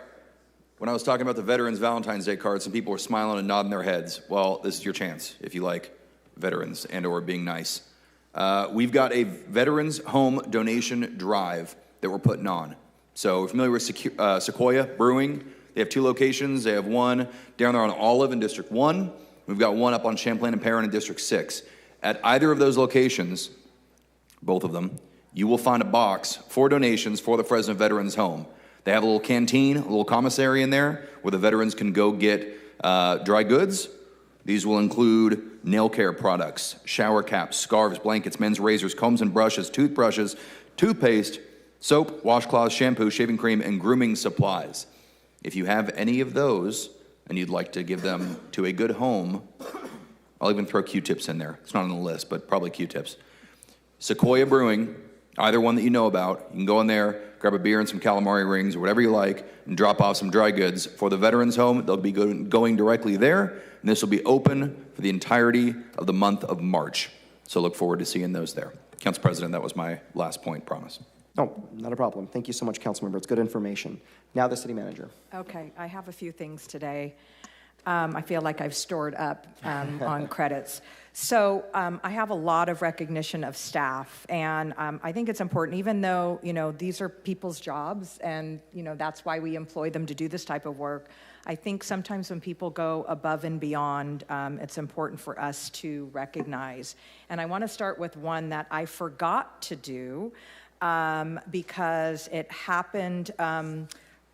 When I was talking about the Veterans Valentine's Day card, some people were smiling and nodding their heads. Well, this is your chance if you like veterans and or being nice. We've got a veterans home donation drive that we're putting on. So we're familiar with Sequoia Brewing. They have 2 locations. They have one down there on Olive in District 1. We've got one up on Champlain and Perrin in District 6. At either of those locations, both of them, you will find a box for donations for the Fresno Veterans Home. They have a little canteen, a little commissary in there where the veterans can go get dry goods. These will include nail care products, shower caps, scarves, blankets, men's razors, combs and brushes, toothbrushes, toothpaste, soap, washcloths, shampoo, shaving cream, and grooming supplies. If you have any of those and you'd like to give them to a good home, I'll even throw Q-tips in there. It's not on the list, but probably Q-tips. Sequoia Brewing, either one that you know about, you can go in there, grab a beer and some calamari rings or whatever you like, and drop off some dry goods for the Veterans Home. They'll be going directly there, and this will be open for the entirety of the month of March. So look forward to seeing those there. Council President, that was my last point, promise. No, not a problem. Thank you so much, Councilmember. It's good information. Now the City Manager. Okay, I have a few things today. I feel like I've stored up on credits. So I have a lot of recognition of staff, and I think it's important, even though, these are people's jobs, and, that's why we employ them to do this type of work. I think sometimes when people go above and beyond, it's important for us to recognize. And I want to start with one that I forgot to do because it happened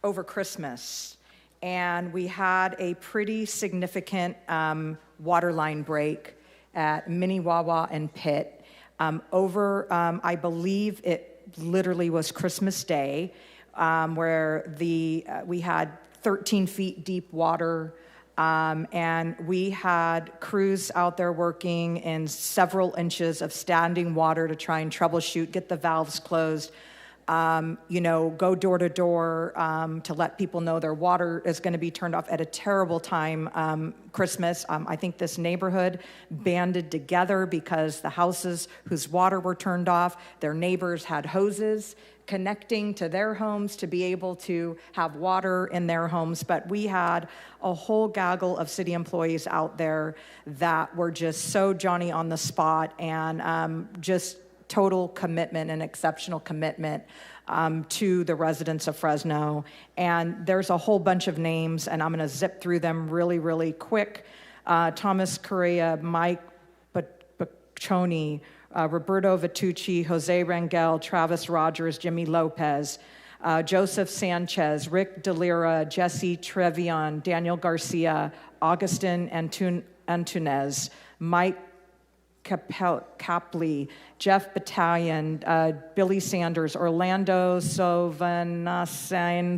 over Christmas. And we had a pretty significant water line break at Minnewawa and Pitt I believe it literally was Christmas Day, where we had 13 feet deep water, and we had crews out there working in several inches of standing water to try and troubleshoot, get the valves closed. Go door to door to let people know their water is going to be turned off at a terrible time, Christmas. I think this neighborhood banded together because the houses whose water were turned off, their neighbors had hoses connecting to their homes to be able to have water in their homes. But we had a whole gaggle of city employees out there that were just so Johnny on the spot and just total commitment and exceptional commitment to the residents of Fresno. And there's a whole bunch of names, and I'm going to zip through them really, really quick. Thomas Correa, Mike Baccioni, Roberto Vitucci, Jose Rangel, Travis Rogers, Jimmy Lopez, Joseph Sanchez, Rick DeLira, Jesse Trevion, Daniel Garcia, Augustin Antunez, Mike Capley, Jeff Battalion, Billy Sanders, Orlando Sovanasan,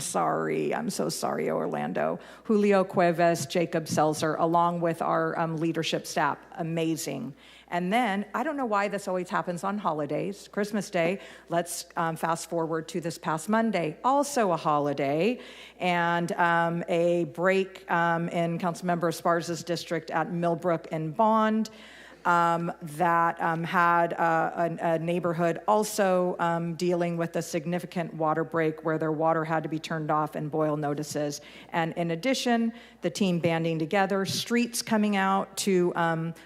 I'm so sorry, Orlando, Julio Cuevas, Jacob Seltzer, along with our leadership staff. Amazing. And then, I don't know why this always happens on holidays. Christmas Day, let's fast forward to this past Monday, also a holiday, and a break in Councilmember Esparza's district at Millbrook and Bond. That had a neighborhood also dealing with a significant water break where their water had to be turned off and boil notices. And in addition, the team banding together, streets coming out to,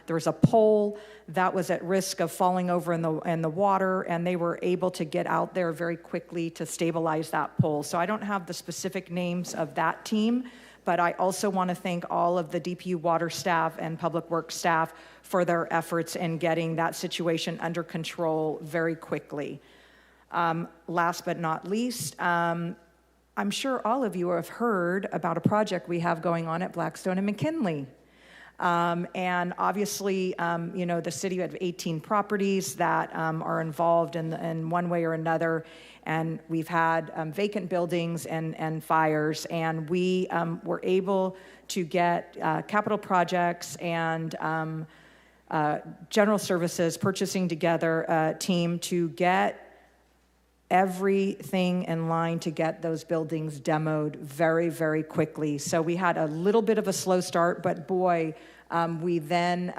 there was a pole that was at risk of falling over in the water, and they were able to get out there very quickly to stabilize that pole. So I don't have the specific names of that team, but I also want to thank all of the DPU water staff and public works staff for their efforts in getting that situation under control very quickly. Last but not least, I'm sure all of you have heard about a project we have going on at Blackstone and McKinley. And obviously, the city had 18 properties that are involved in one way or another. And we've had vacant buildings and fires, and we were able to get capital projects and general services purchasing together a team to get everything in line to get those buildings demoed very, very quickly. So we had a little bit of a slow start, but boy, we then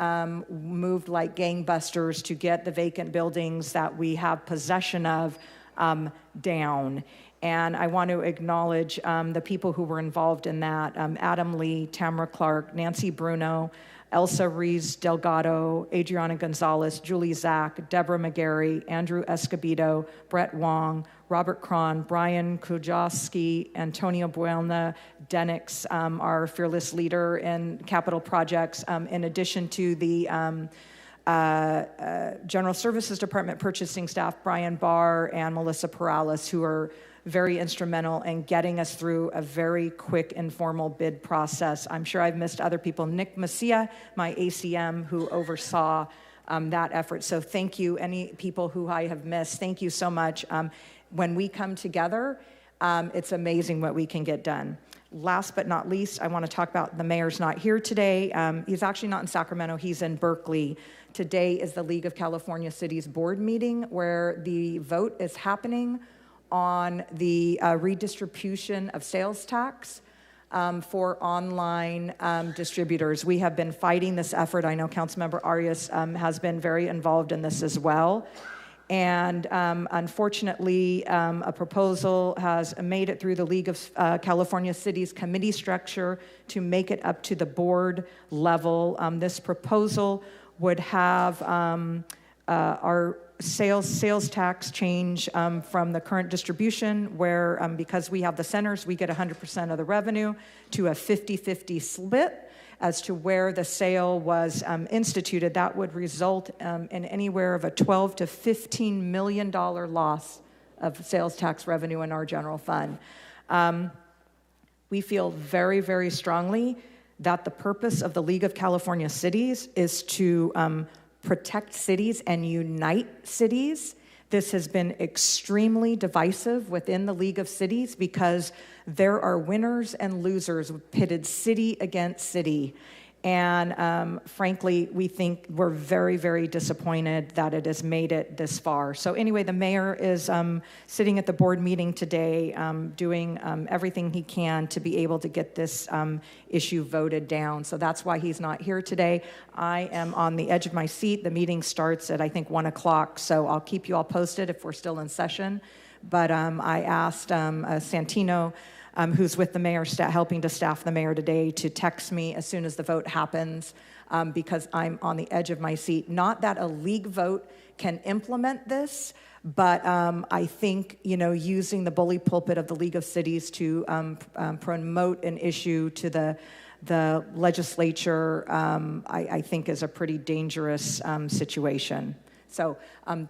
moved like gangbusters to get the vacant buildings that we have possession of down. And I want to acknowledge the people who were involved in that, Adam Lee, Tamara Clark, Nancy Bruno, Elsa Rees Delgado, Adriana Gonzalez, Julie Zach, Deborah McGarry, Andrew Escobedo, Brett Wong, Robert Cron, Brian Kujawski, Antonio Buelna, Denix, our fearless leader in capital projects, in addition to the General Services Department purchasing staff, Brian Barr and Melissa Perales, who are very instrumental in getting us through a very quick informal bid process. I'm sure I've missed other people. Nick Macia, my ACM, who oversaw that effort. So thank you, any people who I have missed. Thank you so much. When we come together, it's amazing what we can get done. Last but not least, I want to talk about the mayor's not here today. He's actually not in Sacramento, he's in Berkeley. Today is the League of California Cities board meeting where the vote is happening on the redistribution of sales tax for online distributors. We have been fighting this effort. I know Councilmember Arias has been very involved in this as well. And unfortunately, a proposal has made it through the League of California Cities committee structure to make it up to the board level. This proposal would have our sales tax change from the current distribution where because we have the centers, we get 100% of the revenue to a 50-50 split as to where the sale was instituted. That would result in anywhere of a $12 to $15 million loss of sales tax revenue in our general fund. We feel very, very strongly that the purpose of the League of California Cities is to protect cities and unite cities. This has been extremely divisive within the League of Cities because there are winners and losers pitted city against city. And frankly, we think we're very, very disappointed that it has made it this far. So anyway, the mayor is sitting at the board meeting today, doing everything he can to be able to get this issue voted down. So that's why he's not here today. I am on the edge of my seat. The meeting starts at, I think, 1 o'clock. So I'll keep you all posted if we're still in session. But I asked Santino, who's with the mayor, helping to staff the mayor today, to text me as soon as the vote happens because I'm on the edge of my seat. Not that a league vote can implement this, but I think, using the bully pulpit of the League of Cities to promote an issue to the legislature, I think is a pretty dangerous situation. So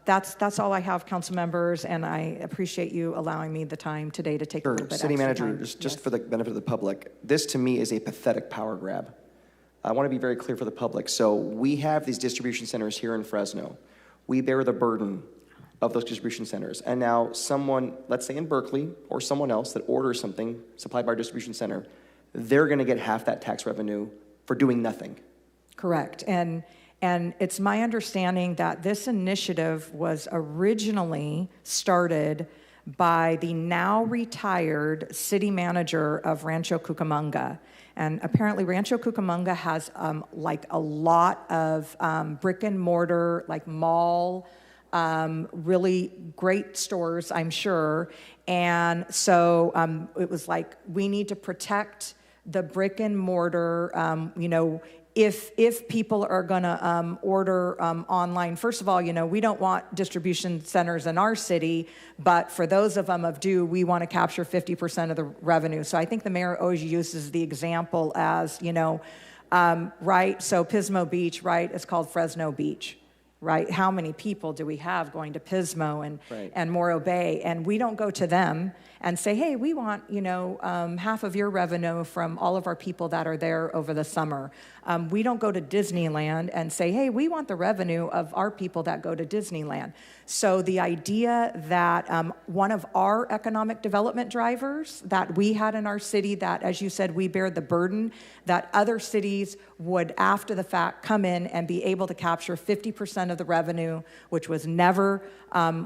that's all I have, council members, and I appreciate you allowing me the time today to take a little bit City extra Manager, time. just for the benefit of the public, this to me is a pathetic power grab. I want to be very clear for the public. So we have these distribution centers here in Fresno. We bear the burden of those distribution centers. And now someone, let's say in Berkeley, or someone else that orders something supplied by our distribution center, they're going to get half that tax revenue for doing nothing. Correct. And it's my understanding that this initiative was originally started by the now retired city manager of Rancho Cucamonga. And apparently Rancho Cucamonga has like a lot of brick and mortar, like mall, really great stores, I'm sure. And so it was like, we need to protect the brick and mortar, if people are going to order online. First of all, we don't want distribution centers in our city, but for those of them we want to capture 50% of the revenue. So I think the mayor always uses the example as, right, so Pismo Beach, right, it's called Fresno Beach, right? How many people do we have going to Pismo and Morro Bay? And we don't go to them and say, hey, we want, half of your revenue from all of our people that are there over the summer. We don't go to Disneyland and say, hey, we want the revenue of our people that go to Disneyland. So the idea that one of our economic development drivers that we had in our city, that, as you said, we bear the burden, that other cities would, after the fact, come in and be able to capture 50% of the revenue, which was never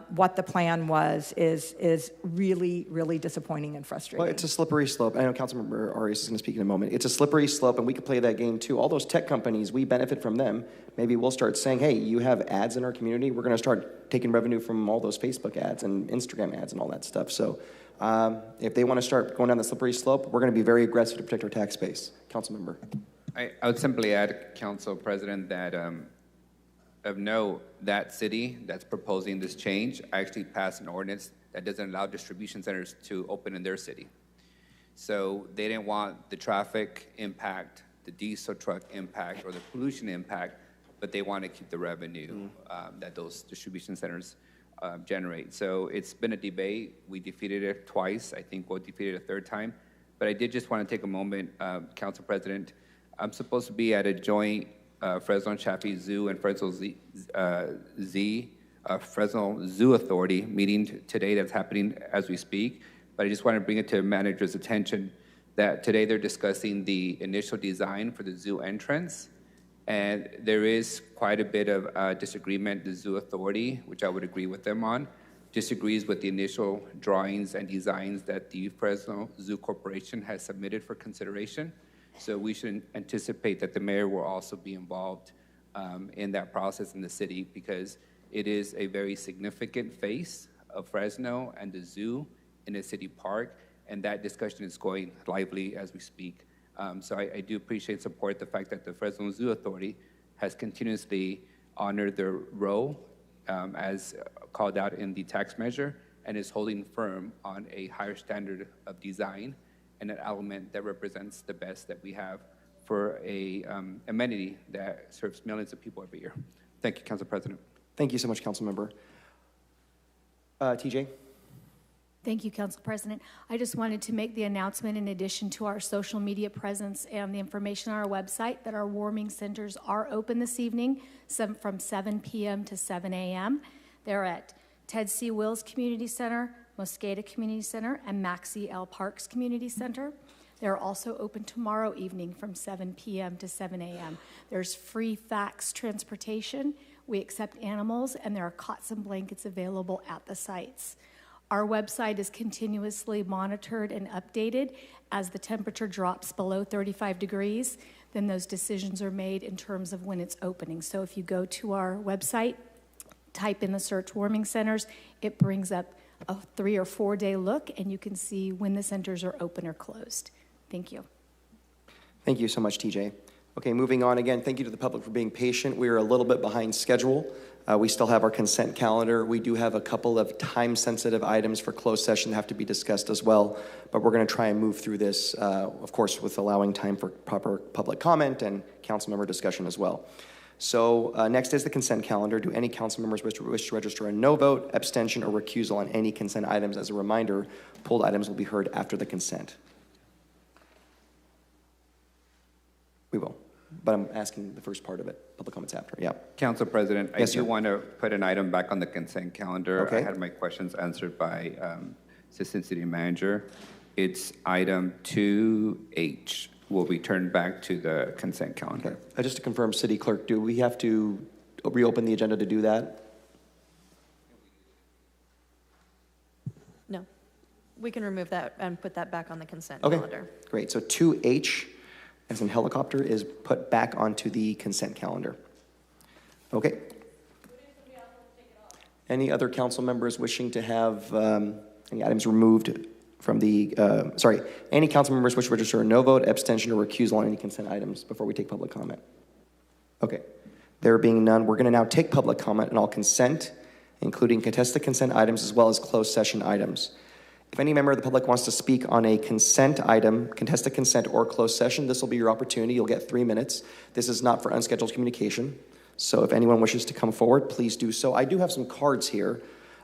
what the plan was, is really, really disappointing and frustrating. Well, it's a slippery slope. I know Councilmember Arias is going to speak in a moment. It's a slippery slope, and we could play that game too. All those tech companies, we benefit from them. Maybe we'll start saying, hey, you have ads in our community. We're going to start taking revenue from all those Facebook ads and Instagram ads and all that stuff. So if they want to start going down the slippery slope, we're going to be very aggressive to protect our tax base. Councilmember. I would simply add, Council President, that of note, that city that's proposing this change actually passed an ordinance that doesn't allow distribution centers to open in their city. So they didn't want the traffic impact, the diesel truck impact, or the pollution impact, but they want to keep the revenue that those distribution centers generate. So it's been a debate. We defeated it twice. I think we'll defeat it a third time. But I did just want to take a moment, Council President. I'm supposed to be at a joint Fresno and Chaffee Zoo and Fresno Fresno Zoo Authority meeting today that's happening as we speak. But I just want to bring it to the manager's attention that today they're discussing the initial design for the zoo entrance. And there is quite a bit of disagreement. The Zoo Authority, which I would agree with them on, disagrees with the initial drawings and designs that the Fresno Zoo Corporation has submitted for consideration. So we should anticipate that the mayor will also be involved in that process in the city, because it is a very significant face of Fresno and the zoo in a city park, and that discussion is going lively as we speak. So I do appreciate and support the fact that the Fresno Zoo Authority has continuously honored their role as called out in the tax measure, and is holding firm on a higher standard of design and an element that represents the best that we have for a amenity that serves millions of people every year. Thank you, Council President. Thank you so much, Councilmember. TJ? Thank you, Council President. I just wanted to make the announcement, in addition to our social media presence and the information on our website, that our warming centers are open this evening from 7 p.m. to 7 a.m. They're at Ted C. Wills Community Center, Mosqueda Community Center, and Maxie L. Parks Community Center. They're also open tomorrow evening from 7 p.m. to 7 a.m. There's free fax transportation. We accept animals, and there are cots and blankets available at the sites. Our website is continuously monitored and updated. As the temperature drops below 35 degrees, then those decisions are made in terms of when it's opening. So if you go to our website, type in the search warming centers, it brings up a 3 or 4 day look, and you can see when the centers are open or closed. Thank you. Thank you so much, TJ. Okay, moving on again, thank you to the public for being patient. We are a little bit behind schedule. We still have our consent calendar. We do have a couple of time-sensitive items for closed session that have to be discussed as well, but we're going to try and move through this, of course, with allowing time for proper public comment and council member discussion as well. So next is the consent calendar. Do any council members wish to register a no vote, abstention, or recusal on any consent items? As a reminder, pulled items will be heard after the consent. We will. But I'm asking the first part of it, public comments after, yeah. Council President, Yes, I do sir. want to put an item back on the consent calendar. Okay. I had my questions answered by Assistant City Manager. It's item 2H. Will be turned back to the consent calendar. Okay. Just to confirm, City Clerk, do we have to reopen the agenda to do that? No. We can remove that and put that back on the consent Okay, calendar. great. So 2H, as in helicopter, is put back onto the consent calendar. Okay. Any other council members wishing to have any items removed from the, any council members wish to register a no vote, abstention, or recusal on any consent items before we take public comment? Okay. There being none, we're going to now take public comment on all consent, including contested consent items as well as closed session items. If any member of the public wants to speak on a consent item, contested consent, or closed session, this will be your opportunity. You'll get 3 minutes. This is not for unscheduled communication. So if anyone wishes to come forward, please do so. I do have some cards here,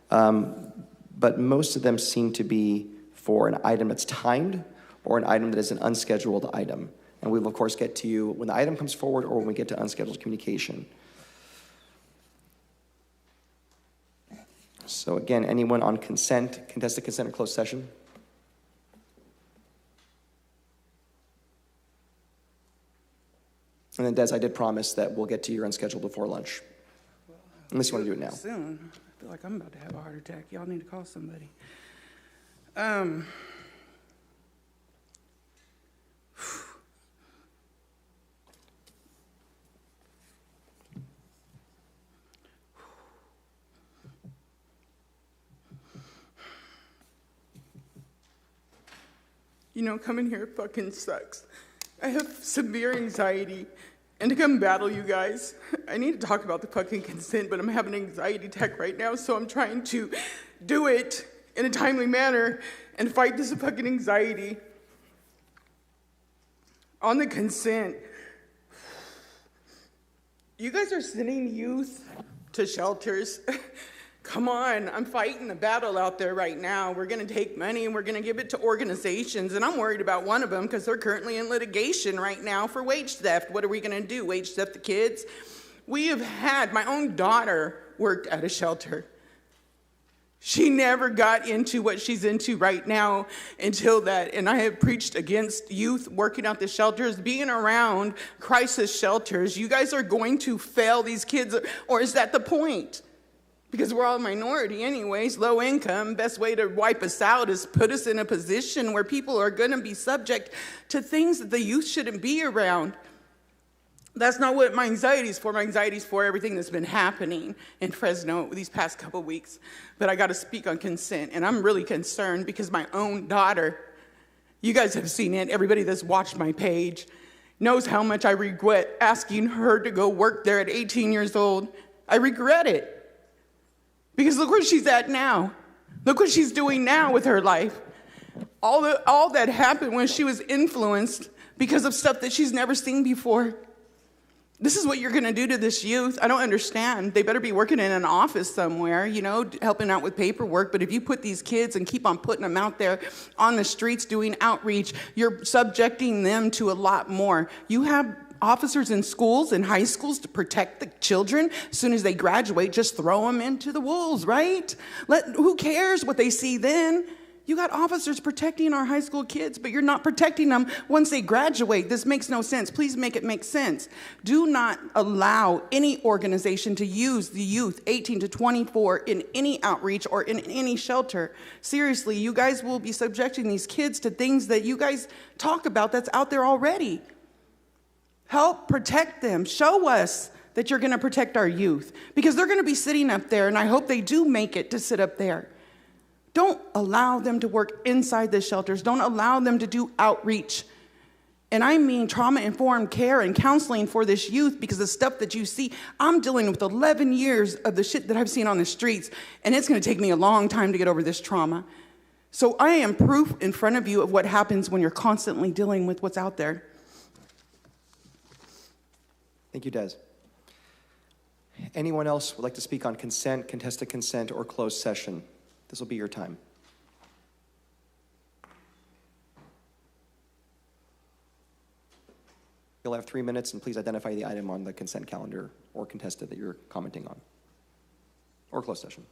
but most of them seem to be for an item that's timed or an item that is an unscheduled item. And we will, of course, get to you when the item comes forward or when we get to unscheduled communication. So again, anyone on consent, contested consent or closed session? And then Des, I did promise that we'll get to your unscheduled before lunch. Unless you want to do it now. Soon. I feel like I'm about to have a heart attack. Y'all need to call somebody. You know, coming here fucking sucks. I have severe anxiety. And to come battle you guys, I need to talk about the fucking consent, but I'm having an anxiety attack right now, so I'm trying to do it in a timely manner and fight this fucking anxiety. On the consent, you guys are sending youth to shelters. Come on, I'm fighting a battle out there right now. We're gonna take money and we're gonna give it to organizations, and I'm worried about one of them because they're currently in litigation right now for wage theft. What are we gonna do, wage theft the kids? We have had, my own daughter worked at a shelter. She never got into what she's into right now until that, and I have preached against youth working out the shelters, being around crisis shelters. You guys are going to fail these kids, or is that the point? Because we're all a minority anyways, low income. Best way to wipe us out is put us in a position where people are going to be subject to things that the youth shouldn't be around. That's not what my anxiety is for. My anxiety is for everything that's been happening in Fresno these past couple weeks. But I got to speak on consent, and I'm really concerned because my own daughter, you guys have seen it, everybody that's watched my page knows how much I regret asking her to go work there at 18 years old. I regret it. Because look where she's at now. Look what she's doing now with her life. All that happened when she was influenced because of stuff that she's never seen before. This is what you're going to do to this youth. I don't understand. They better be working in an office somewhere, you know, helping out with paperwork. But if you put these kids and keep on putting them out there on the streets doing outreach, you're subjecting them to a lot more. You have officers in schools and high schools to protect the children. As soon as they graduate, just throw them into the wolves, right? Who cares what they see then? You got officers protecting our high school kids, but you're not protecting them once they graduate. This makes no sense. Please make it make sense. Do not allow any organization to use the youth 18 to 24 in any outreach or in any shelter. Seriously, you guys will be subjecting these kids to things that you guys talk about that's out there already. Help protect them. Show us that you're going to protect our youth because they're going to be sitting up there, and I hope they do make it to sit up there. Don't allow them to work inside the shelters. Don't allow them to do outreach. And I mean trauma-informed care and counseling for this youth because the stuff that you see, I'm dealing with 11 years of the shit that I've seen on the streets, and it's going to take me a long time to get over this trauma. So I am proof in front of you of what happens when you're constantly dealing with what's out there. Thank you, Des. Anyone else would like to speak on consent, contested consent, or closed session? This will be your time. You'll have 3 minutes, and please identify the item on the consent calendar or contested that you're commenting on, or closed session.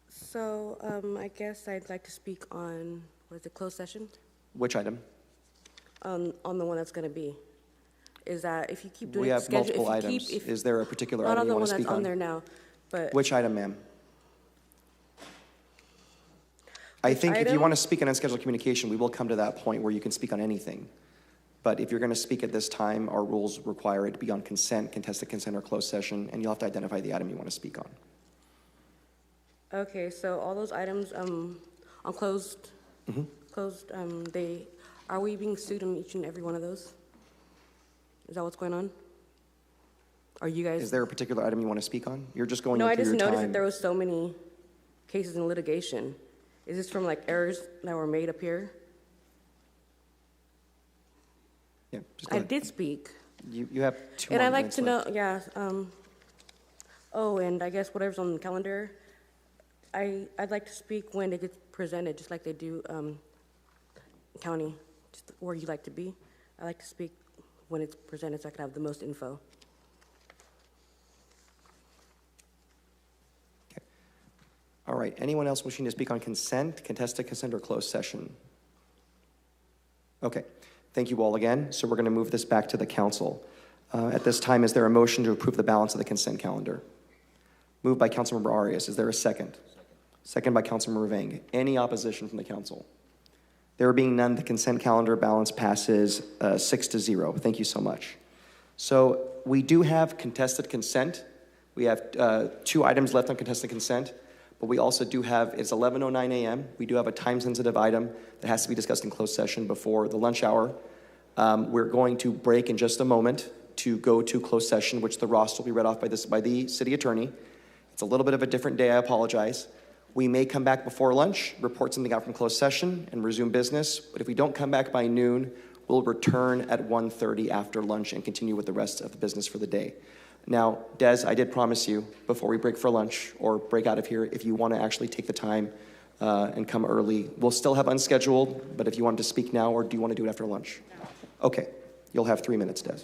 So I guess I'd like to speak on, what is it, closed session? Which item? On the one that's going to be. Is that if you keep doing We have schedule, multiple if you items. keep, if, Is there a particular not item on you the want one to that's speak on? on there now, but Which item, ma'am? I think if you item? want to speak on unscheduled communication, we will come to that point where you can speak on anything. But if you're going to speak at this time, our rules require it to be on consent, contested consent, or closed session, and you'll have to identify the item you want to speak on. Okay, so all those items on closed, are we being sued on each and every one of those? Is that what's going on? Are you guys? Is there a particular item you want to speak on? You're just going No, through I your just time. noticed that there was so many cases in litigation. Is this from like errors that were made up here? Yeah, just I did speak. You have 2 And more I'd like minutes to know, left. yeah. Oh, and I guess whatever's on the calendar, I'd like to speak when it gets presented, just like they do county, just where you like to be. I like to speak when it's presented so I can have the most info. All right, anyone else wishing to speak on consent, contested consent, or closed session? Okay, thank you all again. So we're going to move this back to the council. At this time, is there a motion to approve the balance of the consent calendar? Moved by Councilmember Arias. Is there a second? Second by Councilmember Vang. Any opposition from the council? There being none, the consent calendar balance passes 6-0. Thank you so much. So we do have contested consent. We have 2 items left on contested consent, but we also do have, it's 11:09 a.m. We do have a time-sensitive item that has to be discussed in closed session before the lunch hour. We're going to break in just a moment to go to closed session, which the roster will be read off by the city attorney. It's a little bit of a different day, I apologize. We may come back before lunch, report something out from closed session, and resume business. But if we don't come back by noon, we'll return at 1:30 after lunch and continue with the rest of the business for the day. Now, Des, I did promise you before we break for lunch or break out of here, if you want to actually take the time and come early, we'll still have unscheduled, but if you wanted to speak now, or do you want to do it after lunch? No. Okay, you'll have 3 minutes, Des.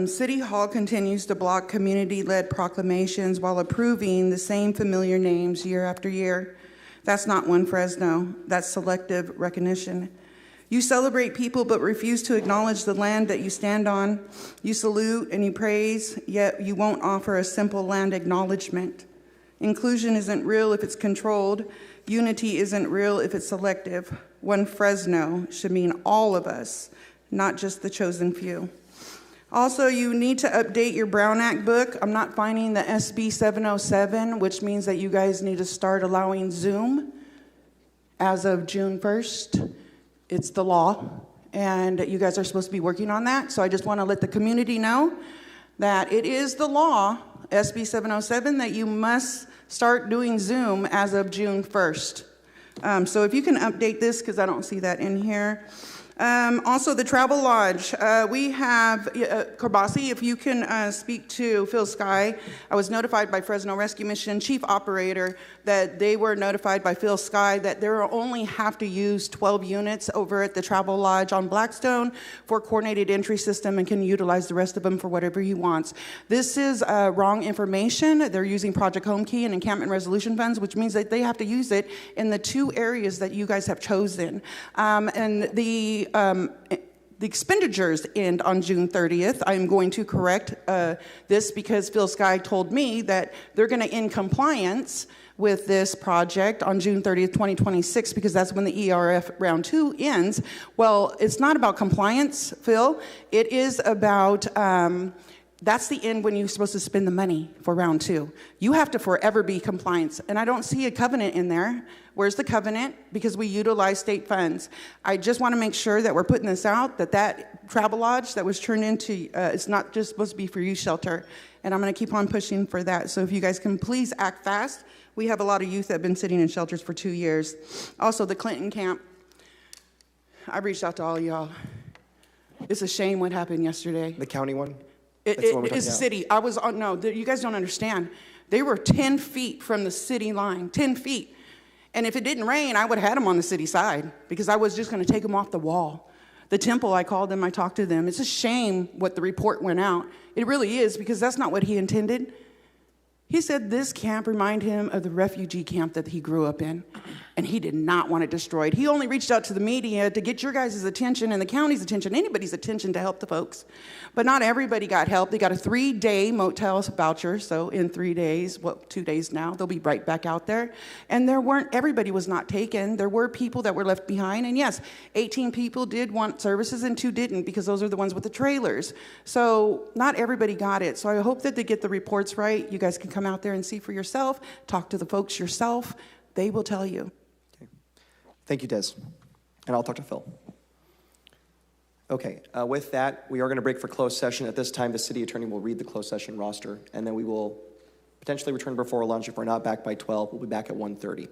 City Hall continues to block community-led proclamations while approving the same familiar names year after year. That's not one Fresno. That's selective recognition. You celebrate people but refuse to acknowledge the land that you stand on. You salute and you praise, yet you won't offer a simple land acknowledgement. Inclusion isn't real if it's controlled. Unity isn't real if it's selective. One Fresno should mean all of us, not just the chosen few. Also, you need to update your Brown Act book. I'm not finding the SB 707, which means that you guys need to start allowing Zoom as of June 1st. It's the law, and you guys are supposed to be working on that. So I just want to let the community know that it is the law, SB 707, that you must start doing Zoom as of June 1st. So if you can update this, because I don't see that in here. Also, the Travel Lodge. We have, Karbasi, if you can speak to Phil Sky. I was notified by Fresno Rescue Mission Chief Operator that they were notified by Phil Sky that they only have to use 12 units over at the Travel Lodge on Blackstone for a coordinated entry system and can utilize the rest of them for whatever he wants. This is wrong information. They're using Project Home Key and encampment resolution funds, which means that they have to use it in the 2 areas that you guys have chosen. And the expenditures end on June 30th. I'm going to correct this because Phil Sky told me that they're going to end compliance with this project on June 30th, 2026, because that's when the ERF round 2 ends. Well, it's not about compliance, Phil. It is about, that's the end when you're supposed to spend the money for round 2. You have to forever be compliance, and I don't see a covenant in there. Where's the covenant? Because we utilize state funds. I just want to make sure that we're putting this out, that Travel Lodge that was turned into, it's not just supposed to be for youth shelter, and I'm going to keep on pushing for that. So if you guys can please act fast. We have a lot of youth that have been sitting in shelters for 2 years. Also, the Clinton camp. I reached out to all y'all. It's a shame what happened yesterday. The county one? It's a city. I was on, no, you guys don't understand. They were 10 feet from the city line, 10 feet. And if it didn't rain, I would have had them on the city side because I was just going to take them off the wall. The temple, I called them, I talked to them. It's a shame what the report went out. It really is because that's not what he intended. He said this camp reminded him of the refugee camp that he grew up in, and he did not want it destroyed. He only reached out to the media to get your guys' attention and the county's attention, anybody's attention to help the folks. But not everybody got help. They got a 3-day motel voucher, so in 3 days, 2 days now, they'll be right back out there. And everybody was not taken. There were people that were left behind, and yes, 18 people did want services and 2 didn't because those are the ones with the trailers. So not everybody got it. So I hope that they get the reports right. You guys can come out there and see for yourself, talk to the folks yourself. They will tell you. Okay. Thank you, Des. And I'll talk to Phil. Okay, with that, we are going to break for closed session. At this time, the city attorney will read the closed session roster, and then we will potentially return before lunch. If we're not back by 12, we'll be back at 1:30.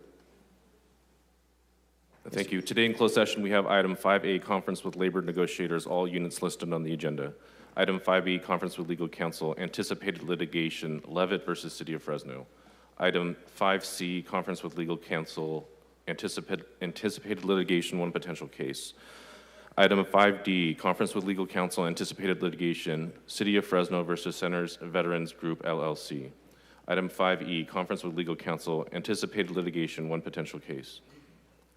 Thank you. Today in closed session, we have item 5A, conference with labor negotiators, all units listed on the agenda. Item 5B, conference with legal counsel, anticipated litigation, Levitt versus City of Fresno. Item 5C, conference with legal counsel, anticipated litigation, one potential case. Item 5D, conference with legal counsel, anticipated litigation, City of Fresno versus Centers Veterans Group, LLC. Item 5E, conference with legal counsel, anticipated litigation, one potential case.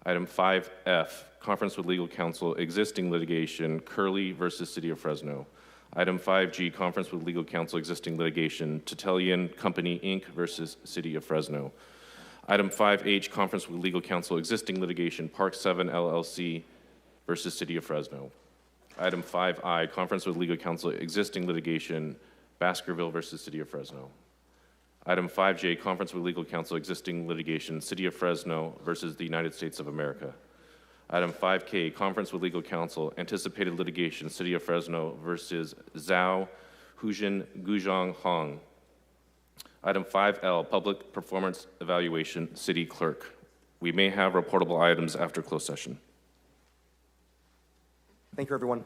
Item 5F, conference with legal counsel, existing litigation, Curley versus City of Fresno. Item 5G, conference with legal counsel, existing litigation, Titelian Company, Inc. versus City of Fresno. Item 5H, conference with legal counsel, existing litigation, Park 7 LLC versus City of Fresno. Item 5I, conference with legal counsel, existing litigation, Baskerville versus City of Fresno. Item 5J, conference with legal counsel, existing litigation, City of Fresno versus the United States of America. Item 5K, conference with legal counsel, anticipated litigation, City of Fresno versus Zhao Hujin Guzhong Hong. Item 5L, public performance evaluation, city clerk. We may have reportable items after closed session. Thank you, everyone.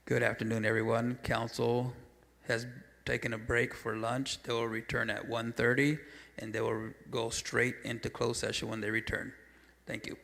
Good afternoon, everyone. Council has taken a break for lunch. They will return at 1:30, and they will go straight into closed session when they return. Thank you.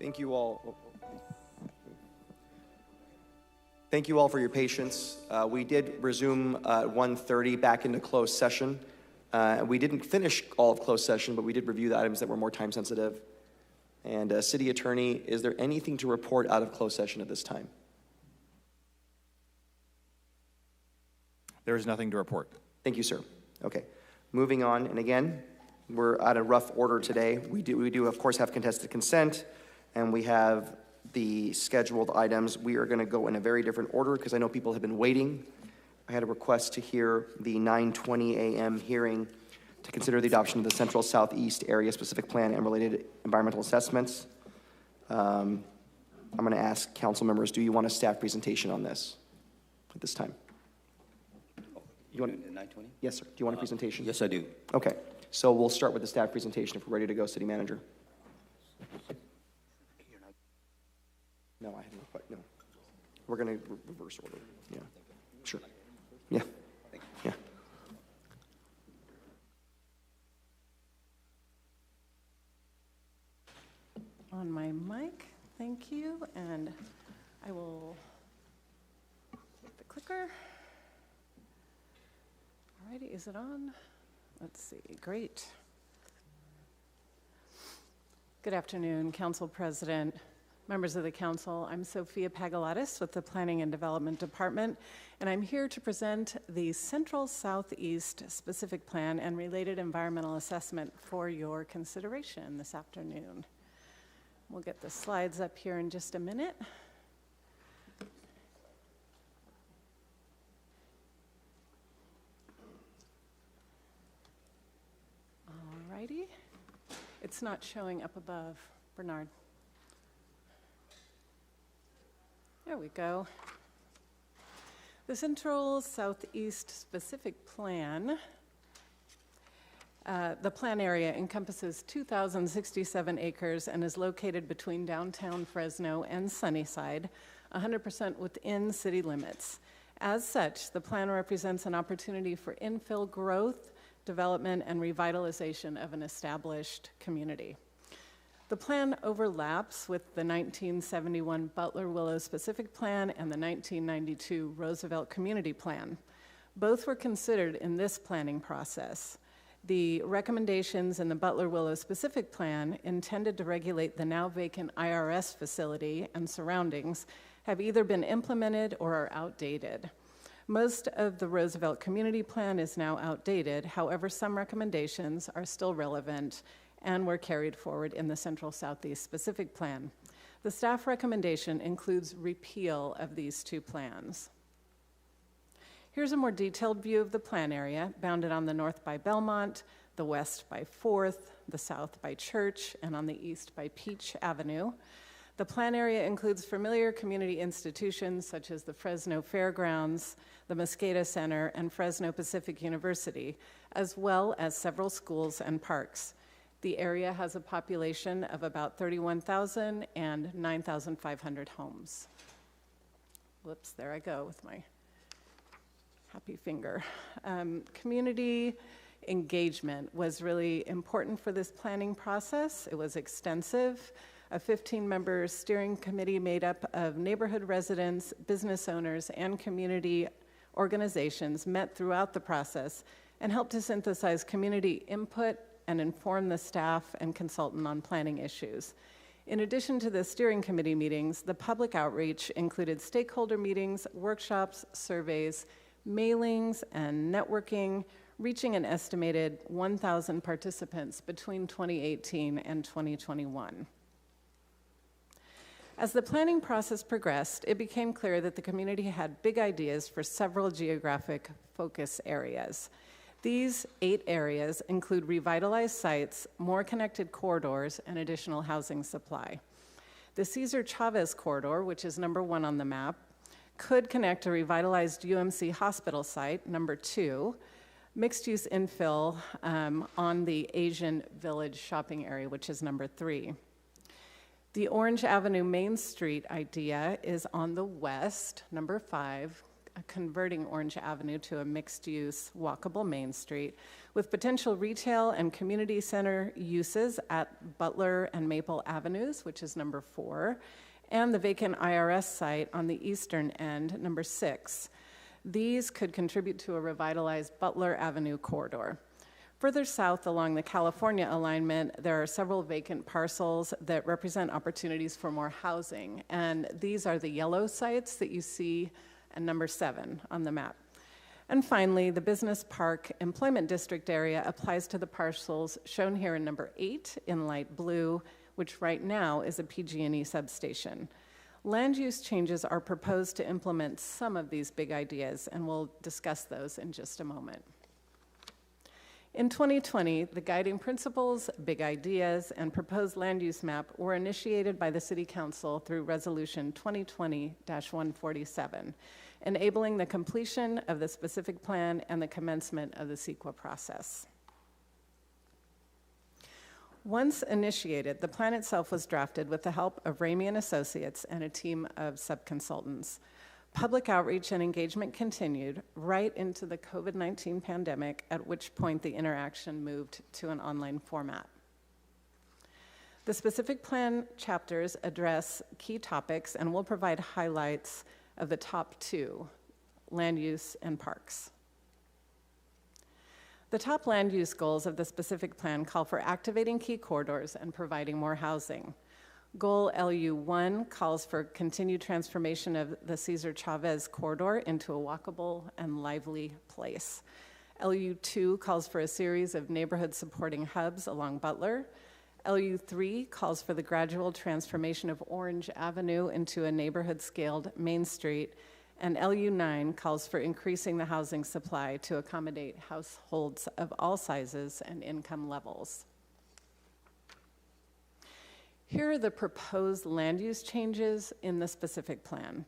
Thank you all. Thank you all for your patience. We did resume at 1:30 back into closed session. We didn't finish all of closed session, but we did review the items that were more time sensitive. And City Attorney, is there anything to report out of closed session at this time? There is nothing to report. Thank you, sir. Okay. Moving on, and again, we're out of rough order today. We do of course have contested consent, and we have the scheduled items. We are going to go in a very different order because I know people have been waiting. I had a request to hear the 9:20 a.m. hearing to consider the adoption of the Central Southeast Area Specific Plan and related environmental assessments. I'm going to ask council members, do you want a staff presentation on this at this time? You want 9:20? Yes, sir. Do you want a presentation? Yes, I do. Okay. So we'll start with the staff presentation if we're ready to go, City Manager. No, I haven't quite, no. We're going to reverse order. Yeah. Sure. Yeah. Yeah. On my mic, thank you, and I will hit the clicker. Alrighty, is it on? Let's see, great. Good afternoon, Council President, members of the Council. I'm Sophia Pagalatis with the Planning and Development Department, and I'm here to present the Central Southeast Specific Plan and related environmental assessment for your consideration this afternoon. We'll get the slides up here in just a minute. Alrighty. It's not showing up above. Bernard. There we go. The Central Southeast Specific Plan. The plan area encompasses 2,067 acres and is located between downtown Fresno and Sunnyside, 100% within city limits. As such, the plan represents an opportunity for infill growth, development, and revitalization of an established community. The plan overlaps with the 1971 Butler Willow Specific Plan and the 1992 Roosevelt Community Plan. Both were considered in this planning process. The recommendations in the Butler Willow Specific Plan, intended to regulate the now vacant IRS facility and surroundings, have either been implemented or are outdated. Most of the Roosevelt Community Plan is now outdated. However, some recommendations are still relevant and were carried forward in the Central Southeast Specific Plan. The staff recommendation includes repeal of these two plans. Here's a more detailed view of the plan area, bounded on the north by Belmont, the west by Fourth, the south by Church, and on the east by Peach Avenue. The plan area includes familiar community institutions such as the Fresno Fairgrounds, the Mosqueda Center, and Fresno Pacific University, as well as several schools and parks. The area has a population of about 31,000 and 9,500 homes. Whoops, there I go with my happy finger. Community engagement was really important for this planning process. It was extensive. A 15-member steering committee made up of neighborhood residents, business owners, and community organizations met throughout the process and helped to synthesize community input and inform the staff and consultant on planning issues. In addition to the steering committee meetings, the public outreach included stakeholder meetings, workshops, surveys, mailings, and networking, reaching an estimated 1,000 participants between 2018 and 2021. As the planning process progressed, it became clear that the community had big ideas for several geographic focus areas. These 8 areas include revitalized sites, more connected corridors, and additional housing supply. The Cesar Chavez corridor, which is number 1 on the map, could connect a revitalized UMC hospital site, number 2, mixed-use infill on the Asian Village shopping area, which is number 3. The Orange Avenue Main Street idea is on the west, number 5, converting Orange Avenue to a mixed-use walkable Main Street with potential retail and community center uses at Butler and Maple Avenues, which is number 4, and the vacant IRS site on the eastern end, number 6. These could contribute to a revitalized Butler Avenue corridor. Further south along the California alignment, there are several vacant parcels that represent opportunities for more housing, and these are the yellow sites that you see and number 7 on the map. And finally, the Business Park Employment District area applies to the parcels shown here in number 8 in light blue, which right now is a PG&E substation. Land use changes are proposed to implement some of these big ideas, and we'll discuss those in just a moment. In 2020, the guiding principles, big ideas, and proposed land use map were initiated by the City Council through Resolution 2020-147, enabling the completion of the specific plan and the commencement of the CEQA process. Once initiated, the plan itself was drafted with the help of Ramey and Associates and a team of sub-consultants. Public outreach and engagement continued right into the COVID-19 pandemic, at which point the interaction moved to an online format. The specific plan chapters address key topics and will provide highlights of the top 2, land use and parks. The top land use goals of the specific plan call for activating key corridors and providing more housing. Goal LU1 calls for continued transformation of the Cesar Chavez corridor into a walkable and lively place. LU2 calls for a series of neighborhood supporting hubs along Butler. LU3 calls for the gradual transformation of Orange Avenue into a neighborhood-scaled Main Street. And LU9 calls for increasing the housing supply to accommodate households of all sizes and income levels. Here are the proposed land use changes in the specific plan.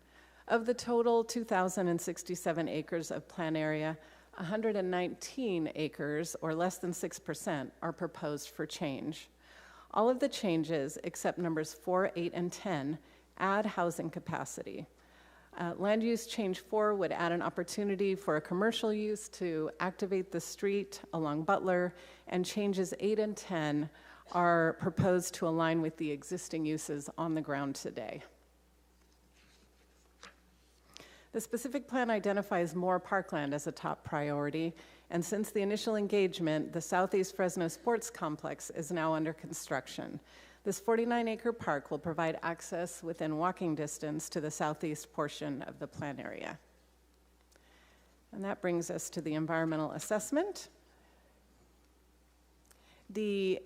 Of the total 2,067 acres of plan area, 119 acres, or less than 6%, are proposed for change. All of the changes, except numbers 4, 8, and 10, add housing capacity. Land use change 4 would add an opportunity for a commercial use to activate the street along Butler, and changes 8 and 10 are proposed to align with the existing uses on the ground today. The specific plan identifies more parkland as a top priority, and since the initial engagement, the Southeast Fresno Sports Complex is now under construction. This 49-acre park will provide access within walking distance to the southeast portion of the plan area. And that brings us to the environmental assessment. The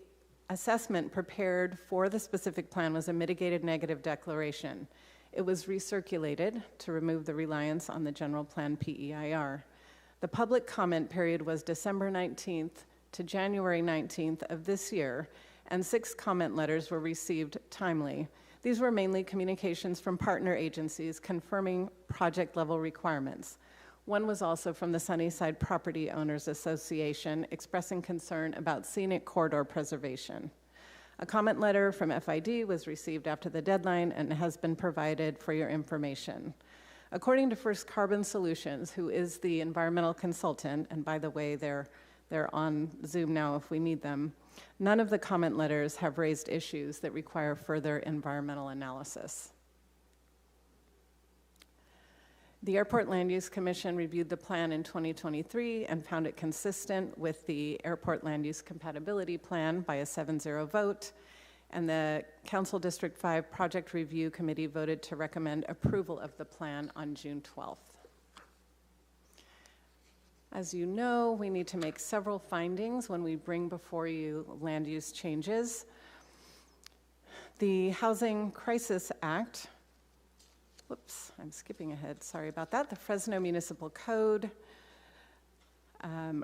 assessment prepared for the specific plan was a mitigated negative declaration. It was recirculated to remove the reliance on the general plan PEIR. The public comment period was December 19th to January 19th of this year, and 6 comment letters were received timely. These were mainly communications from partner agencies confirming project-level requirements. One was also from the Sunnyside Property Owners Association expressing concern about scenic corridor preservation. A comment letter from FID was received after the deadline and has been provided for your information. According to First Carbon Solutions, who is the environmental consultant, and by the way, they're on Zoom now if we need them, none of the comment letters have raised issues that require further environmental analysis. The Airport Land Use Commission reviewed the plan in 2023 and found it consistent with the Airport Land Use Compatibility Plan by a 7-0 vote, and the Council District 5 Project Review Committee voted to recommend approval of the plan on June 12th. As you know, we need to make several findings when we bring before you land use changes. The Housing Crisis Act, whoops, I'm skipping ahead, sorry about that. The Fresno Municipal Code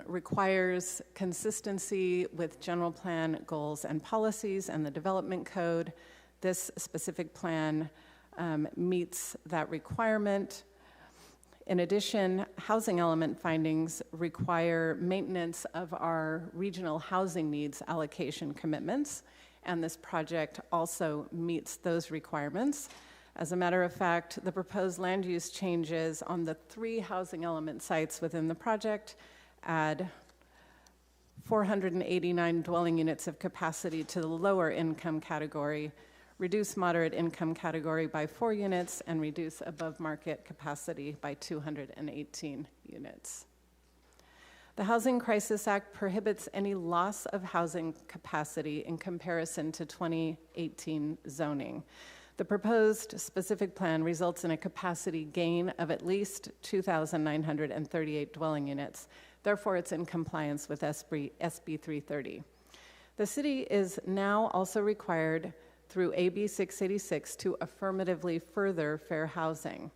requires consistency with general plan goals and policies and the Development Code. This specific plan meets that requirement. In addition, housing element findings require maintenance of our regional housing needs allocation commitments, and this project also meets those requirements. As a matter of fact, the proposed land use changes on the 3 housing element sites within the project add 489 dwelling units of capacity to the lower income category, reduce moderate income category by 4 units, and reduce above market capacity by 218 units. The Housing Crisis Act prohibits any loss of housing capacity in comparison to 2018 zoning. The proposed specific plan results in a capacity gain of at least 2,938 dwelling units. Therefore, it's in compliance with SB 330. The city is now also required through AB 686 to affirmatively further fair housing.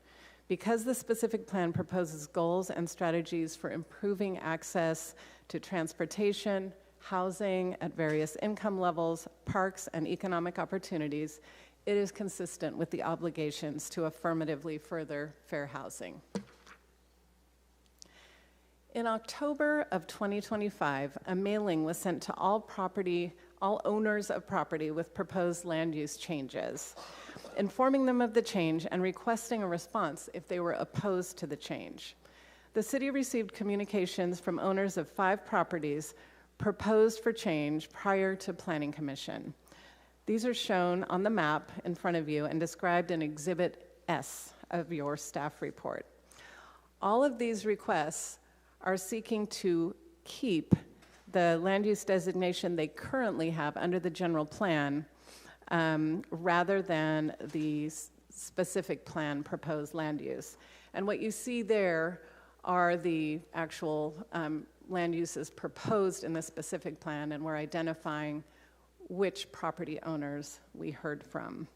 Because the specific plan proposes goals and strategies for improving access to transportation, housing at various income levels, parks, and economic opportunities, it is consistent with the obligations to affirmatively further fair housing. In October of 2025, a mailing was sent to all owners of property with proposed land use changes, informing them of the change and requesting a response if they were opposed to the change. The city received communications from owners of 5 properties proposed for change prior to Planning Commission. These are shown on the map in front of you and described in Exhibit S of your staff report. All of these requests are seeking to keep the land use designation they currently have under the general plan rather than the specific plan proposed land use. And what you see there are the actual land uses proposed in the specific plan, and we're identifying which property owners we heard from.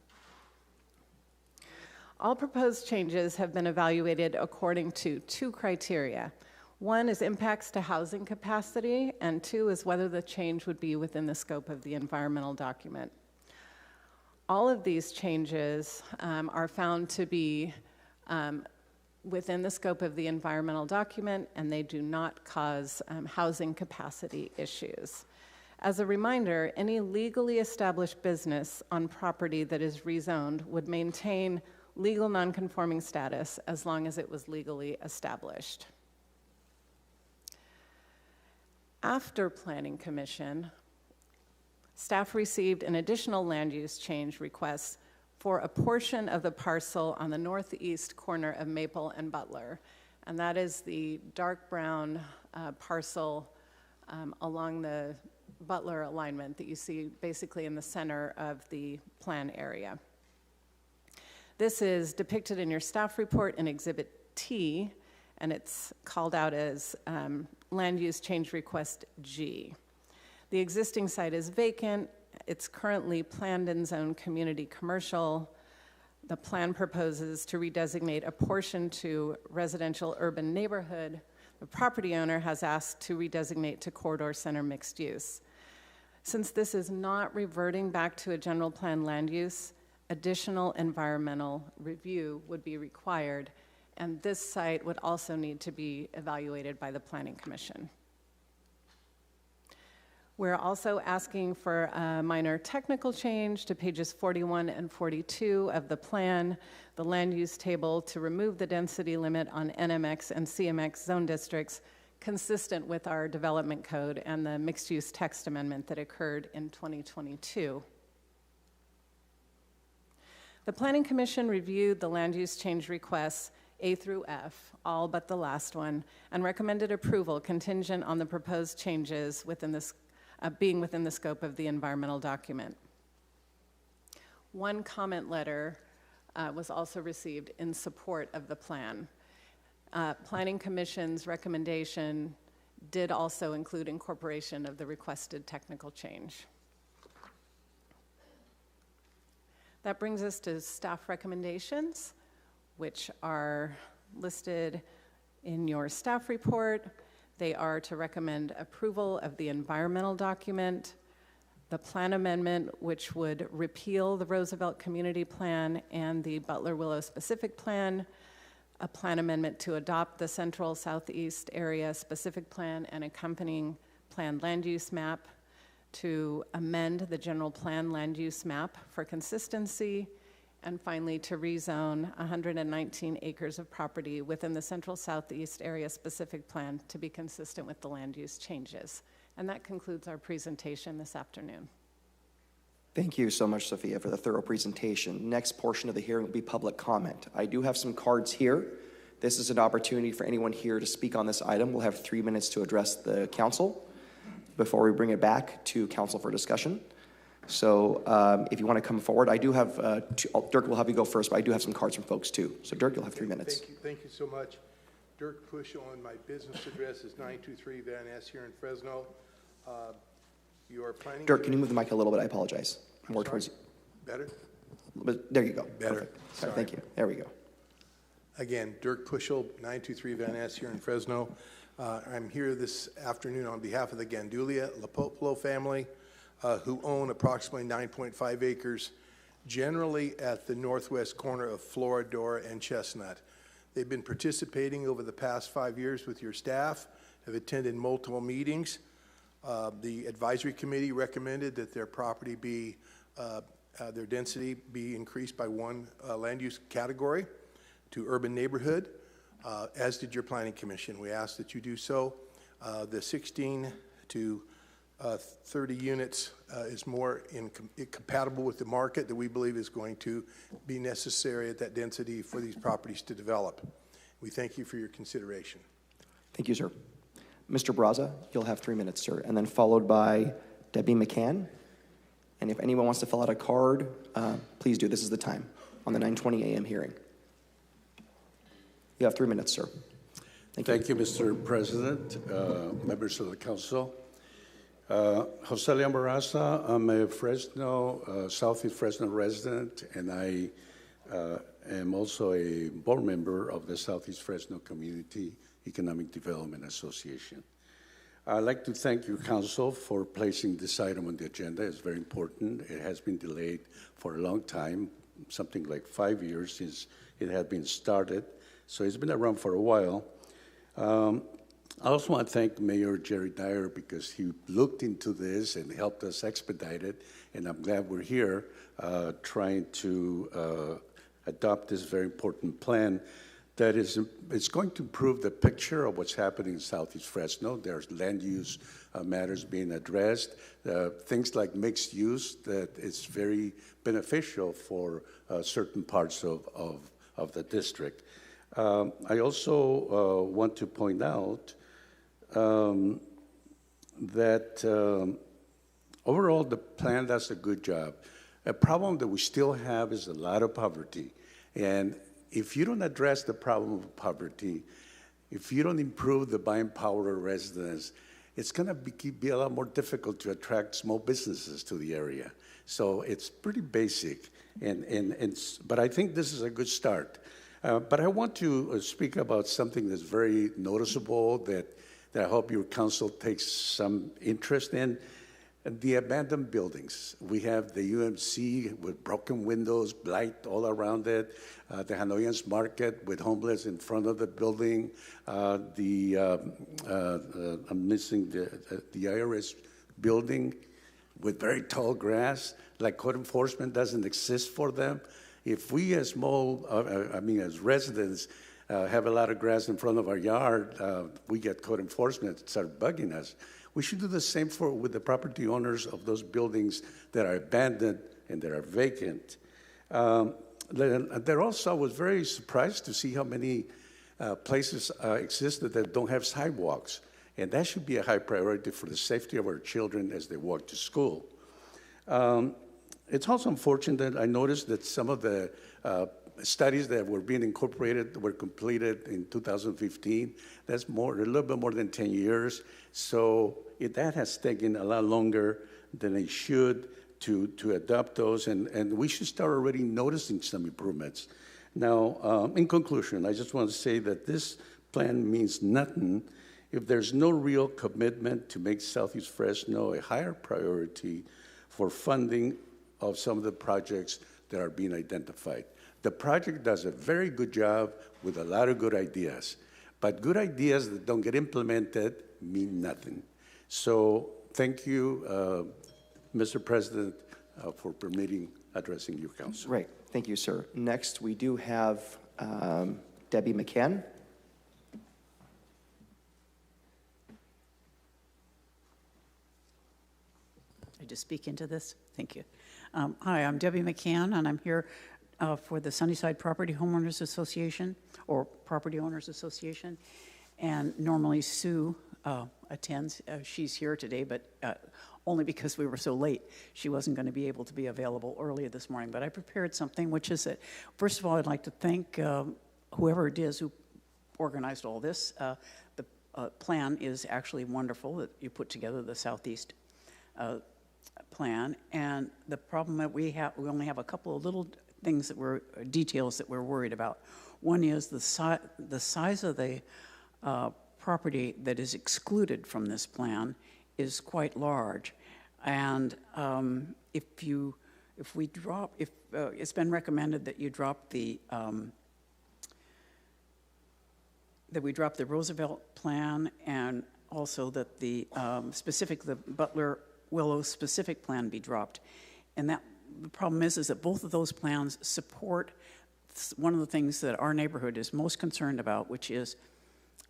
All proposed changes have been evaluated according to 2 criteria. 1 is impacts to housing capacity, and 2 is whether the change would be within the scope of the environmental document. All of these changes are found to be within the scope of the environmental document, and they do not cause housing capacity issues. As a reminder, any legally established business on property that is rezoned would maintain legal nonconforming status as long as it was legally established. After Planning Commission, staff received an additional land use change request for a portion of the parcel on the northeast corner of Maple and Butler, and that is the dark brown parcel along the Butler alignment that you see basically in the center of the plan area. This is depicted in your staff report in Exhibit T, and it's called out as Land Use Change Request G. The existing site is vacant. It's currently planned and zoned community commercial. The plan proposes to redesignate a portion to residential urban neighborhood. The property owner has asked to redesignate to corridor center mixed use. Since this is not reverting back to a general plan land use, additional environmental review would be required, and this site would also need to be evaluated by the Planning Commission. We're also asking for a minor technical change to pages 41 and 42 of the plan, the land use table, to remove the density limit on NMX and CMX zone districts, consistent with our development code and the mixed-use text amendment that occurred in 2022. The Planning Commission reviewed the land use change requests A through F, all but the last one, and recommended approval contingent on the proposed changes within this, being within the scope of the environmental document. One comment letter was also received in support of the plan. Planning Commission's recommendation did also include incorporation of the requested technical change. That brings us to staff recommendations, which are listed in your staff report. They are to recommend approval of the environmental document, the plan amendment, which would repeal the Roosevelt Community Plan and the Butler Willow Specific Plan, a plan amendment to adopt the Central Southeast Area Specific Plan and accompanying planned land use map, to amend the general plan land use map for consistency, And finally, to rezone 119 acres of property within the Central Southeast Area Specific Plan to be consistent with the land use changes. And that concludes our presentation this afternoon. Thank you so much, Sophia, for the thorough presentation. Next portion of the hearing will be public comment. I do have some cards here. This is an opportunity for anyone here to speak on this item. We'll have 3 minutes to address the council before we bring it back to council for discussion. So if you want to come forward, I do have, Dirk will have you go first, but I do have some cards from folks too. So Dirk, you'll have 3 minutes. Thank you so much. Dirk Puschel, and my business address is 923 Van Ness here in Fresno. You are planning. Dirk, can you move the mic a little bit? I apologize. More towards you. Better? But there you go. Better. Perfect. Sorry, thank you. There we go. Again, Dirk Puschel, 923 Van Ness here in Fresno. I'm here this afternoon on behalf of the Gandulia Lapopolo family, who own approximately 9.5 acres, generally at the northwest corner of Floridor and Chestnut. They've been participating over the past 5 years with your staff, have attended multiple meetings. The advisory committee recommended that their property be, their density be increased by one land use category to urban neighborhood, as did your planning commission. We asked that you do so. The 16 to 30 units is more compatible with the market that we believe is going to be necessary at that density for these properties to develop. We thank you for your consideration. Thank you, sir. Mr. Braza, you'll have 3 minutes, sir, and then followed by Debbie McCann. And if anyone wants to fill out a card, please do. This is the time on the 9:20 a.m. hearing. You have 3 minutes, sir. Thank you, Mr. President, members of the council. Jose Leon Barraza, I'm a Fresno, Southeast Fresno resident, and I am also a board member of the Southeast Fresno Community Economic Development Association. I'd like to thank you, council, for placing this item on the agenda. It's very important. It has been delayed for a long time, something like 5 years since it had been started. So it's been around for a while. I also want to thank Mayor Jerry Dyer because he looked into this and helped us expedite it, and I'm glad we're here trying to adopt this very important plan that is it's going to improve the picture of what's happening in Southeast Fresno. There's land use matters being addressed, things like mixed use that is very beneficial for certain parts of the district. I also want to point out that overall the plan does a good job. A problem that we still have is a lot of poverty. And if you don't address the problem of poverty, if you don't improve the buying power of residents, it's going to be a lot more difficult to attract small businesses to the area. So it's pretty basic, but I think this is a good start. But I want to speak about something that's very noticeable that I hope your council takes some interest in. The abandoned buildings. We have the UMC with broken windows, blight all around it, the Hanoians Market with homeless in front of the building, I'm missing the IRS building with very tall grass, like code enforcement doesn't exist for them. If we as as residents have a lot of grass in front of our yard, we get code enforcement that start bugging us. We should do the same with the property owners of those buildings that are abandoned and that are vacant. There also, I was very surprised to see how many places existed that don't have sidewalks. And that should be a high priority for the safety of our children as they walk to school. It's also unfortunate that I noticed that some of the studies that were being incorporated were completed in 2015. That's a little bit more than 10 years. So that has taken a lot longer than it should to adopt those, and we should start already noticing some improvements. Now, in conclusion, I just want to say that this plan means nothing if there's no real commitment to make Southeast Fresno a higher priority for funding of some of the projects that are being identified. The project does a very good job with a lot of good ideas, but good ideas that don't get implemented mean nothing. So thank you, Mr. President, for permitting addressing your council. Right. Thank you, sir. Next, we do have Debbie McCann. I just speak into this. Thank you. Hi, I'm Debbie McCann, and I'm here for the Sunnyside Property Homeowners Association, or Property Owners Association. And normally Sue attends. She's here today, but only because we were so late. She wasn't going to be able to be available earlier this morning. But I prepared something, which is that, first of all, I'd like to thank whoever it is who organized all this. The plan is actually wonderful that you put together, the Southeast plan. And the problem that we only have a couple of little things that details that we're worried about. One is the size of the property that is excluded from this plan is quite large, and it's been recommended that you drop that we drop the Roosevelt plan, and also that the Butler Willow specific plan be dropped. And that the problem is that both of those plans support one of the things that our neighborhood is most concerned about, which is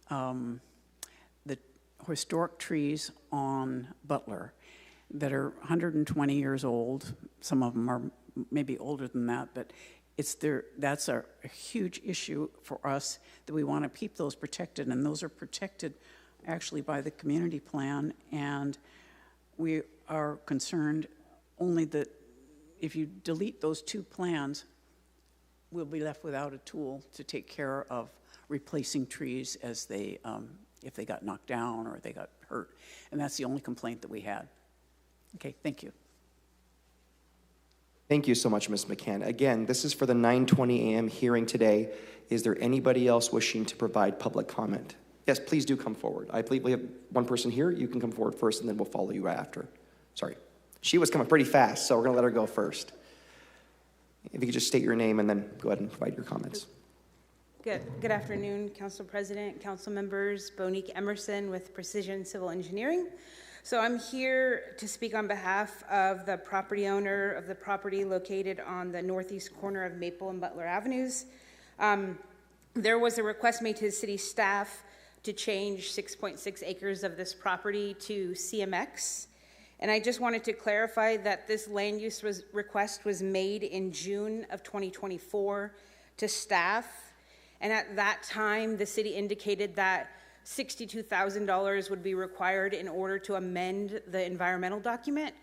the historic trees on Butler that are 120 years old. Some of them are maybe older than that, but that's a huge issue for us, that we want to keep those protected, and those are protected actually by the community plan. And we are concerned only that if you delete those two plans, we'll be left without a tool to take care of replacing trees as they, if they got knocked down or they got hurt. And that's the only complaint that we had. Okay, thank you. Thank you so much, Ms. McCann. Again, this is for the 9:20 a.m. hearing today. Is there anybody else wishing to provide public comment? Yes, please do come forward. I believe we have one person here. You can come forward first, and then we'll follow you after. Sorry. She was coming pretty fast, so we're going to let her go first. If you could just state your name and then go ahead and provide your comments. Good afternoon, Council President, Council members. Bonique Emerson with Precision Civil Engineering. So I'm here to speak on behalf of the property owner of the property located on the northeast corner of Maple and Butler Avenues. There was a request made to the city staff to change 6.6 acres of this property to CMX. And I just wanted to clarify that this land use request was made in June of 2024 to staff. And at that time, the city indicated that $62,000 would be required in order to amend the environmental document.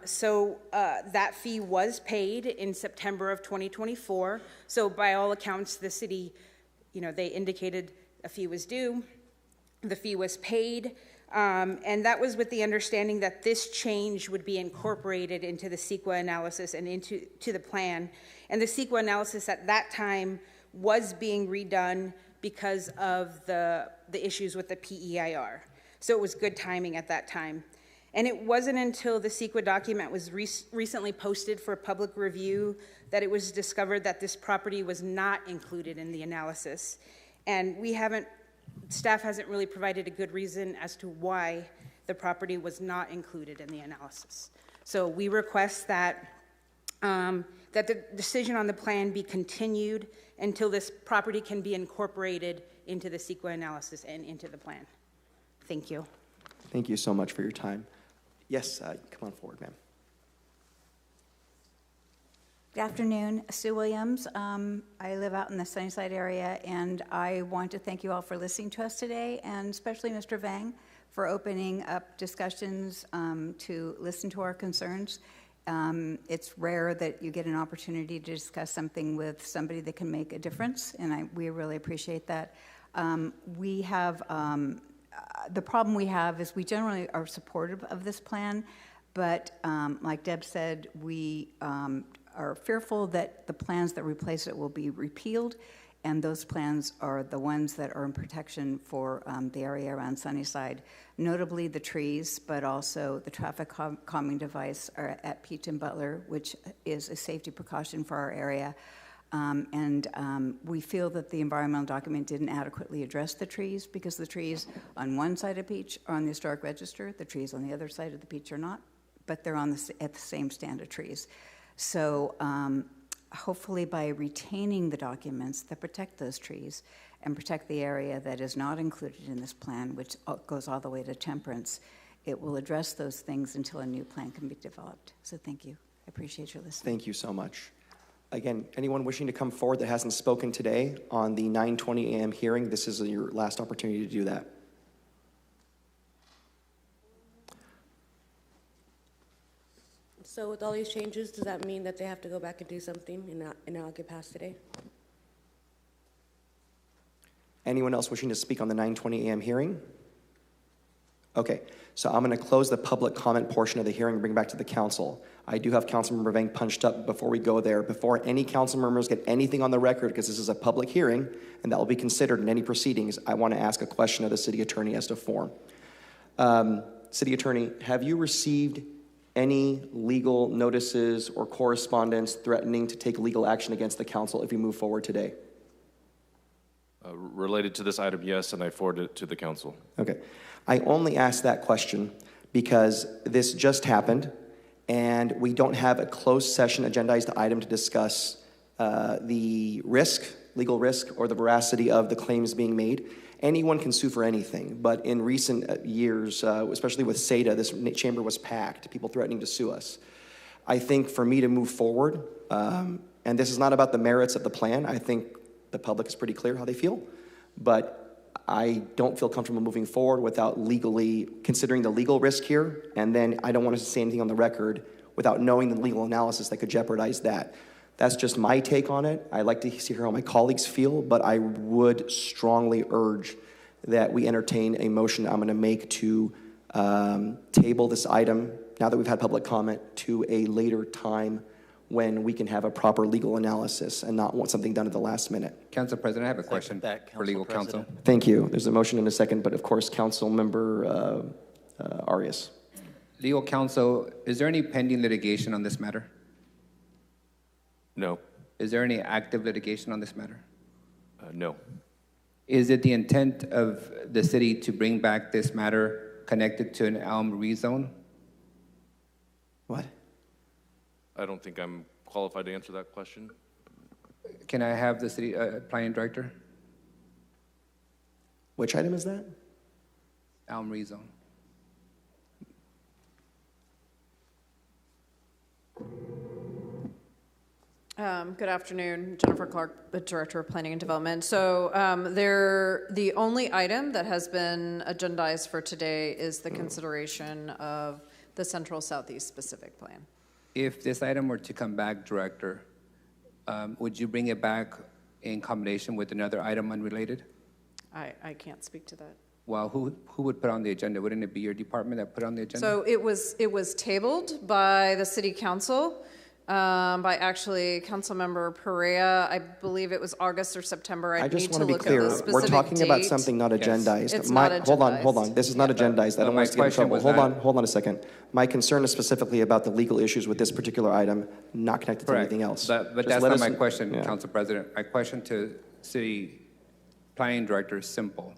So that fee was paid in September of 2024. So by all accounts, the city, they indicated a fee was due. The fee was paid. And that was with the understanding that this change would be incorporated into the CEQA analysis and into the plan. And the CEQA analysis at that time was being redone because of the issues with the PEIR. So it was good timing at that time. And it wasn't until the CEQA document was recently posted for public review that it was discovered that this property was not included in the analysis. And staff hasn't really provided a good reason as to why the property was not included in the analysis. So we request that the decision on the plan be continued until this property can be incorporated into the CEQA analysis and into the plan. Thank you. Thank you so much for your time. Yes, come on forward, ma'am. Good afternoon, Sue Williams. I live out in the Sunnyside area, and I want to thank you all for listening to us today, and especially Mr. Vang for opening up discussions to listen to our concerns. It's rare that you get an opportunity to discuss something with somebody that can make a difference, and we really appreciate that. The problem we have is we generally are supportive of this plan, but like Deb said, we are fearful that the plans that replace it will be repealed, and those plans are the ones that are in protection for the area around Sunnyside, notably the trees, but also the traffic calming device at Peach and Butler, which is a safety precaution for our area. We feel that the environmental document didn't adequately address the trees, because the trees on one side of Peach are on the historic register, the trees on the other side of the Peach are not, but they're at the same stand of trees. So hopefully by retaining the documents that protect those trees and protect the area that is not included in this plan, which goes all the way to Temperance, it will address those things until a new plan can be developed. So thank you. I appreciate your listening. Thank you so much. Again, anyone wishing to come forward that hasn't spoken today on the 9:20 a.m. hearing, this is your last opportunity to do that. So with all these changes, does that mean that they have to go back and do something and not get passed today? Anyone else wishing to speak on the 9:20 a.m. hearing? Okay, so I'm going to close the public comment portion of the hearing and bring it back to the council. I do have Councilmember Vang punched up before we go there. Before any council members get anything on the record, because this is a public hearing and that will be considered in any proceedings, I want to ask a question of the city attorney as to form. City attorney, have you received any legal notices or correspondence threatening to take legal action against the council if you move forward today? Related to this item, yes, and I forwarded it to the council. Okay. I only asked that question because this just happened and we don't have a closed session agendized item to discuss the risk, legal risk, or the veracity of the claims being made. Anyone can sue for anything, but in recent years, especially with SEDA, this chamber was packed, people threatening to sue us. I think for me to move forward, and this is not about the merits of the plan, I think the public is pretty clear how they feel, but I don't feel comfortable moving forward without legally considering the legal risk here, and then I don't want to say anything on the record without knowing the legal analysis that could jeopardize that. That's just my take on it. I like to hear how my colleagues feel, but I would strongly urge that we entertain a motion I'm going to make to table this item, now that we've had public comment, to a later time when we can have a proper legal analysis and not want something done at the last minute. Council President, I have a question for legal counsel. Thank you. There's a motion in a second, but of course, Council Member Arias. Legal counsel, is there any pending litigation on this matter? No. Is there any active litigation on this matter? No. Is it the intent of the city to bring back this matter connected to an Elm rezone? What? I don't think I'm qualified to answer that question. Can I have the city planning director? Which item is that? Elm rezone. Good afternoon, Jennifer Clark, the Director of Planning and Development. So the only item that has been agendized for today is the consideration of the Central Southeast Specific Plan. If this item were to come back, Director, would you bring it back in combination with another item unrelated? I can't speak to that. Well, who would put on the agenda? Wouldn't it be your department that put on the agenda? So it was tabled by the City Council, by actually Councilmember Perea. I believe it was August or September. I just want to be clear. We're talking about something not agendized. It's not agendized. Hold on. This is not agendized. I don't want us to get in trouble. Hold on a second. My concern is specifically about the legal issues with this particular item, not connected to anything else. But that's not my question, Council President. My question to City Planning Director is simple.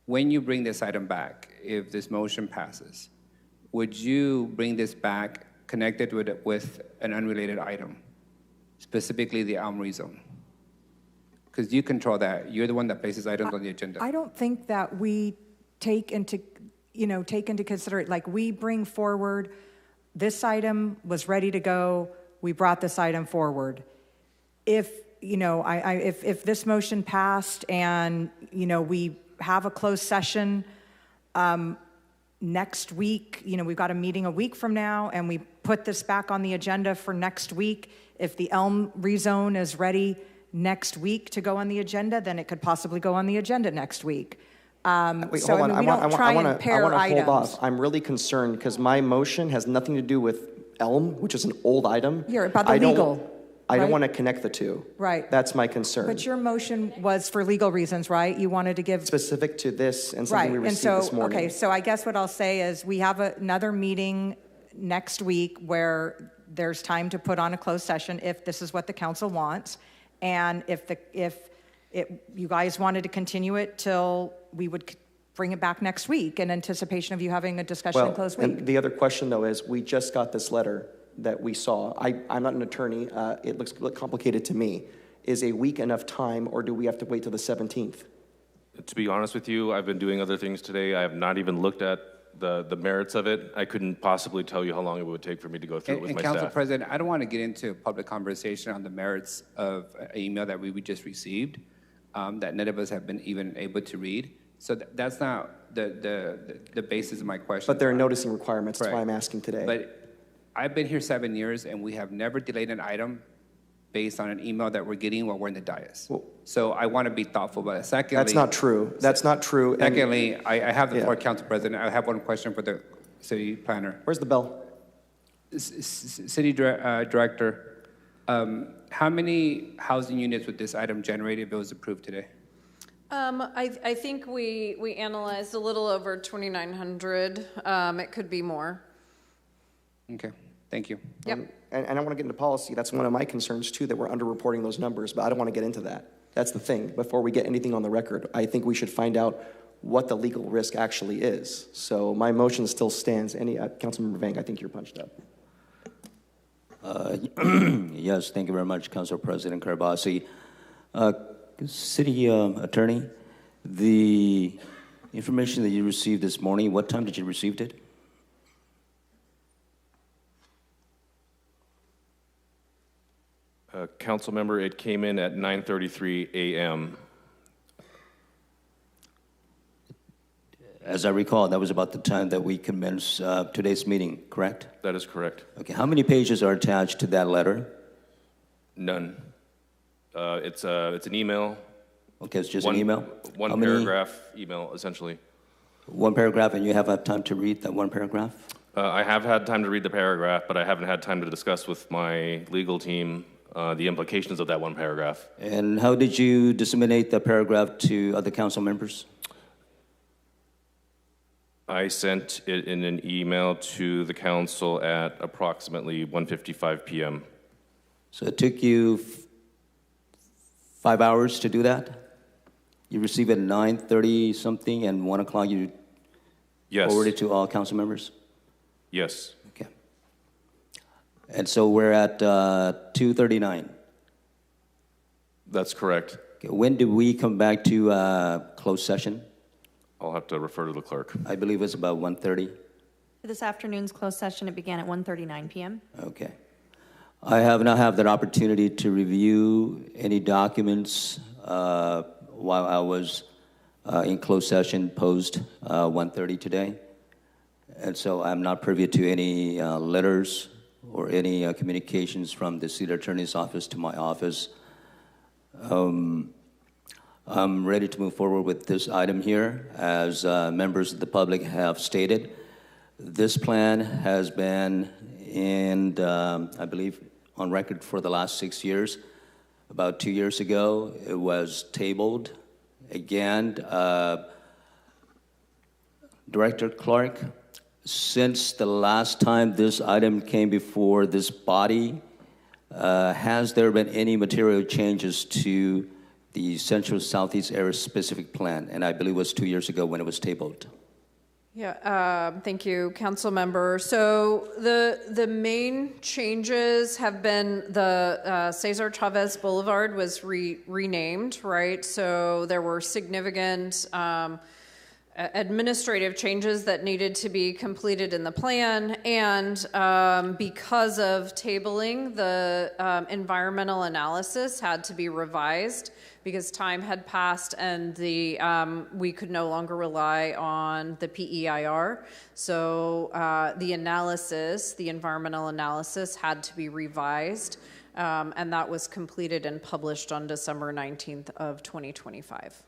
When you bring this item back, if this motion passes, would you bring this back connected with an unrelated item, specifically the Elm rezone? Because you control that. You're the one that places items on the agenda. I don't think that we take into consideration, like we bring forward, this item was ready to go, we brought this item forward. If, if this motion passed and, we have a closed session next week, we've got a meeting a week from now, and we put this back on the agenda for next week. If the Elm rezone is ready next week to go on the agenda, then it could possibly go on the agenda next week. Wait, hold on. I want to hold off. I'm really concerned because my motion has nothing to do with Elm, which is an old item. You're about the legal. I don't want to connect the two. Right. That's my concern. But your motion was for legal reasons, right? You wanted to give... Specific to this and something we received this morning. Okay, so I guess what I'll say is we have another meeting next week where there's time to put on a closed session if this is what the council wants. And if you guys wanted to continue it till we would bring it back next week in anticipation of you having a discussion in closed week. And the other question, though, is we just got this letter. that we saw, I'm not an attorney, it looks complicated to me. Is a week enough time, or do we have to wait till the 17th? To be honest with you, I've been doing other things today. I have not even looked at the merits of it. I couldn't possibly tell you how long it would take for me to go through it with my Council staff. President, I don't want to get into a public conversation on the merits of an email that we just received that none of us have been even able to read. So that's not the basis of my question. But there are noticing requirements, that's why Correct. I'm asking today. But I've been here 7 years, and we have never delayed an item based on an email that we're getting while we're in the dais. So I want to be thoughtful about it. Secondly, That's not true. That's not true. And- Secondly, I have the floor, Yeah. Council President. I have one question for the city planner. Where's the bell? City Director, how many housing units would this item generate if it was approved today? I think we analyzed a little over 2,900. It could be more. Okay, thank you. Yep. And I want to get into policy. That's one of my concerns, too, that we're underreporting those numbers, but I don't want to get into that. That's the thing. Before we get anything on the record, I think we should find out what the legal risk actually is. So my motion still stands. Councilmember Vang, I think you're punched up. Yes, thank you very much, Council President Karbasi. City Attorney, the information that you received this morning, what time did you receive it? Council member, it came in at 9:33 a.m. As I recall, that was about the time that we commenced today's meeting, correct? That is correct. Okay, how many pages are attached to that letter? None. It's an email. Okay, it's just an email? One How many- paragraph email, essentially. One paragraph, and you have had time to read that one paragraph? I have had time to read the paragraph, but I haven't had time to discuss with my legal team the implications of that one paragraph. And how did you disseminate the paragraph to other council members? I sent it in an email to the council at approximately 1:55 p.m. So it took you 5 hours to do that? You received it at 9:30 something, and 1 o'clock you Yes. forwarded to all council members? Yes. Okay. And so we're at 2:39. That's correct. Okay. When do we come back to closed session? I'll have to refer to the clerk. I believe it's about 1:30. This afternoon's closed session, it began at 1:39 p.m. Okay. I have not had that opportunity to review any documents while I was in closed session post 1:30 today. And so I'm not privy to any letters or any communications from the city attorney's office to my office. I'm ready to move forward with this item here. As members of the public have stated, this plan has been in, I believe, on record for the last 6 years. About 2 years ago, it was tabled again. Director Clark, since the last time this item came before this body, has there been any material changes to the Central Southeast Area Specific Plan? And I believe it was 2 years ago when it was tabled. Yeah, thank you, council member. So the main changes have been the Cesar Chavez Boulevard was renamed, right? So there were significant administrative changes that needed to be completed in the plan, and because of tabling, the environmental analysis had to be revised because time had passed and we could no longer rely on the PEIR. So the environmental analysis had to be revised, and that was completed and published on December 19th of 2025.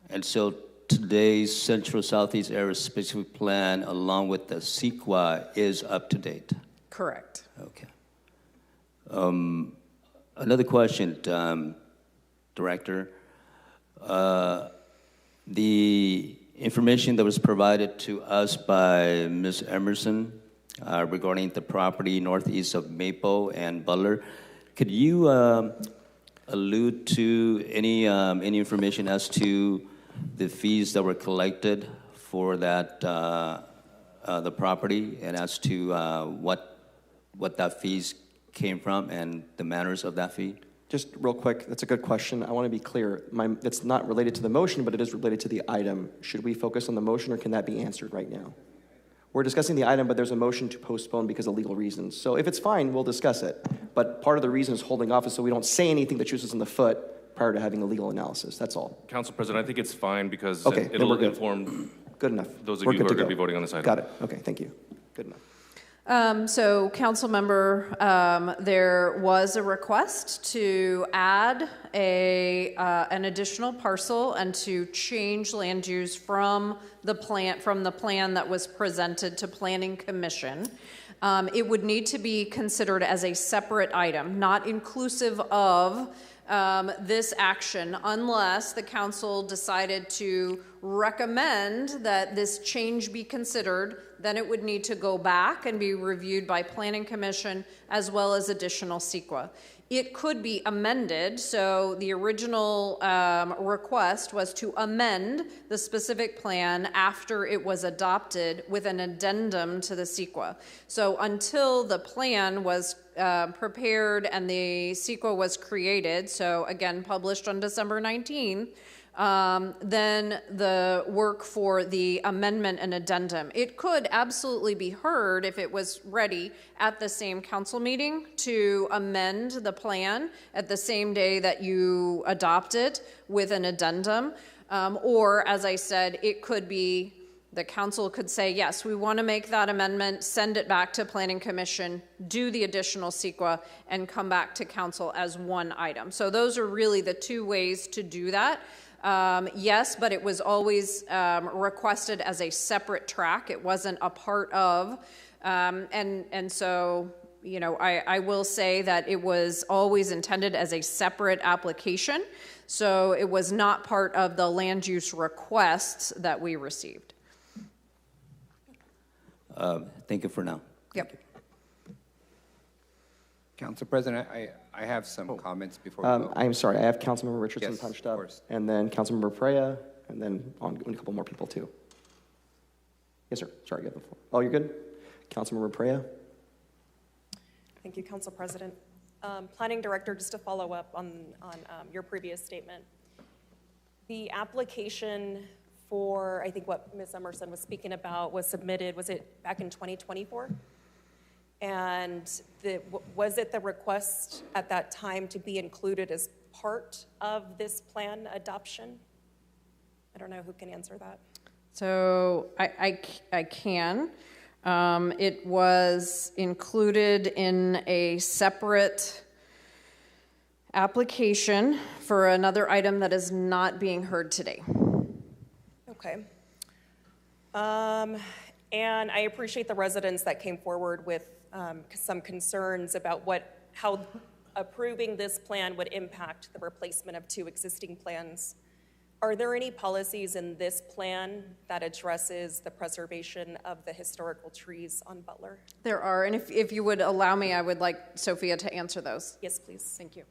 And so today's Central Southeast Area Specific Plan, along with the CEQA, is up to date? Correct. Okay. Another question, Director. The information that was provided to us by Ms. Emerson regarding the property northeast of Maple and Butler, could you allude to any information as to the fees that were collected for that the property, and as to what what that fees came from and the manners of that fee? Just real quick, that's a good question. I want to be clear. That's not related to the motion, but it is related to the item. Should we focus on the motion, or can that be answered right now? We're discussing the item, but there's a motion to postpone because of legal reasons. So if it's fine, we'll discuss it. But part of the reason is holding off is so we don't say anything that shoots us in the foot prior to having a legal analysis. That's all. Council President, I think it's fine because Okay, then it'll we're good. inform Good enough. those of We're you who good are to going to go. be voting on this item. Got it. Okay, thank you. Good enough. So, council member, there was a request to add an additional parcel and to change land use from the plan that was presented to Planning Commission. It would need to be considered as a separate item, not inclusive of this action, unless the council decided to recommend that this change be considered. Then it would need to go back and be reviewed by Planning Commission as well as additional CEQA. It could be amended, so the original request was to amend the specific plan after it was adopted with an addendum to the CEQA. So until the plan was prepared and the CEQA was created, so again published on December 19th, then the work for the amendment and addendum. It could absolutely be heard if it was ready at the same council meeting to amend the plan at the same day that you adopt it with an addendum. Or, as I said, it could be the council could say, yes, we want to make that amendment, send it back to Planning Commission, do the additional CEQA, and come back to council as one item. So those are really the two ways to do that. Yes, but it was always requested as a separate track. It wasn't a part of, and so, you know, I will say that it was always intended as a separate application. So it was not part of the land use requests that we received. Thank you for now. Yep. Council President, I have some comments before we vote. I'm sorry, I have Councilmember Richardson Yes, punched of up, course. and then Councilmember Perea, and then a couple more people too. Yes, sir. Sorry, you have the floor. Oh, you're good? Councilmember Perea? Thank you, Council President. Planning Director, just to follow up on your previous statement. The application for, I think what Ms. Emerson was speaking about was submitted, was it back in 2024? And was it the request at that time to be included as part of this plan adoption? I don't know who can answer that. So I can. It was included in a separate application for another item that is not being heard today. Okay. And I appreciate the residents that came forward with some concerns about how approving this plan would impact the replacement of two existing plans. Are there any policies in this plan that addresses the preservation of the historical trees on Butler? There are, and if you would allow me, I would like Sophia to answer those. Yes, please. Thank you.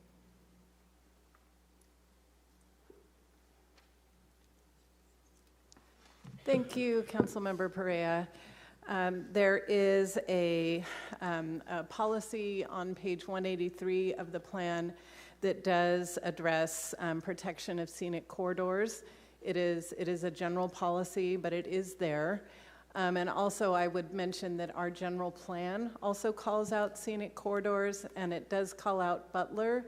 Thank you, Councilmember Perea. There is a policy on page 183 of the plan that does address protection of scenic corridors. It is a general policy, but it is there. And also I would mention that our general plan also calls out scenic corridors, and it does call out Butler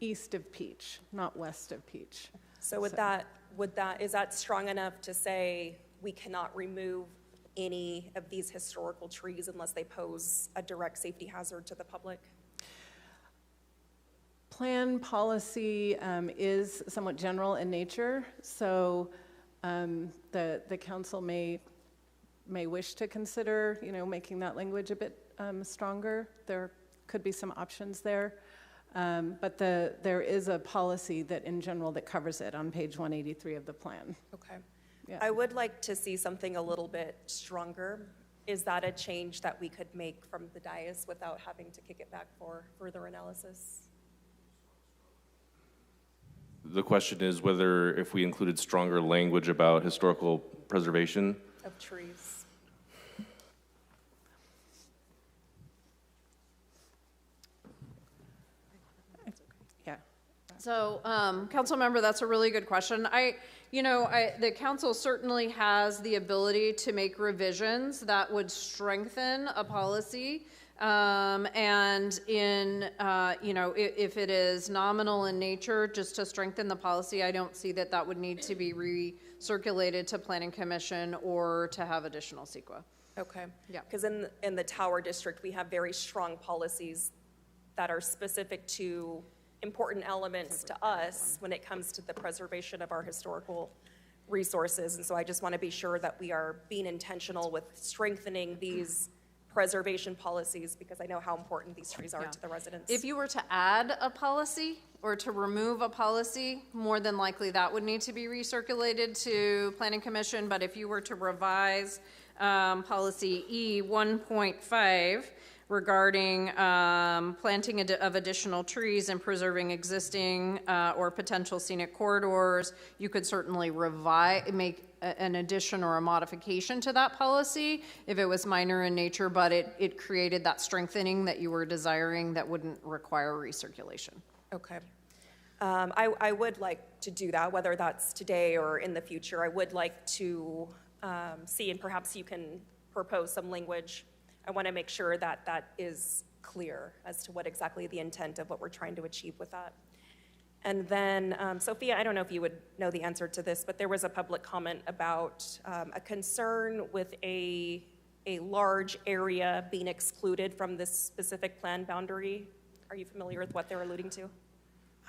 east of Peach, not west of Peach. So is that strong enough to say we cannot remove any of these historical trees unless they pose a direct safety hazard to the public? Plan policy is somewhat general in nature, so the council may wish to consider, making that language a bit stronger. There could be some options there, but there is a policy that, in general, that covers it on page 183 of the plan. Okay. Yeah. I would like to see something a little bit stronger. Is that a change that we could make from the dais without having to kick it back for further analysis? The question is whether if we included stronger language about historical preservation Of trees. So, council member, that's a really good question. The council certainly has the ability to make revisions that would strengthen a policy. And if it is nominal in nature, just to strengthen the policy, I don't see that would need to be recirculated to Planning Commission or to have additional CEQA. Okay. Yeah. Because in the Tower District, we have very strong policies that are specific to important elements to us when it comes to the preservation of our historical resources. And so I just want to be sure that we are being intentional with strengthening these preservation policies, because I know how important these trees are to the residents. If you were to add a policy or to remove a policy, more than likely that would need to be recirculated to Planning Commission. But if you were to revise policy E 1.5 regarding planting of additional trees and preserving existing or potential scenic corridors, you could certainly make an addition or a modification to that policy if it was minor in nature, but it created that strengthening that you were desiring that wouldn't require recirculation. Okay. I would like to do that, whether that's today or in the future. I would like to see, and perhaps you can propose some language. I want to make sure that that is clear as to what exactly the intent of what we're trying to achieve with that. And then, Sophia, I don't know if you would know the answer to this, but there was a public comment about a concern with a large area being excluded from this specific plan boundary. Are you familiar with what they're alluding to?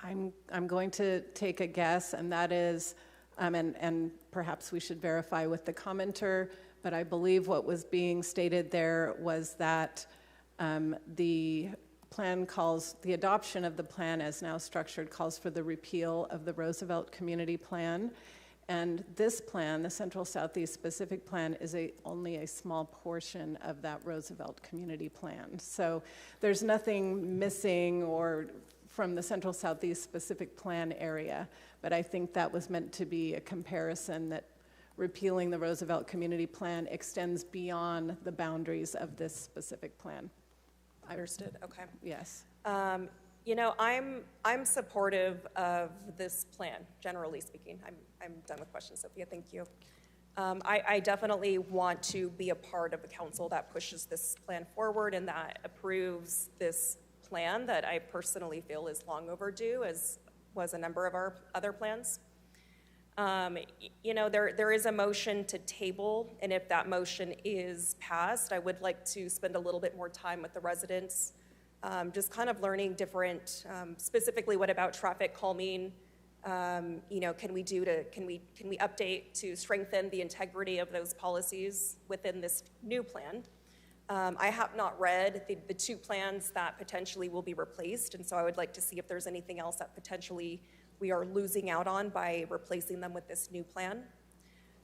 I'm going to take a guess, and that is, and perhaps we should verify with the commenter, but I believe what was being stated there was that the adoption of the plan as now structured calls for the repeal of the Roosevelt Community Plan. And this plan, the Central Southeast Specific Plan, is only a small portion of that Roosevelt Community Plan. So there's nothing missing or from the Central Southeast Specific Plan area, but I think that was meant to be a comparison that repealing the Roosevelt Community Plan extends beyond the boundaries of this specific plan. Understood, okay. Yes. I'm supportive of this plan, generally speaking. I'm done with questions, Sophia, thank you. I definitely want to be a part of a council that pushes this plan forward and that approves this plan that I personally feel is long overdue, as was a number of our other plans. There is a motion to table, and if that motion is passed, I would like to spend a little bit more time with the residents, just kind of learning different, specifically what about traffic calming, can we update to strengthen the integrity of those policies within this new plan. I have not read the two plans that potentially will be replaced, and so I would like to see if there's anything else that potentially we are losing out on by replacing them with this new plan.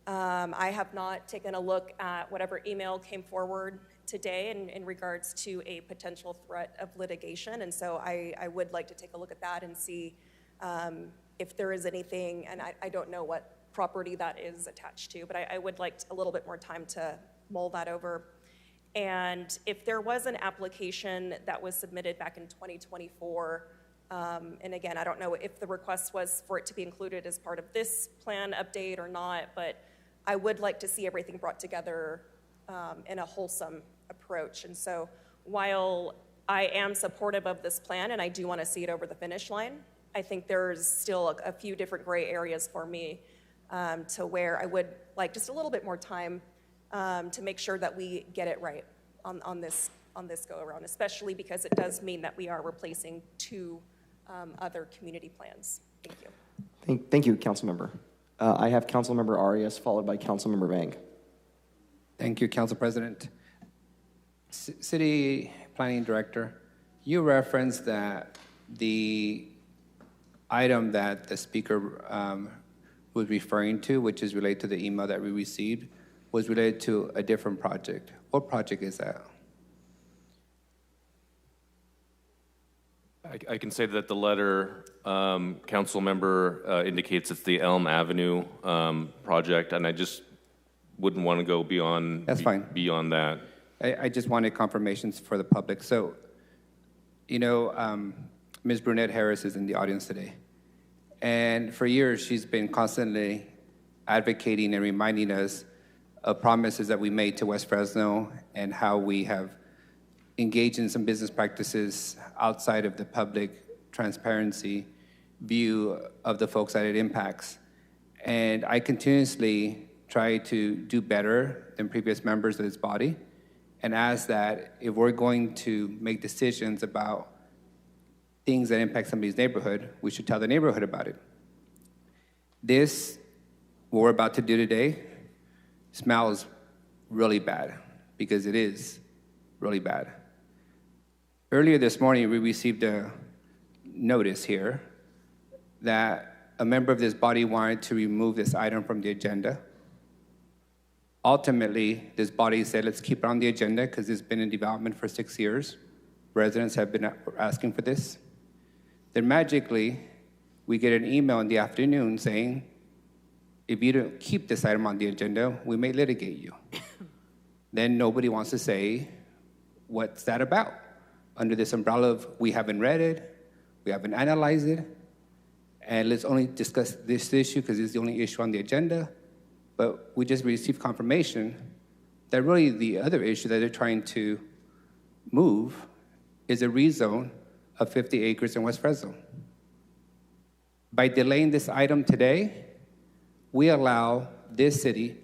I have not taken a look at whatever email came forward today in regards to a potential threat of litigation, and so I would like to take a look at that and see if there is anything, and I don't know what property that is attached to, but I would like a little bit more time to mull that over. And if there was an application that was submitted back in 2024, and again, I don't know if the request was for it to be included as part of this plan update or not, but I would like to see everything brought together in a wholesome approach. And so while I am supportive of this plan and I do want to see it over the finish line, I think there's still a few different gray areas for me to where I would like just a little bit more time to make sure that we get it right on this go around, especially because it does mean that we are replacing two other community plans. Thank you. Thank you, Councilmember. I have Councilmember Arias followed by Councilmember Vang. Thank you, Council President. City Planning Director, you referenced that the item that the speaker was referring to, which is related to the email that we received, was related to a different project. What project is that? I can say that the letter, council member indicates it's the Elm Avenue project, and I just wouldn't want to go beyond. That's fine. Beyond that. I just wanted confirmations for the public. So, Ms. Brunette Harris is in the audience today. And for years, she's been constantly advocating and reminding us of promises that we made to West Fresno and how we have engaged in some business practices outside of the public transparency view of the folks that it impacts. And I continuously try to do better than previous members of this body and ask that if we're going to make decisions about things that impact somebody's neighborhood, we should tell the neighborhood about it. This, what we're about to do today, smells really bad, because it is really bad. Earlier this morning, we received a notice here that a member of this body wanted to remove this item from the agenda. Ultimately, this body said, let's keep it on the agenda because it's been in development for 6 years. Residents have been asking for this. Then magically, we get an email in the afternoon saying, if you don't keep this item on the agenda, we may litigate you. Then nobody wants to say, what's that about? Under this umbrella of, we haven't read it, we haven't analyzed it, and let's only discuss this issue because it's the only issue on the agenda. But we just received confirmation that really the other issue that they're trying to move is a rezone of 50 acres in West Fresno. By delaying this item today, we allow this city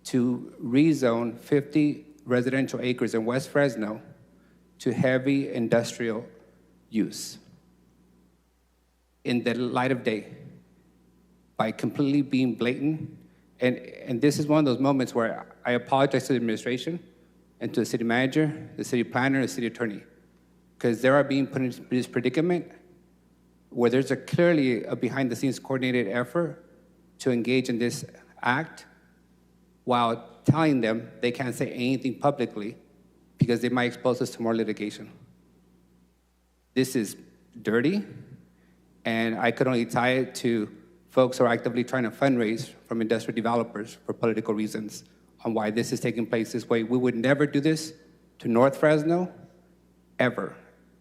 to rezone 50 residential acres in West Fresno to heavy industrial use in the light of day by completely being blatant. And this is one of those moments where I apologize to the administration and to the city manager, the city planner, and the city attorney, because they are being put in this predicament where there's clearly a behind-the-scenes coordinated effort to engage in this act while telling them they can't say anything publicly because they might expose us to more litigation. This is dirty, and I could only tie it to folks who are actively trying to fundraise from industrial developers for political reasons on why this is taking place this way. We would never do this to North Fresno, ever.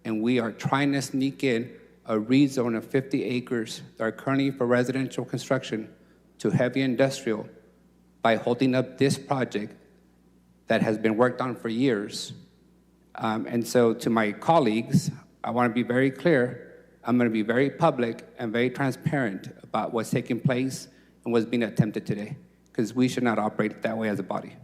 And we are trying to sneak in a rezone of 50 acres that are currently for residential construction to heavy industrial by holding up this project that has been worked on for years. And so to my colleagues, I want to be very clear. I'm going to be very public and very transparent about what's taking place and what's being attempted today, because we should not operate that way as a body.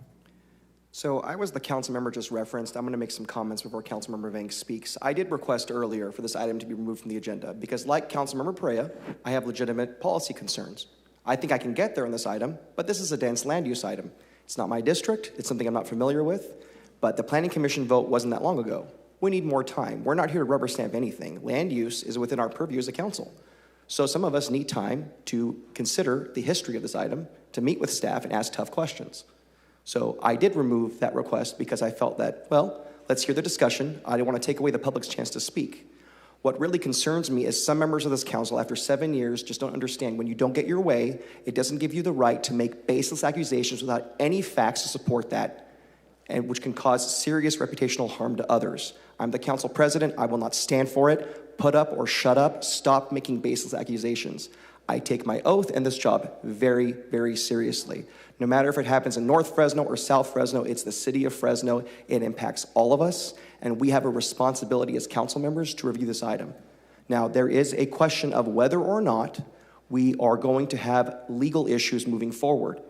So I was the council member just referenced. I'm going to make some comments before Councilmember Vang speaks. I did request earlier for this item to be removed from the agenda because, like Councilmember Perea, I have legitimate policy concerns. I think I can get there on this item, but this is a dense land use item. It's not my district. It's something I'm not familiar with, but the Planning Commission vote wasn't that long ago. We need more time. We're not here to rubber stamp anything. Land use is within our purview as a council. So some of us need time to consider the history of this item, to meet with staff and ask tough questions. So I did remove that request because I felt that, well, let's hear the discussion. I didn't want to take away the public's chance to speak. What really concerns me is some members of this council, after 7 years, just don't understand when you don't get your way, it doesn't give you the right to make baseless accusations without any facts to support that, and which can cause serious reputational harm to others. I'm the council president. I will not stand for it. Put up or shut up. Stop making baseless accusations. I take my oath and this job very, very seriously. No matter if it happens in North Fresno or South Fresno, it's the city of Fresno. It impacts all of us, and we have a responsibility as council members to review this item. Now, there is a question of whether or not we are going to have legal issues moving forward.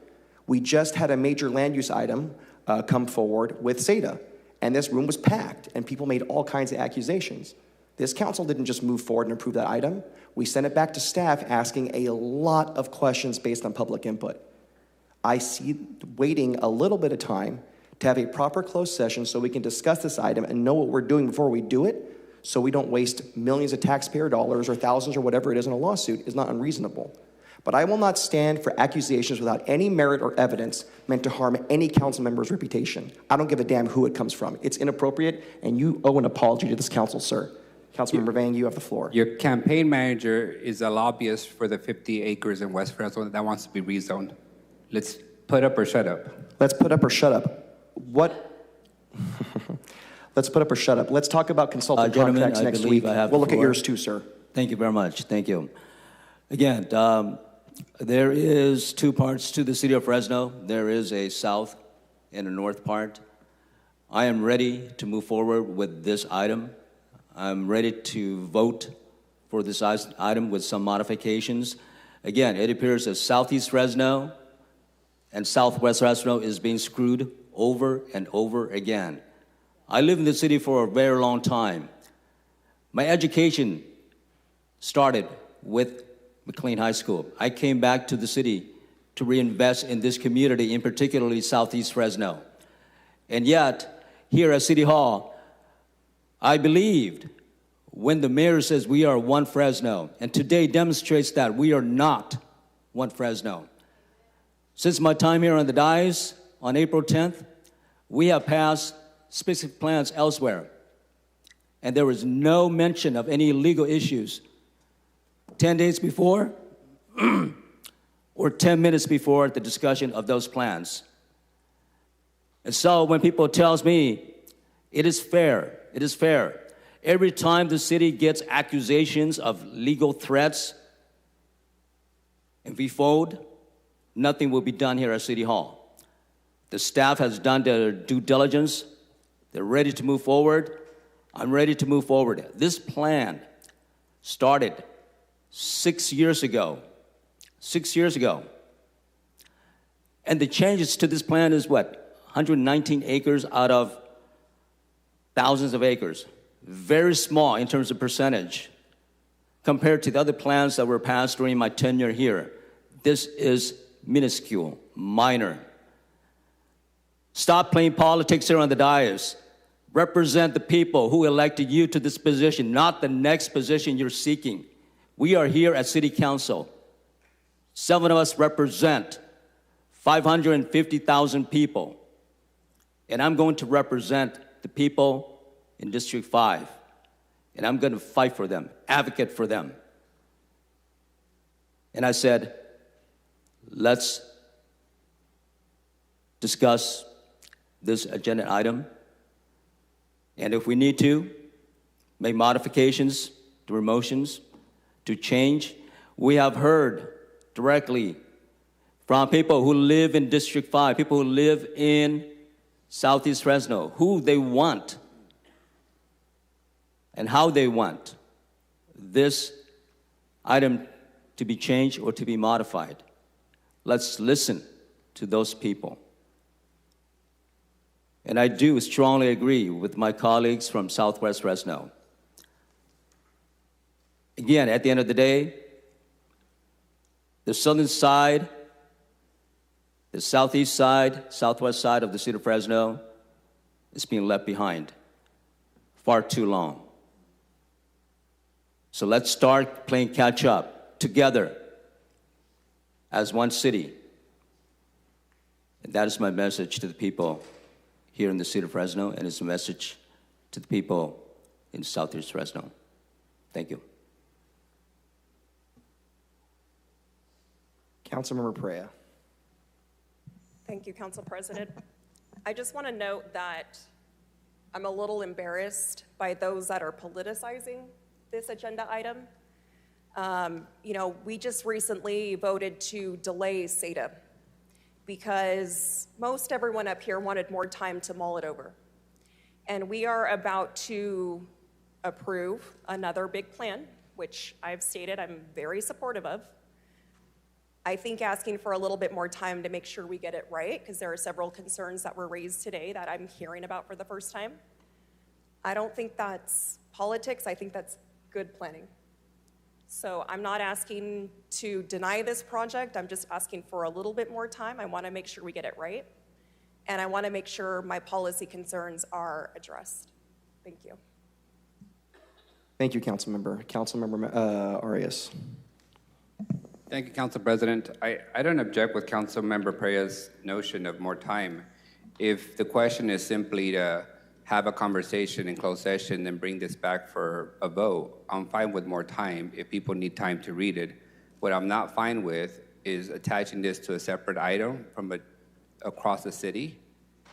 We just had a major land use item come forward with SEDA, and this room was packed, and people made all kinds of accusations. This council didn't just move forward and approve that item. We sent it back to staff asking a lot of questions based on public input. I see waiting a little bit of time to have a proper closed session so we can discuss this item and know what we're doing before we do it, so we don't waste millions of taxpayer dollars or thousands or whatever it is in a lawsuit, is not unreasonable. But I will not stand for accusations without any merit or evidence meant to harm any council member's reputation. I don't give a damn who it comes from. It's inappropriate, and you owe an apology to this council, sir. Councilmember Vang, you have the floor. Your campaign manager is a lobbyist for the 50 acres in West Fresno that wants to be rezoned. Let's put up or shut up. Let's put up or shut up. What? Let's put up or shut up. Let's talk about consultant contracts next week. We'll look at yours too, sir. Thank you very much. Thank you. Again, there is two parts to the city of Fresno. There is a south and a north part. I am ready to move forward with this item. I'm ready to vote for this item with some modifications. Again, it appears that Southeast Fresno and Southwest Fresno is being screwed over and over again. I lived in the city for a very long time. My education started with McLean High School. I came back to the city to reinvest in this community, in particularly Southeast Fresno. And yet, here at City Hall, I believed when the mayor says we are one Fresno, and today demonstrates that we are not one Fresno. Since my time here on the dais on April 10th, we have passed specific plans elsewhere, and there was no mention of any legal issues 10 days before or 10 minutes before the discussion of those plans. And so when people tells me it is fair, every time the city gets accusations of legal threats, and we fold, nothing will be done here at City Hall. The staff has done their due diligence. They're ready to move forward. I'm ready to move forward. This plan started 6 years ago. 6 years ago. And the changes to this plan is what? 119 acres out of thousands of acres. Very small in terms of percentage compared to the other plans that were passed during my tenure here. This is minuscule, minor. Stop playing politics here on the dais. Represent the people who elected you to this position, not the next position you're seeking. We are here at City Council. 7 of us represent 550,000 people. And I'm going to represent the people in District 5. And I'm going to fight for them, advocate for them. And I said, let's discuss this agenda item. And if we need to, make modifications to our motions to change. We have heard directly from people who live in District 5, people who live in Southeast Fresno, who they want and how they want this item to be changed or to be modified. Let's listen to those people. And I do strongly agree with my colleagues from Southwest Fresno. Again, at the end of the day, the southern side, the southeast side, southwest side of the city of Fresno is being left behind far too long. So let's start playing catch up together as one city. And that is my message to the people here in the city of Fresno, and it's a message to the people in Southeast Fresno. Thank you. Councilmember Perea. Thank you, Council President. I just want to note that I'm a little embarrassed by those that are politicizing this agenda item. We just recently voted to delay SATA because most everyone up here wanted more time to mull it over. And we are about to approve another big plan, which I've stated I'm very supportive of. I think asking for a little bit more time to make sure we get it right, because there are several concerns that were raised today that I'm hearing about for the first time. I don't think that's politics. I think that's good planning. So I'm not asking to deny this project. I'm just asking for a little bit more time. I want to make sure we get it right. And I want to make sure my policy concerns are addressed. Thank you. Thank you, Councilmember. Councilmember Arias. Thank you, Council President. I don't object with Councilmember Perea's notion of more time. If the question is simply to have a conversation in closed session and bring this back for a vote, I'm fine with more time if people need time to read it. What I'm not fine with is attaching this to a separate item from across the city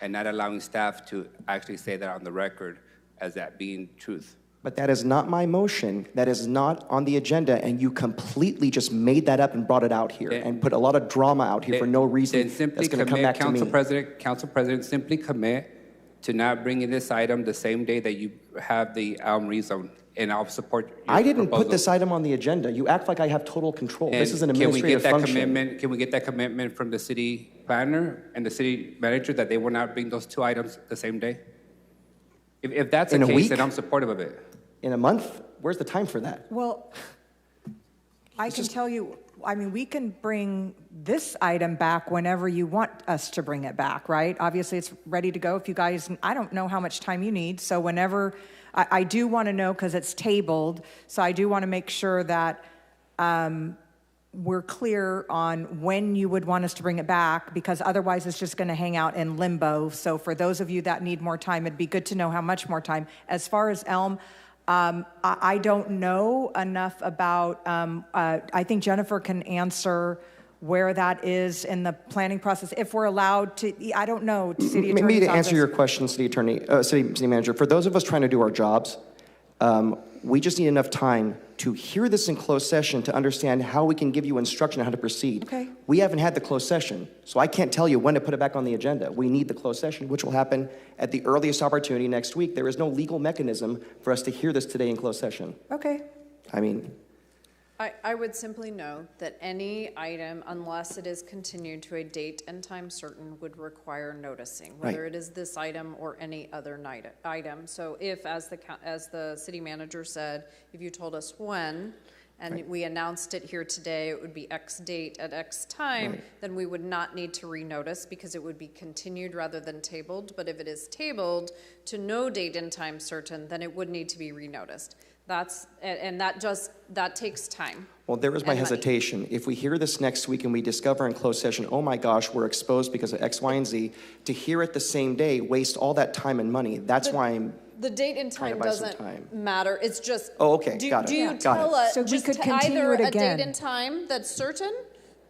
and not allowing staff to actually say that on the record as that being truth. But that is not my motion. That is not on the agenda, and you completely just made that up and brought it out here and put a lot of drama out here for no reason. Then simply That's going to come commit, back to me. Council President, simply commit to not bringing this item the same day that you have the rezone, and I'll support your I didn't proposal. put this item on the agenda. You act like I have total control. And This is an administrative function. Can we get that commitment from the city planner and the city manager that they will not bring those two items the same day? If that's the In a case, week? then I'm supportive of it. In a month? Where's the time for that? Well, I can tell you, I mean, we can bring this item back whenever you want us to bring it back, right? Obviously, it's ready to go. If you guys, I don't know how much time you need, so whenever, I do want to know because it's tabled, so I do want to make sure that we're clear on when you would want us to bring it back, because otherwise it's just going to hang out in limbo. So for those of you that need more time, it'd be good to know how much more time. As far as Elm, I don't know enough about, I think Jennifer can answer where that is in the planning process, if we're allowed to, I don't know, city attorney's Maybe to office. answer your question, city attorney, city manager, for those of us trying to do our jobs, we just need enough time to hear this in closed session to understand how we can give you instruction on how to proceed. Okay. We haven't had the closed session, so I can't tell you when to put it back on the agenda. We need the closed session, which will happen at the earliest opportunity next week. There is no legal mechanism for us to hear this today in closed session. Okay. I mean, I would simply note that any item, unless it is continued to a date and time certain, would require noticing, whether it is this item or any other item. So if, as the city manager said, if you told us when, and we announced it here today, it would be X date at X time, then we would not need to renotice because it would be continued rather than tabled. But if it is tabled to no date and time certain, then it would need to be renoticed. That takes time. well, there is my hesitation. If we hear this next week and we discover in closed session, oh my gosh, we're exposed because of X, Y, and Z, to hear it the same day, waste all that time and money. That's why I'm The date and time doesn't matter. It's just. Oh, okay, got it. Do you Got tell it. us So we just could continue either it a again. date and time that's certain,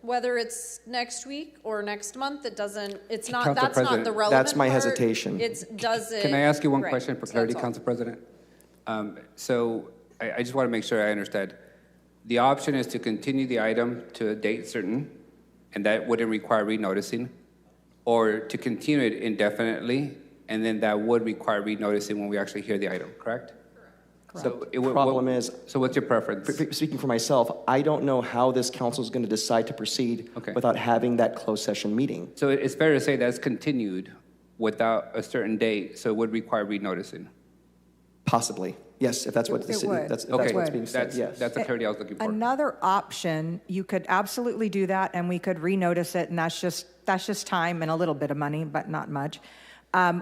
whether it's next week or next month? It doesn't. It's not. Council That's not President, the relevant. That's my part. hesitation. It's does it. Can I ask you one right. question for So clarity, that's all. Council President? So I just want to make sure I understand. The option is to continue the item to a date certain, and that wouldn't require renoticing, or to continue it indefinitely, and then that would require renoticing when we actually hear the item, correct? So The problem is, so what's your preference? speaking for myself, I don't know how this council is going to decide to proceed without having that closed session meeting. So it's fair to say that's continued without a certain date, so it would require renoticing. Possibly, yes, if that's what the It city, would. that's Okay, what's being said, yes. that's the clarity I was looking for. Another option, you could absolutely do that, and we could renotice it, and that's just time and a little bit of money, but not much.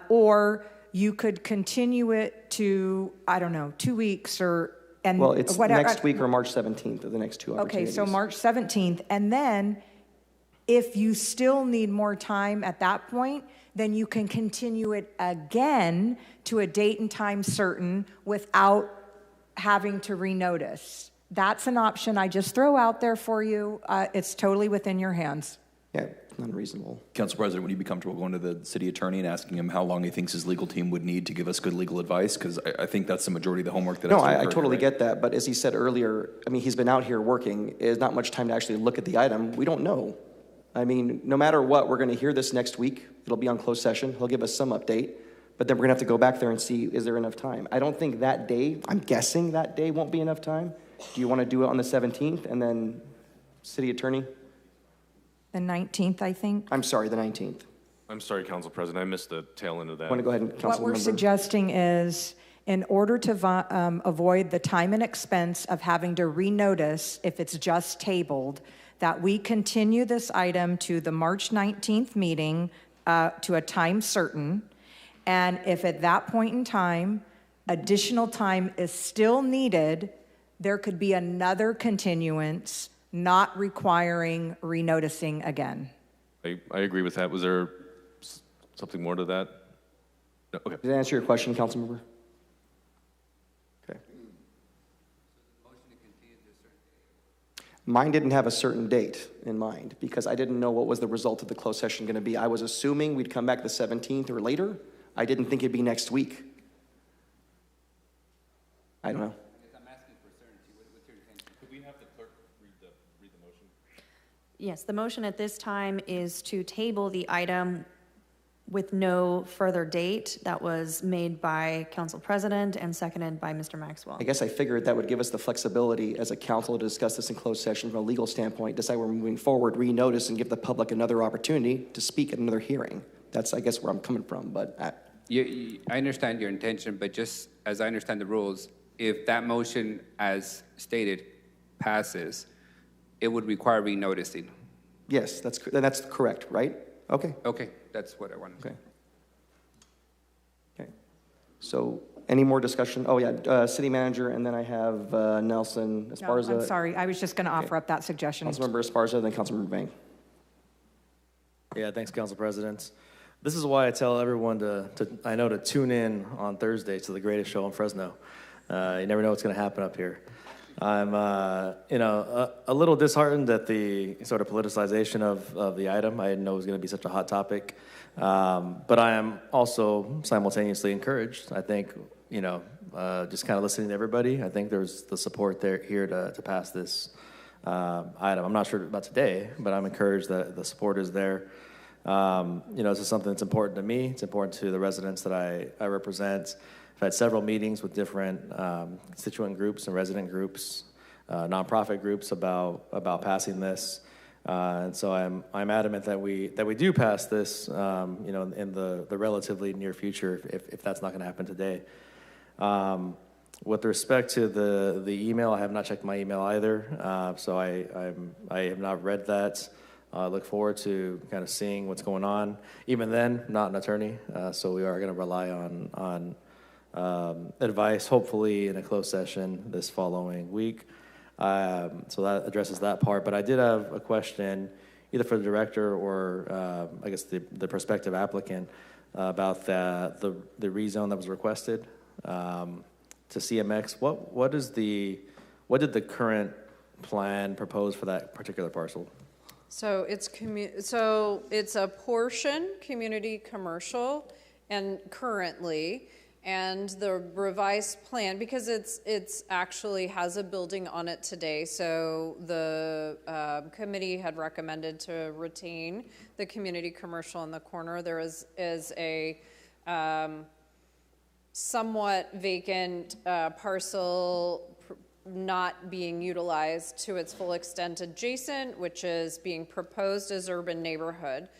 Or you could continue it to, I don't know, 2 weeks and Well, it's whatever. next week or March 17th are the next two Okay, opportunities. so March 17th, and then if you still need more time at that point, then you can continue it again to a date and time certain without having to renotice. That's an option I just throw out there for you. It's totally within your hands. Yeah, unreasonable. Council President, would you be comfortable going to the city attorney and asking him how long he thinks his legal team would need to give us good legal advice? Because I think that's the majority of the homework that No, has to I occur, totally right? get that, but as he said earlier, I mean, he's been out here working. There's not much time to actually look at the item. We don't know. I mean, no matter what, we're going to hear this next week. It'll be on closed session. He'll give us some update, but then we're going to have to go back there and see, is there enough time? I don't think that day, I'm guessing that day won't be enough time. Do you want to do it on the 17th and then city attorney? The 19th, I think. I'm sorry, the 19th. I'm sorry, Council President, I missed the tail end of that. Want to go ahead and What we're suggesting is, in order to avoid the time and expense of having to renotice if it's just tabled, that we continue this item to the March 19th meeting to a time certain. And if at that point in time, additional time is still needed, there could be another continuance not requiring renoticing again. I agree with that. Was there something more to that? No, okay. Did that answer your question, Councilmember? Okay. Mine didn't have a certain date in mind because I didn't know what was the result of the closed session going to be. I was assuming we'd come back the 17th or later. I didn't think it'd be next week. I don't know. Could we have the clerk read the motion? Yes, the motion at this time is to table the item with no further date. That was made by Council President and seconded by Mr. Maxwell. I guess I figured that would give us the flexibility as a council to discuss this in closed session from a legal standpoint, decide we're moving forward, renotice, and give the public another opportunity to speak at another hearing. That's, I guess, where I'm coming from, but I understand your intention, but just as I understand the rules, if that motion as stated passes, it would require renoticing. yes, that's correct, right? Okay. Okay, that's what I wanted. Okay. Okay. So any more discussion? Oh, yeah, city manager, and then I have Nelson Esparza. No, I'm sorry. I was just going to offer up that suggestion. Councilmember Esparza, then Councilmember Bang. Yeah, thanks, Council President. This is why I tell everyone to tune in on Thursday to the greatest show in Fresno. You never know what's going to happen up here. I'm, a little disheartened at the sort of politicization of the item. I didn't know it was going to be such a hot topic. But I am also simultaneously encouraged. I think, just kind of listening to everybody, I think there's the support there here to pass this item. I'm not sure about today, but I'm encouraged that the support is there. This is something that's important to me. It's important to the residents that I represent. I've had several meetings with different constituent groups and resident groups, nonprofit groups about passing this, and so I'm adamant that we do pass this, in the relatively near future, if that's not going to happen today. With respect to the email, I have not checked my email either, so I have not read that. I look forward to kind of seeing what's going on. Even then, not an attorney, so we are going to rely on advice, hopefully in a closed session this following week. So that addresses that part. But I did have a question, either for the director or I guess the prospective applicant, about the rezone that was requested to CMX. What did the current plan propose for that particular parcel? So it's a portion community commercial, and currently. And the revised plan, because it's actually has a building on it today, so the committee had recommended to retain the community commercial in the corner. There is a somewhat vacant parcel not being utilized to its full extent adjacent, which is being proposed as urban neighborhood.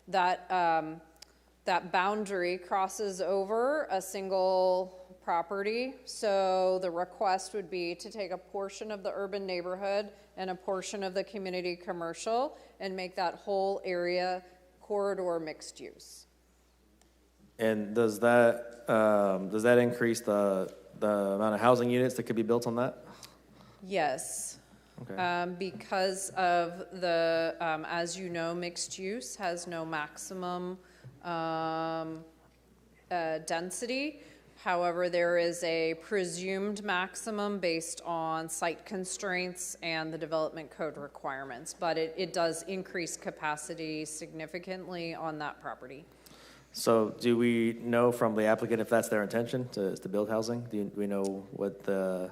That boundary crosses over a single property, so the request would be to take a portion of the urban neighborhood and a portion of the community commercial and make that whole area corridor mixed use. And does that increase the amount of housing units that could be built on that? Yes. Okay. Because of the, as you know, mixed use has no maximum density. However, there is a presumed maximum based on site constraints and the development code requirements, but it does increase capacity significantly on that property. So do we know from the applicant if that's their intention to build housing? Do we know what the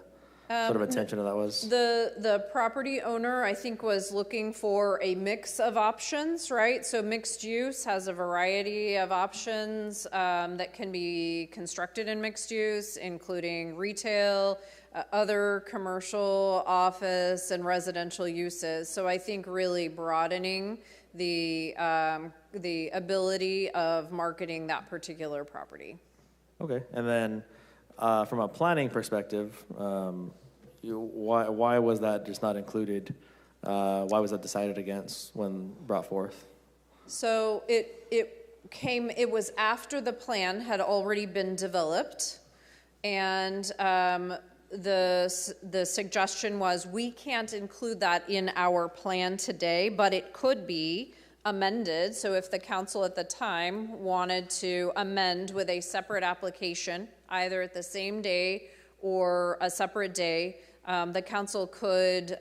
sort of intention of that was? The property owner, I think, was looking for a mix of options, right? So mixed use has a variety of options that can be constructed in mixed use, including retail, other commercial, office, and residential uses. So I think really broadening the ability of marketing that particular property. Okay, and then from a planning perspective, why was that just not included? Why was that decided against when brought forth? So it was after the plan had already been developed, and the suggestion was we can't include that in our plan today, but it could be amended. So if the council at the time wanted to amend with a separate application, either at the same day or a separate day, the council could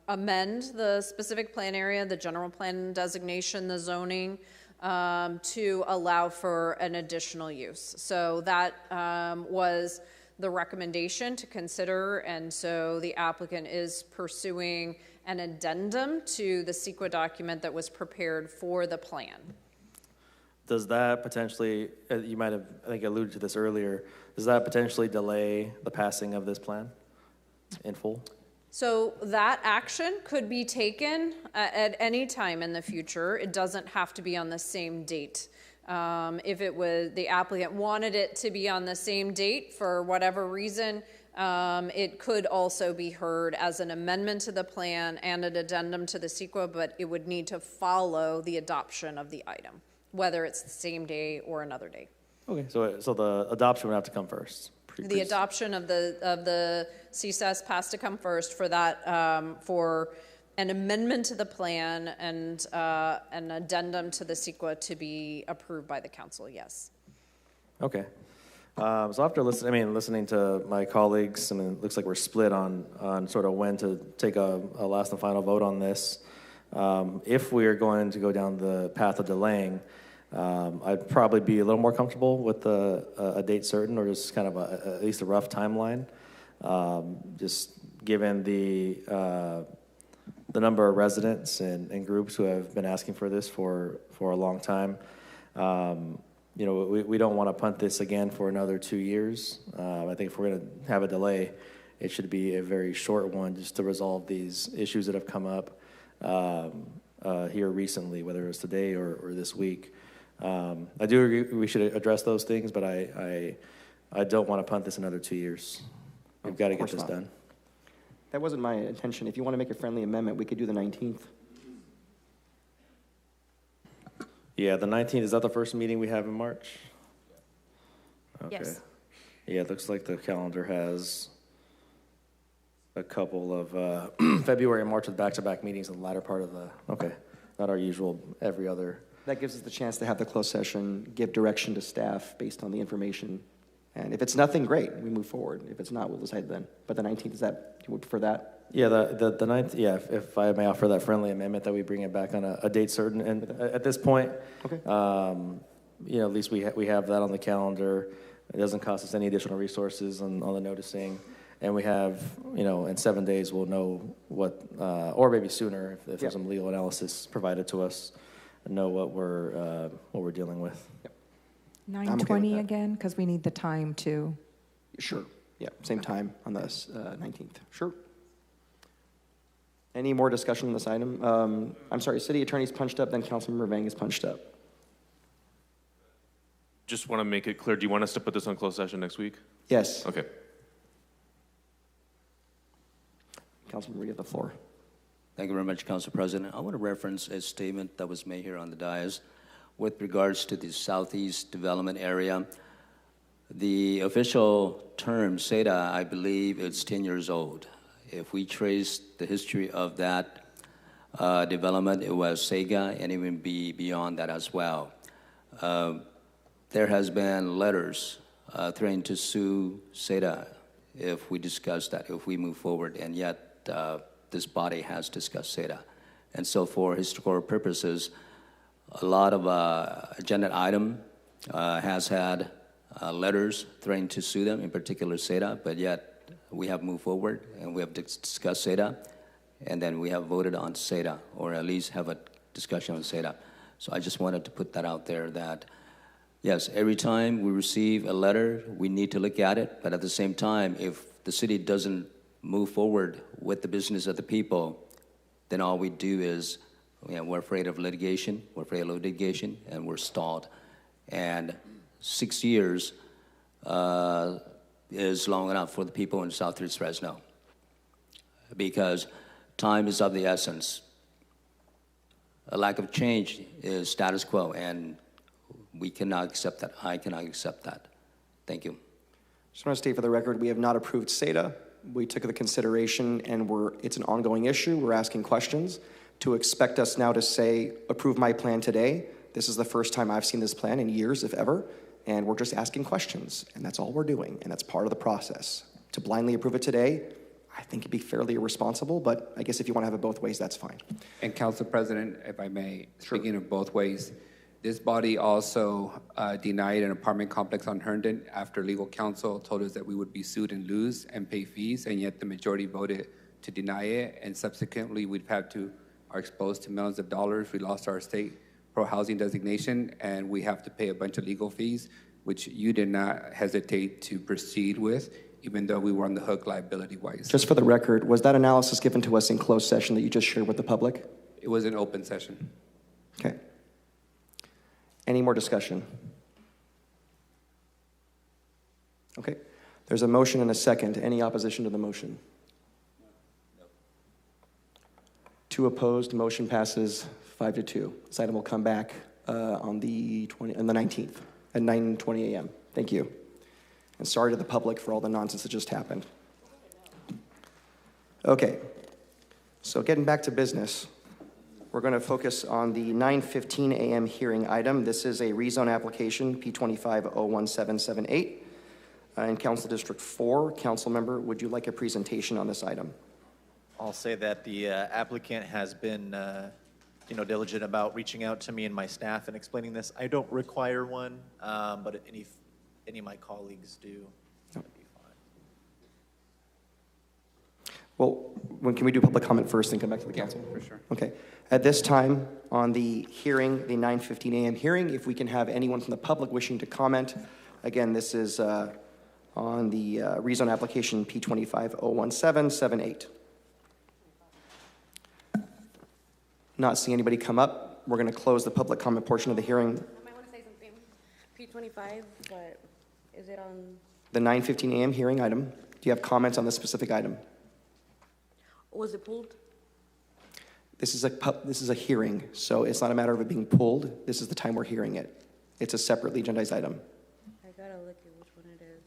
amend the specific plan area, the general plan designation, the zoning, to allow for an additional use. So that was the recommendation to consider, and so the applicant is pursuing an addendum to the CEQA document that was prepared for the plan. Does that potentially, you might have, I think, alluded to this earlier, does that potentially delay the passing of this plan in full? So that action could be taken at any time in the future. It doesn't have to be on the same date. If it was the applicant wanted it to be on the same date for whatever reason, it could also be heard as an amendment to the plan and an addendum to the CEQA, but it would need to follow the adoption of the item, whether it's the same day or another day. Okay, so the adoption would have to come first. The adoption of the CSS has to come first for that, for an amendment to the plan and an addendum to the CEQA to be approved by the council, yes. Okay. So after listening to my colleagues, I mean, it looks like we're split on sort of when to take a last and final vote on this. If we are going to go down the path of delaying, I'd probably be a little more comfortable with a date certain, or just kind of at least a rough timeline. Just given the number of residents and groups who have been asking for this for a long time. You know, we don't want to punt this again for another 2 years. I think if we're going to have a delay, it should be a very short one, just to resolve these issues that have come up here recently, whether it's today or this week. I do agree we should address those things, but I don't want to punt this another 2 years. We've got to get this done. That wasn't my intention. If you want to make a friendly amendment, we could do the 19th. Yeah, the 19th, is that the first meeting we have in March? Okay. Yes. Yeah, it looks like the calendar has a couple of February and March with back-to-back meetings in the latter part of okay, not our usual every other. That gives us the chance to have the closed session, give direction to staff based on the information. And if it's nothing, great, we move forward. If it's not, we'll decide then. But the 19th, is that, you would prefer that? Yeah, the 9th, yeah, if I may offer that friendly amendment that we bring it back on a date certain. And at this point, okay. You know, at least we have that on the calendar. It doesn't cost us any additional resources on the noticing. And we have, you know, in 7 days, we'll know what, or maybe sooner if there's some legal analysis provided to us, and know what we're dealing with. Yep. 9:20 again, because we need the time to. Sure. Yeah, same time on the 19th. Sure. Any more discussion on this item? I'm sorry, City Attorney's punched up, then Councilmember Vang is punched up. Just want to make it clear, do you want us to put this on closed session next week? Yes. Okay. Councilmember, you have the floor. Thank you very much, Council President. I want to reference a statement that was made here on the dais with regards to the Southeast Development Area. The official term, SEDA, I believe it's 10 years old. If we trace the history of that development, it was SEGA and even beyond that as well. There has been letters threatening to sue SEDA if we discuss that, if we move forward, and yet this body has discussed SEDA. And so for historical purposes, a lot of agenda item has had letters threatening to sue them, in particular SEDA, but yet we have moved forward and we have discussed SEDA, and then we have voted on SEDA, or at least have a discussion on SEDA. So I just wanted to put that out there that, yes, every time we receive a letter, we need to look at it, but at the same time, if the city doesn't move forward with the business of the people, then all we do is, you know, we're afraid of litigation, and we're stalled. And 6 years is long enough for the people in Southeast Fresno, because time is of the essence. A lack of change is status quo, and we cannot accept that. I cannot accept that. Thank you. Just want to state for the record, we have not approved SEDA. We took the consideration, and it's an ongoing issue. We're asking questions. To expect us now to say, approve my plan today, this is the first time I've seen this plan in years, if ever, and we're just asking questions, and that's all we're doing, and that's part of the process. To blindly approve it today, I think it'd be fairly irresponsible, but I guess if you want to have it both ways, that's fine. And Council President, if I may, speaking of both ways, This body also denied an apartment complex on Herndon after legal counsel told us that we would be sued and lose and pay fees, and yet the majority voted to deny it. And subsequently, are exposed to millions of dollars. We lost our state pro-housing designation, and we have to pay a bunch of legal fees, which you did not hesitate to proceed with, even though we were on the hook liability-wise. Just for the record, was that analysis given to us in closed session that you just shared with the public? It was an open session. Okay. Any more discussion? Okay. There's a motion and a second. Any opposition to the motion? No. 2 opposed. Motion passes 5-2. This item will come back on the 19th at 9:20 a.m. Thank you. And sorry to the public for all the nonsense that just happened. Okay. So getting back to business. We're going to focus on the 9:15 a.m. hearing item. This is a rezone application, P25-01778, in Council District 4. Council member, would you like a presentation on this item? I'll say that the applicant has been, diligent about reaching out to me and my staff and explaining this. I don't require one, but if any of my colleagues do, that'd be fine. Well, can we do public comment first and come back to the council? For sure. Okay. At this time, on the hearing, the 9:15 a.m. hearing, if we can have anyone from the public wishing to comment. Again, this is on the rezone application P25-01778. Not seeing anybody come up, we're going to close the public comment portion of the hearing. I might want to say something. P25, but is it on? The 9:15 a.m. hearing item. Do you have comments on this specific item? Was it pulled? This is a hearing, so it's not a matter of it being pulled. This is the time we're hearing it. It's a separately agendized item. I gotta look at which one it is.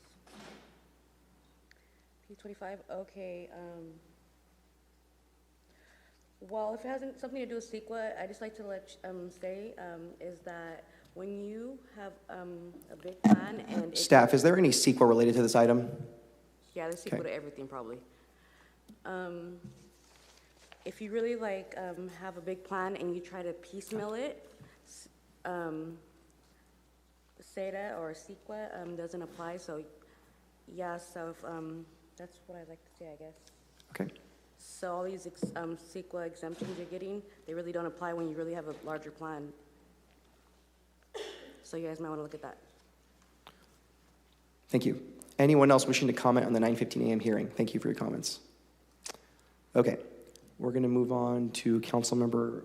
P25, okay. Well, if it has something to do with CEQA, I just like to say is that when you have a big plan and Staff, is there any CEQA related to this item? Yeah, there's CEQA to everything probably. If you really have a big plan and you try to piecemeal it, SEDA or CEQA doesn't apply. So, yeah. So that's what I'd like to say, I guess. Okay. So all these CEQA exemptions you're getting, they really don't apply when you really have a larger plan. So you guys might want to look at that. Thank you. Anyone else wishing to comment on the 9:15 a.m. hearing? Thank you for your comments. Okay. We're going to move on to Councilmember,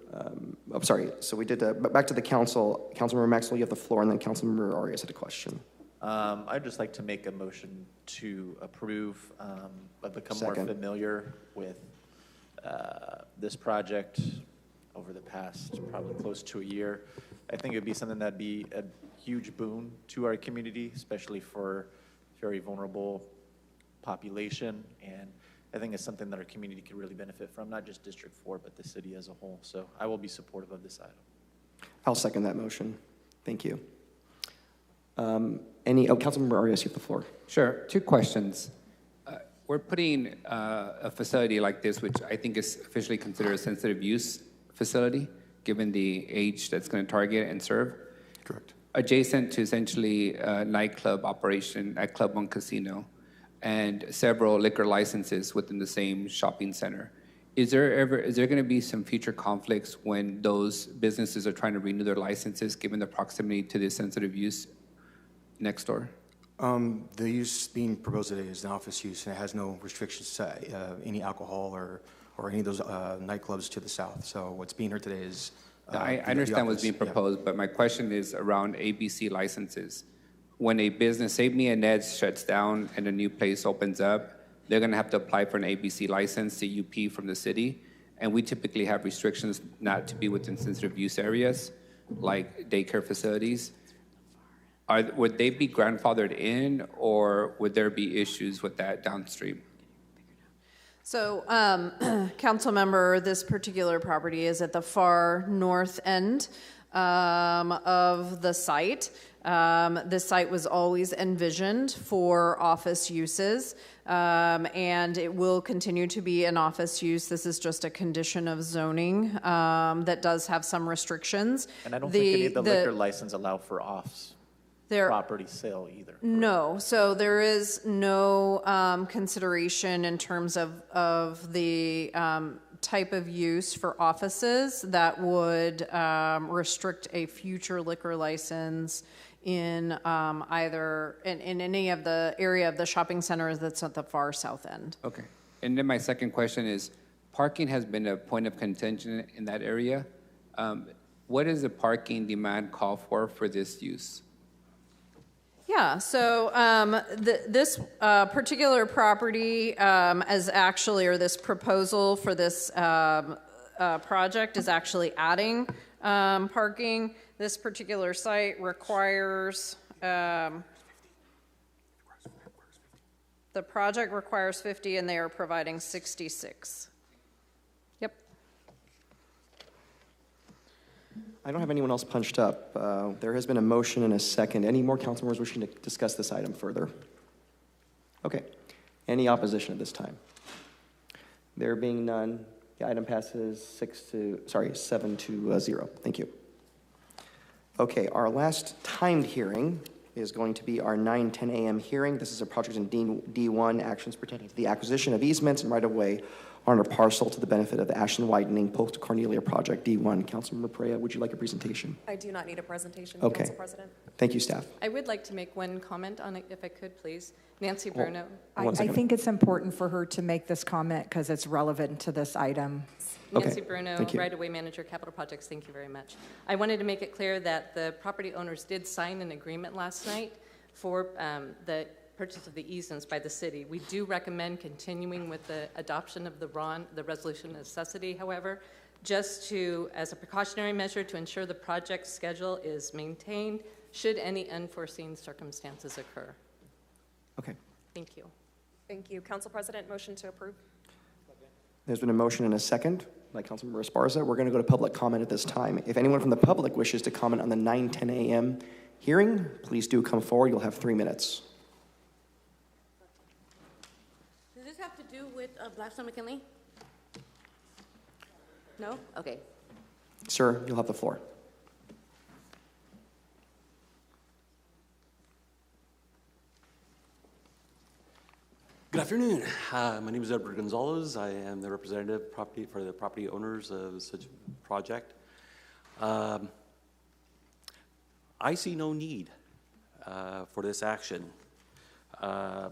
so we did, back to the council. Councilmember Maxwell, you have the floor, and then Councilmember Arias had a question. I'd just like to make a motion to approve. I've become more familiar with this project over the past probably close to a year. I think it would be something that'd be a huge boon to our community, especially for very vulnerable population, and I think it's something that our community could really benefit from, not just District 4, but the city as a whole. So I will be supportive of this item. I'll second that motion. Thank you. Councilmember Arias, you have the floor. Sure. 2 questions. We're putting a facility like this, which I think is officially considered a sensitive use facility, given the age that's going to target and serve. Correct. Adjacent to essentially a nightclub operation at Club One Casino, and several liquor licenses within the same shopping center. Is there going to be some future conflicts when those businesses are trying to renew their licenses, given the proximity to the sensitive use next door? The use being proposed today is an office use, and it has no restrictions to any alcohol or any of those nightclubs to the south. So what's being heard today is I understand what's being proposed, but my question is around ABC licenses. When a business, say Me and Ned's, shuts down and a new place opens up, they're going to have to apply for an ABC license, CUP, from the city. And we typically have restrictions not to be within sensitive use areas, like daycare facilities. Would they be grandfathered in, or would there be issues with that downstream? So, council member, this particular property is at the far north end of the site. The site was always envisioned for office uses, and it will continue to be an office use. This is just a condition of zoning that does have some restrictions. And I don't think any of the liquor license allow for property sale either. No, so there is no consideration in terms of the type of use for offices that would restrict a future liquor license in either in any of the area of the shopping center that's at the far south end. Okay. And then my second question is, parking has been a point of contention in that area. What is the parking demand call for this use? Yeah, so this particular property is actually, or this proposal for this project is actually adding parking. This particular site requires, the project requires 50 and they are providing 66. Yep. I don't have anyone else punched up. There has been a motion and a second. Any more council members wishing to discuss this item further? Okay. Any opposition at this time? There being none, the item passes 7 to 0. Thank you. Okay, our last timed hearing is going to be our 9:10 a.m. hearing. This is a project in D1, actions pertaining to the acquisition of easements and right-of-way on a parcel to the benefit of the Ashland Widening Post Cornelia Project, D1. Councilmember Perea, would you like a presentation? I do not need a presentation, Okay. Council President. Thank you, staff. I would like to make one comment on it, if I could, please. Nancy Bruno. I think it's important for her to make this comment because it's relevant to this item. Nancy Bruno, Right-of-Way Manager, Capital Projects. Thank you very much. I wanted to make it clear that the property owners did sign an agreement last night for the purchase of the easements by the city. We do recommend continuing with the adoption of the resolution of necessity, however, just as a precautionary measure to ensure the project schedule is maintained should any unforeseen circumstances occur. Okay. Thank you. Thank you. Council President, motion to approve. There's been a motion and a second by Councilmember Esparza. We're going to go to public comment at this time. If anyone from the public wishes to comment on the 9:10 a.m. hearing, please do come forward. You'll have 3 minutes. Does this have to do with Blackstone McKinley? No? Okay. Sir, you'll have the floor. Good afternoon. My name is Edward Gonzalez. I am the representative for the property owners of such a project. I see no need for this action. The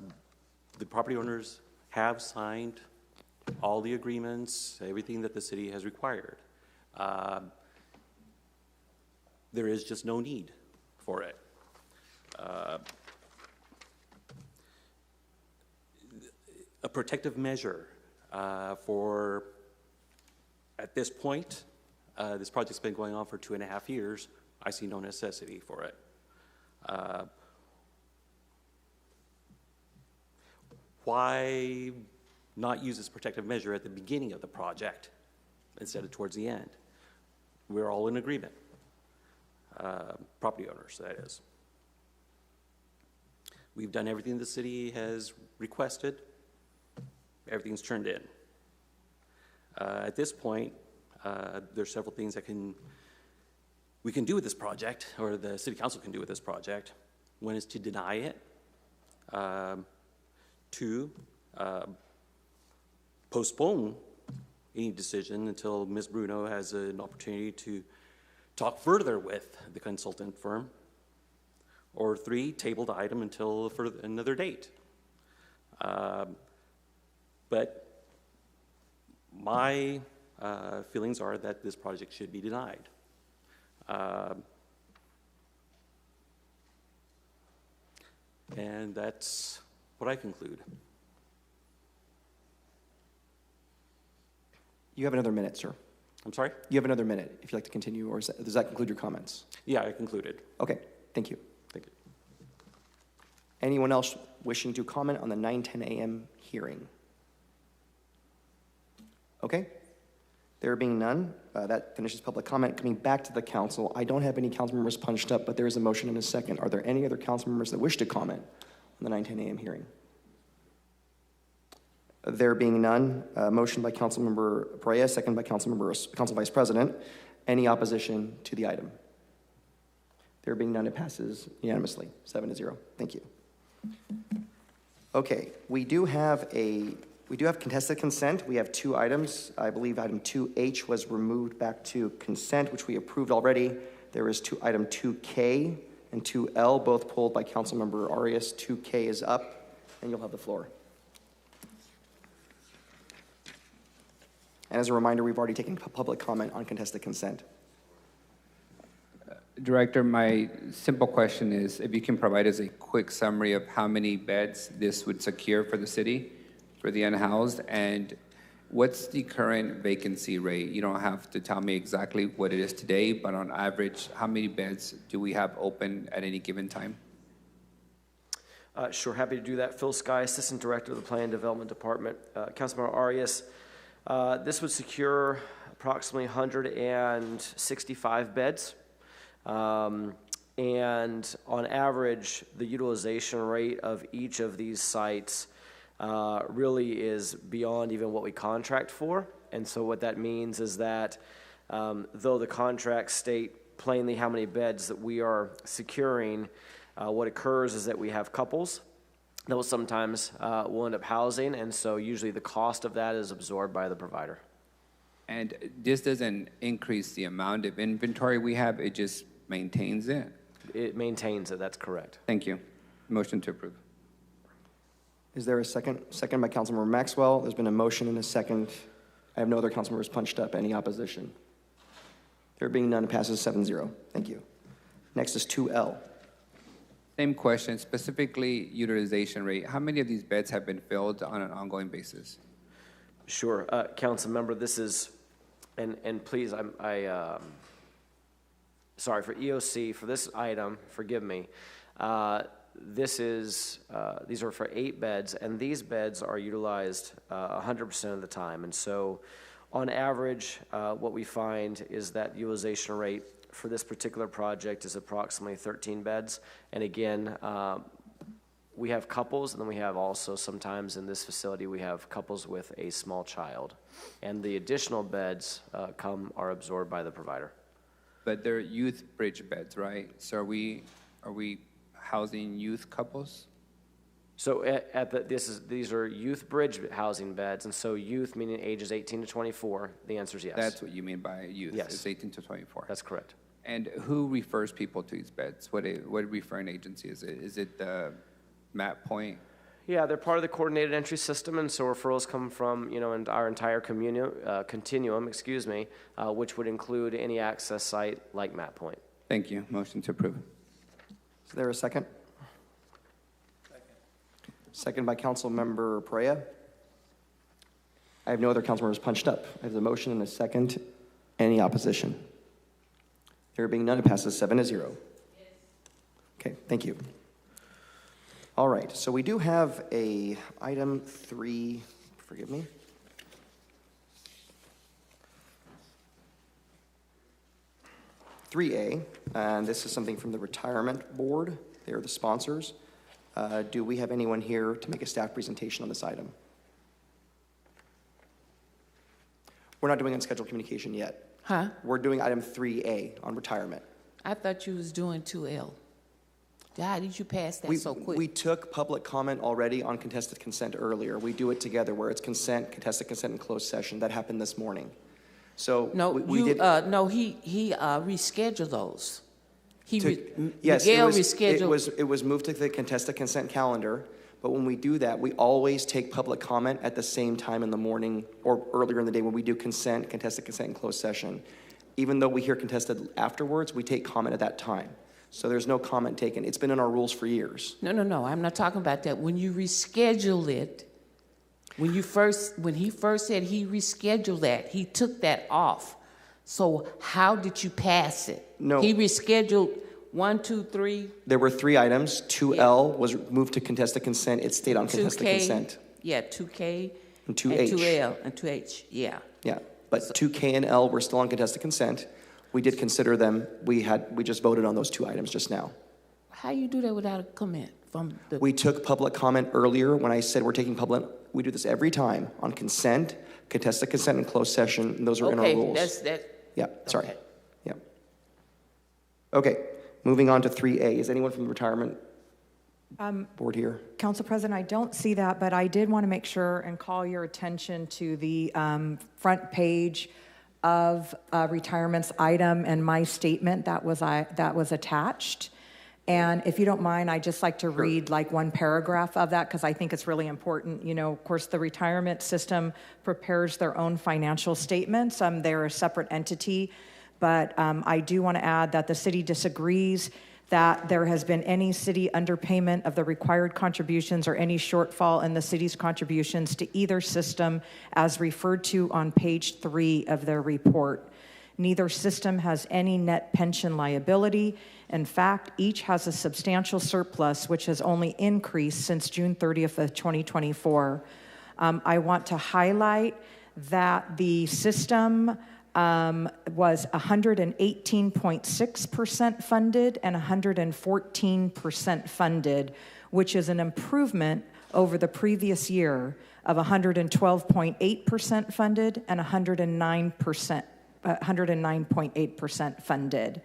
property owners have signed all the agreements, everything that the city has required. There is just no need for it. A protective measure at this point, this project's been going on for 2.5 years. I see no necessity for it. Why not use this protective measure at the beginning of the project instead of towards the end? We're all in agreement, property owners, that is. We've done everything the city has requested. Everything's turned in. At this point, there's several things that we can do with this project, or the city council can do with this project. One is to deny it. 2, postpone any decision until Ms. Bruno has an opportunity to talk further with the consultant firm. Or 3, table the item until another date. But my feelings are that this project should be denied. And that's what I conclude. You have another minute, sir. I'm sorry? You have another minute if you'd like to continue, or does that conclude your comments? Yeah, I concluded. Okay, thank you. Thank you. Anyone else wishing to comment on the 9:10 a.m. hearing? Okay. There being none, that finishes public comment. Coming back to the council, I don't have any council members punched up, but there is a motion and a second. Are there any other council members that wish to comment on the 9:10 a.m. hearing? There being none, motion by Councilmember Perea, second by Council Vice President. Any opposition to the item? There being none, it passes unanimously, 7-0. Thank you. Okay, we do have contested consent. We have 2 items. I believe item 2H was removed back to consent, which we approved already. There is item 2K and 2L, both pulled by Councilmember Arias. 2K is up, and you'll have the floor. And as a reminder, we've already taken public comment on contested consent. Director, my simple question is if you can provide us a quick summary of how many beds this would secure for the city, for the unhoused, and what's the current vacancy rate? You don't have to tell me exactly what it is today, but on average, how many beds do we have open at any given time? Sure, happy to do that. Phil Sky, Assistant Director of the Plan and Development Department. Councilmember Arias, this would secure approximately 165 beds. And on average, the utilization rate of each of these sites really is beyond even what we contract for. And so what that means is that though the contracts state plainly how many beds that we are securing, what occurs is that we have couples that will sometimes will end up housing, and so usually the cost of that is absorbed by the provider. And this doesn't increase the amount of inventory we have, it just maintains it? It maintains it, that's correct. Thank you. Motion to approve. Is there a second? Second by Councilmember Maxwell. There's been a motion and a second. I have no other council members punched up. Any opposition? There being none, it passes 7-0. Thank you. Next is 2L. Same question, specifically utilization rate. How many of these beds have been filled on an ongoing basis? Sure, Council Member, this is, and please, sorry, for EOC, for this item, forgive me, these are for 8 beds, and these beds are utilized 100% of the time. And so, on average, what we find is that utilization rate for this particular project is approximately 13 beds. And again, we have couples, and then we have also sometimes in this facility, we have couples with a small child. And the additional beds are absorbed by the provider. But they're youth bridge beds, right? So are we housing youth couples? So these are youth bridge housing beds, and so youth meaning ages 18 to 24. The answer is yes. That's what you mean by youth. Yes, it's 18 to 24. That's correct. And who refers people to these beds? What referring agency is it? Is it the MAP Point? Yeah, they're part of the coordinated entry system, and so referrals come from and our entire continuum, which would include any access site like MAP Point. Thank you. Motion to approve. Is there a second? Second by Councilmember Perea. I have no other council members punched up. I have the motion and a second. Any opposition? There being none, it passes 7-0. Okay, thank you. All right, so we do have a item 3, forgive me. (3A), and this is something from the Retirement Board. They are the sponsors. Do we have anyone here to make a staff presentation on this item? We're not doing unscheduled communication yet. Huh? We're doing item 3A on retirement. I thought you was doing 2L. How did you pass that so quick? We took public comment already on contested consent earlier. We do it together where it's contested consent, and closed session. That happened this morning. So no, we did. No, he rescheduled those. Yes, Miguel rescheduled. It was moved to the contested consent calendar. But when we do that, we always take public comment at the same time in the morning or earlier in the day when we do contested consent, and closed session. Even though we hear contested afterwards, we take comment at that time. So there's no comment taken. It's been in our rules for years. No. I'm not talking about that. When you reschedule it, when he first said he rescheduled that, he took that off. So how did you pass it? No. He rescheduled 1, 2, 3. There were 3 items. 2L was moved to contested consent. It stayed on contested consent. Yeah, 2K. And 2H. And 2L and 2H, yeah. Yeah. But 2K and L were still on contested consent. We did consider them. We just voted on those two items just now. How you do that without a comment from the? We took public comment earlier when I said we're taking public. We do this every time on consent, contested consent, and closed session. And those are in our rules. Yeah, sorry. Okay. Yeah. Okay, moving on to 3A. Is anyone from the retirement board here? Council President, I don't see that, but I did want to make sure and call your attention to the front page of retirement's item and my statement that was attached. And if you don't mind, I'd just like to read like one paragraph of that because I think it's really important. You know, of course, the retirement system prepares their own financial statements. They're a separate entity, but I do want to add that the city disagrees that there has been any city underpayment of the required contributions or any shortfall in the city's contributions to either system as referred to on page 3 of their report. Neither system has any net pension liability. In fact, each has a substantial surplus, which has only increased since June 30th of 2024. I want to highlight that the system was 118.6% funded and 114% funded, which is an improvement over the previous year of 112.8% funded and 109.8% funded.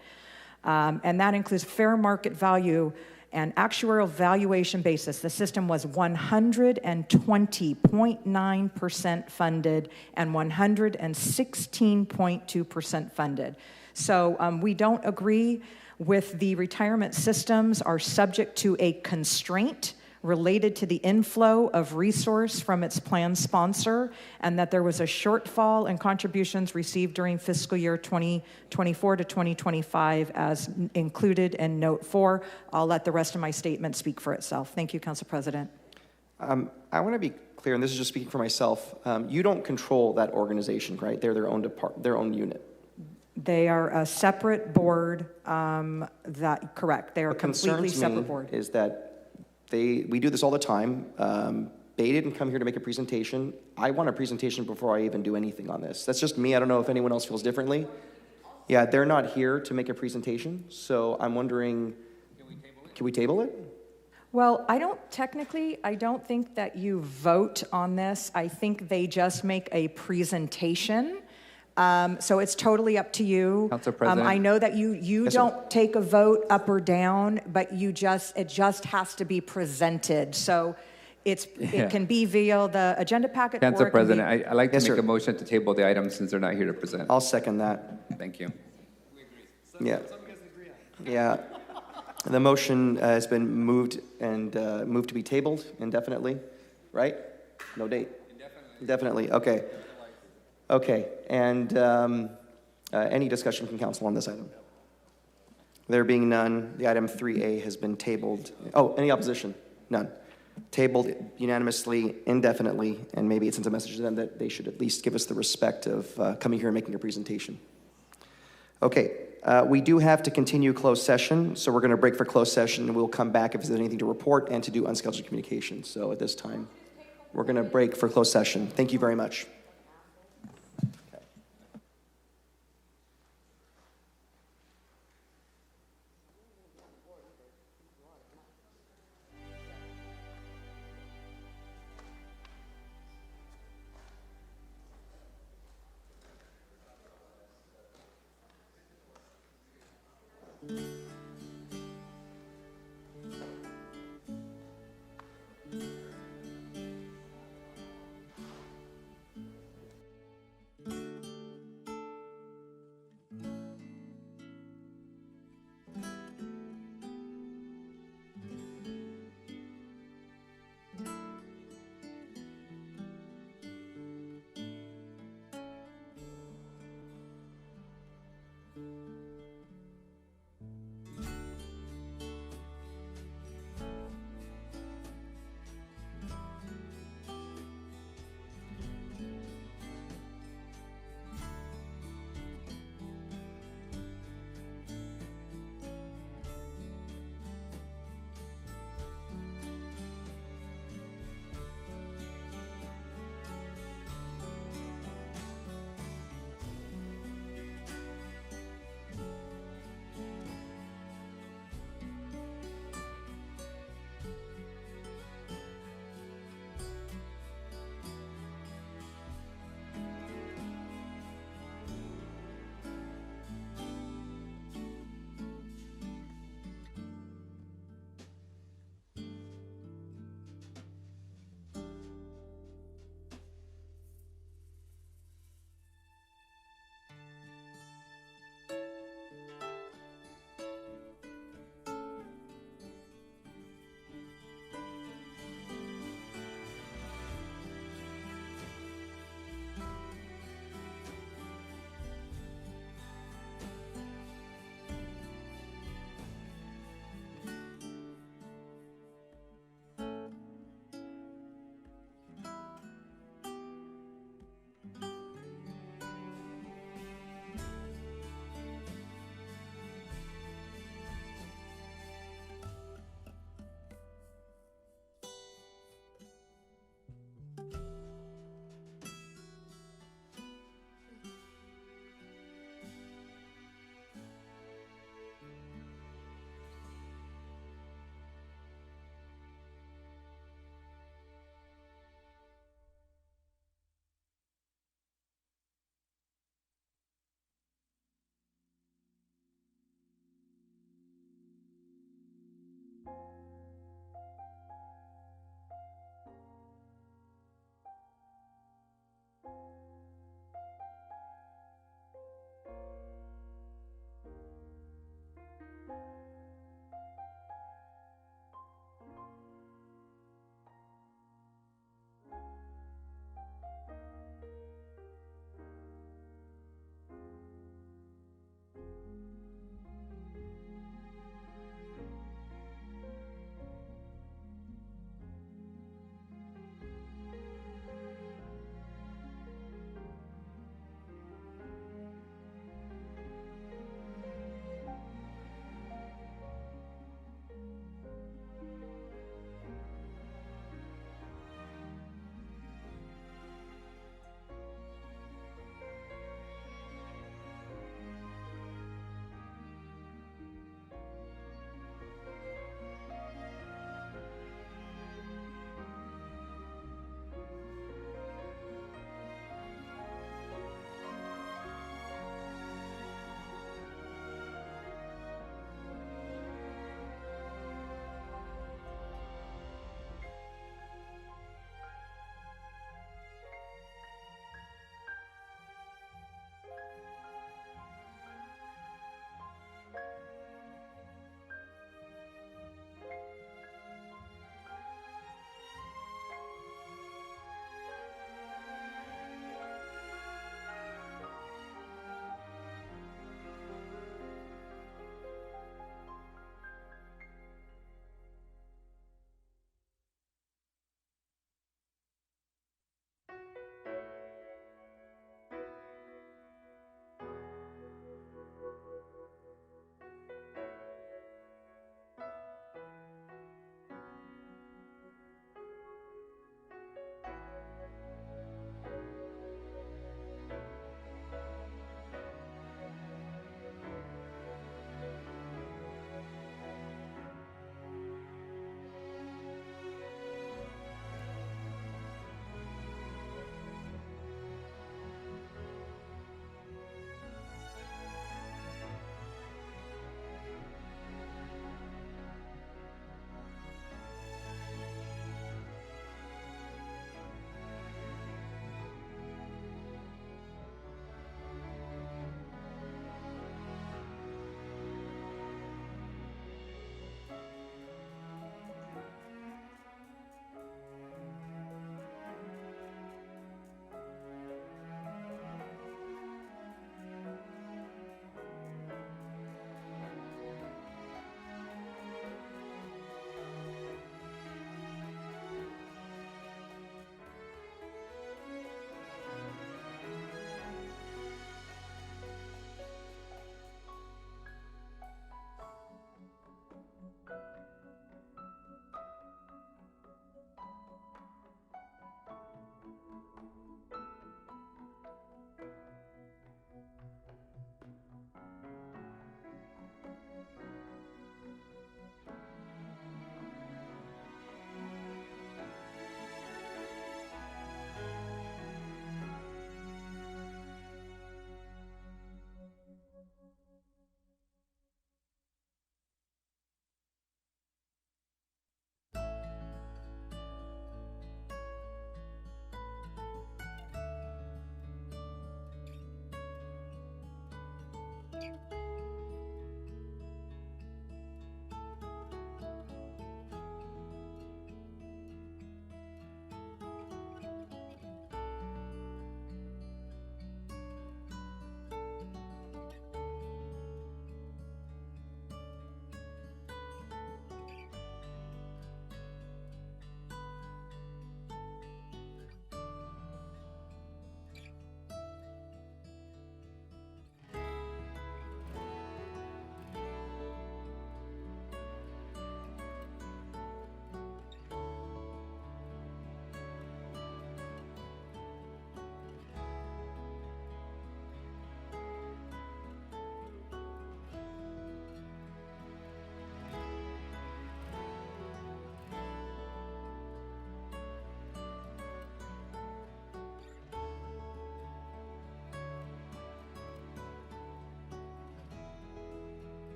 And that includes fair market value and actuarial valuation basis. The system was 120.9% funded and 116.2% funded. So we don't agree with the retirement systems are subject to a constraint related to the inflow of resource from its plan sponsor, and that there was a shortfall in contributions received during fiscal year 2024 to 2025 as included in note 4. I'll let the rest of my statement speak for itself. Thank you, Council President. I want to be clear, and this is just speaking for myself. You don't control that organization, right? They're their own unit. They are a separate board. Correct. They are a completely separate board. Is that we do this all the time. They didn't come here to make a presentation. I want a presentation before I even do anything on this. That's just me. I don't know if anyone else feels differently. Yeah, they're not here to make a presentation, so I'm wondering, can we table it? Well, I don't think that you vote on this. I think they just make a presentation. So it's totally up to you. Council President. I know that you don't take a vote up or down, but it just has to be presented. So it can be via the agenda packet. Council President, I'd like to make a motion to table the item since they're not here to present. I'll second that. Thank you. Yeah. Yeah. The motion has been moved to be tabled indefinitely, right? No date. Indefinitely. Okay. Okay, and any discussion from council on this item? There being none, the item 3A has been tabled. Oh, any opposition? None. Tabled unanimously, indefinitely, and maybe it sends a message to them that they should at least give us the respect of coming here and making a presentation. Okay, we do have to continue closed session, so we're going to break for closed session, and we'll come back if there's anything to report and to do unscheduled communication. So at this time, we're going to break for closed session. Thank you very much.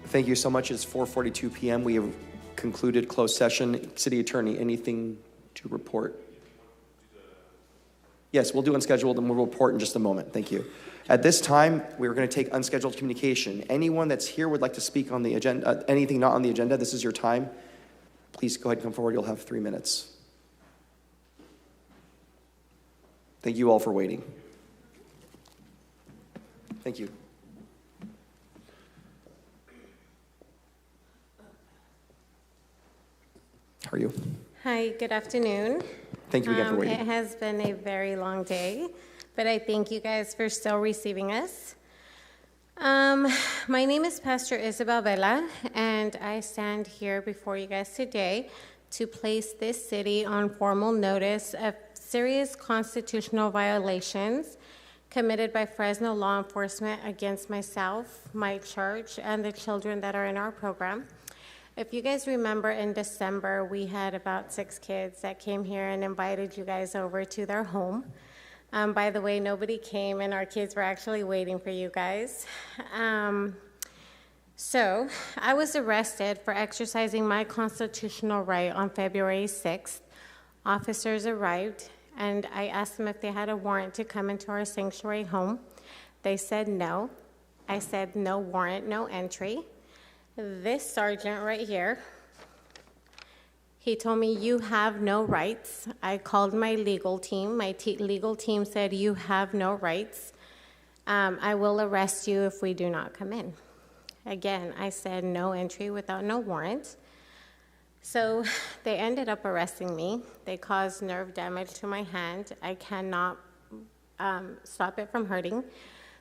Thank you so much. It's 4:42 p.m. We have concluded closed session. City Attorney, anything to report? Yes, we'll do unscheduled and we'll report in just a moment. Thank you. At this time, we're going to take unscheduled communication. Anyone that's here would like to speak on the agenda, anything not on the agenda, this is your time. Please go ahead and come forward. You'll have 3 minutes. Thank you all for waiting. Thank you. How are you? Hi, good afternoon. Thank you again for waiting. It has been a very long day, but I thank you guys for still receiving us. My name is Pastor Isabel Vela, and I stand here before you guys today to place this city on formal notice of serious constitutional violations committed by Fresno law enforcement against myself, my church, and the children that are in our program. If you guys remember, in December, we had about 6 kids that came here and invited you guys over to their home. By the way, nobody came, and our kids were actually waiting for you guys. So I was arrested for exercising my constitutional right on February 6th. Officers arrived, and I asked them if they had a warrant to come into our sanctuary home. They said no. I said no warrant, no entry. This sergeant right here, he told me, you have no rights. I called my legal team. My legal team said, you have no rights. I will arrest you if we do not come in. Again, I said no entry without no warrant. So they ended up arresting me. They caused nerve damage to my hand. I cannot stop it from hurting.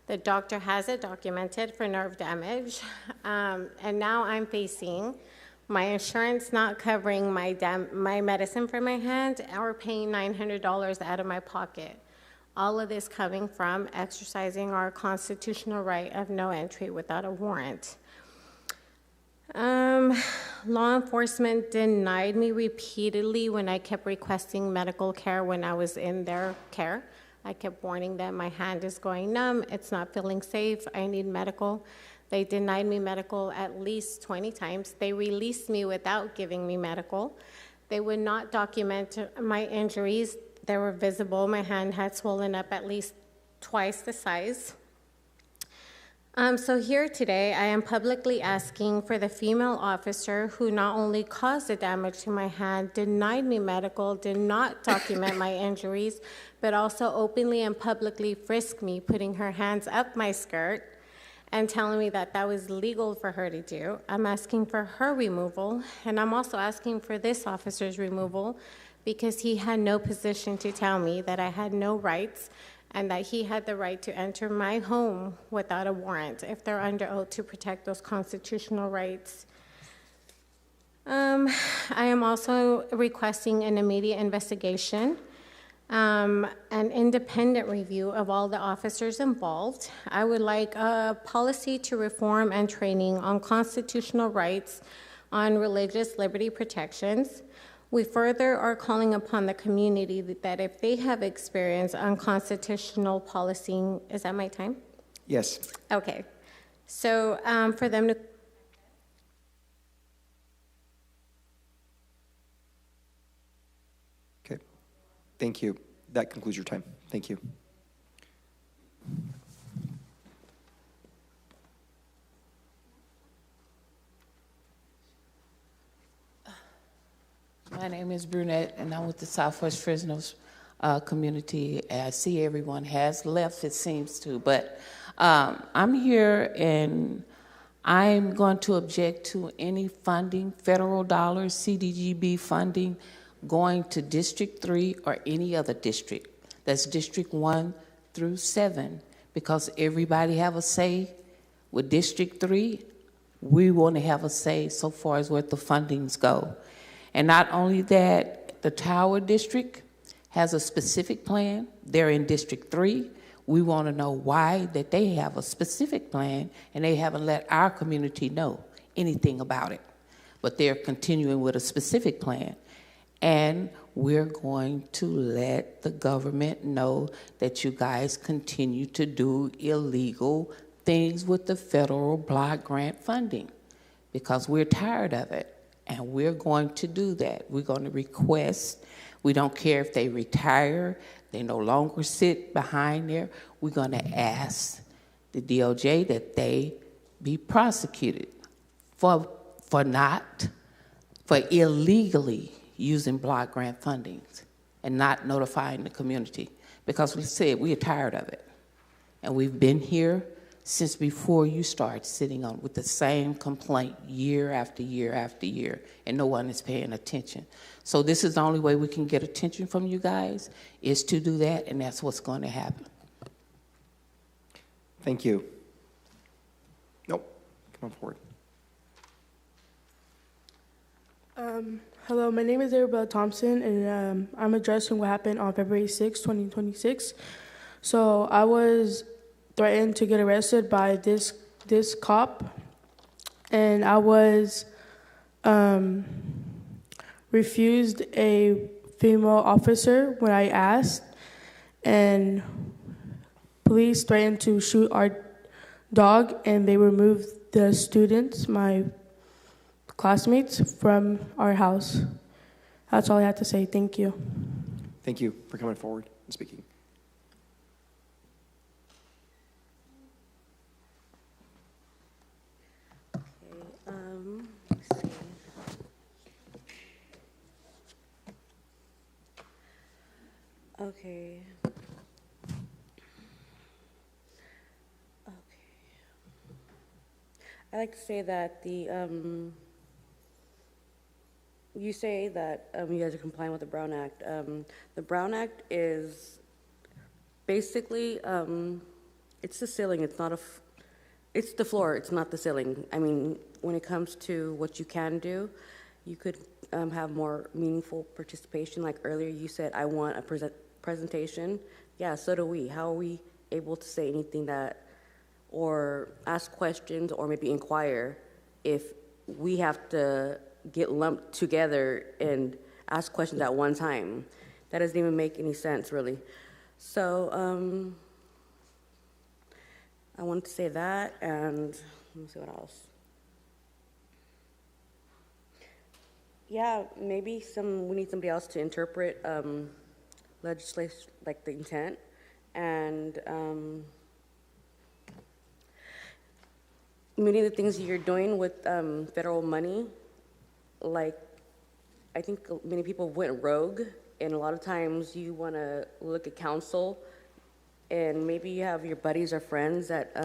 The doctor has it documented for nerve damage. And now I'm facing my insurance not covering my medicine for my hand, or paying $900 out of my pocket. All of this coming from exercising our constitutional right of no entry without a warrant. Law enforcement denied me repeatedly when I kept requesting medical care when I was in their care. I kept warning them, my hand is going numb, it's not feeling safe, I need medical. They denied me medical at least 20 times. They released me without giving me medical. They would not document my injuries. They were visible. My hand had swollen up at least twice the size. So here today, I am publicly asking for the female officer who not only caused the damage to my hand, denied me medical, did not document my injuries, but also openly and publicly frisked me, putting her hands up my skirt and telling me that that was legal for her to do. I'm asking for her removal, and I'm also asking for this officer's removal because he had no position to tell me that I had no rights and that he had the right to enter my home without a warrant if they're under oath to protect those constitutional rights. I am also requesting an immediate investigation, an independent review of all the officers involved. I would like a policy to reform and training on constitutional rights on religious liberty protections. We further are calling upon the community that if they have experience on constitutional policing, is that my time? Yes. Okay. So for them to Okay. Thank you. That concludes your time. Thank you. My name is Brunette, and I'm with the Southwest Fresno community. I see everyone has left, it seems to, but I'm here and I'm going to object to any funding, federal dollars, CDGB funding, going to District 3 or any other district. That's District 1 through 7, because everybody have a say. With District 3, we want to have a say so far as where the fundings go. And not only that, the Tower District has a specific plan. They're in District 3. We want to know why that they have a specific plan and they haven't let our community know anything about it. But they're continuing with a specific plan. And we're going to let the government know that you guys continue to do illegal things with the federal block grant funding. because we're tired of it. And we're going to do that. We're going to request. We don't care if they retire, they no longer sit behind there. We're going to ask the DOJ that they be prosecuted for illegally using block grant fundings and not notifying the community. Because we said we are tired of it. And we've been here since before you start sitting on with the same complaint year after year after year, and no one is paying attention. So this is the only way we can get attention from you guys, is to do that, and that's what's going to happen. Thank you. Nope, come on forward. Hello, my name is Arabella Thompson, and I'm addressing what happened on February 6, 2026. So I was threatened to get arrested by this cop, and I was refused a female officer when I asked, and police threatened to shoot our dog, and they removed the students, my classmates, from our house. That's all I have to say. Thank you. Thank you for coming forward and speaking. Let's see. Okay. I like to say that you say that you guys are complying with the Brown Act. The Brown Act is basically, it's the ceiling, it's not it's the floor, it's not the ceiling. I mean, when it comes to what you can do, you could have more meaningful participation. Like earlier you said, I want a presentation. Yeah, so do we. How are we able to say anything that, or ask questions, or maybe inquire if we have to get lumped together and ask questions at one time? That doesn't even make any sense, really. So I wanted to say that, and let me see what else. Yeah, maybe we need somebody else to interpret legislation, like the intent, and many of the things you're doing with federal money, like, I think many people went rogue, and a lot of times you want to look at council, and maybe you have your buddies or friends that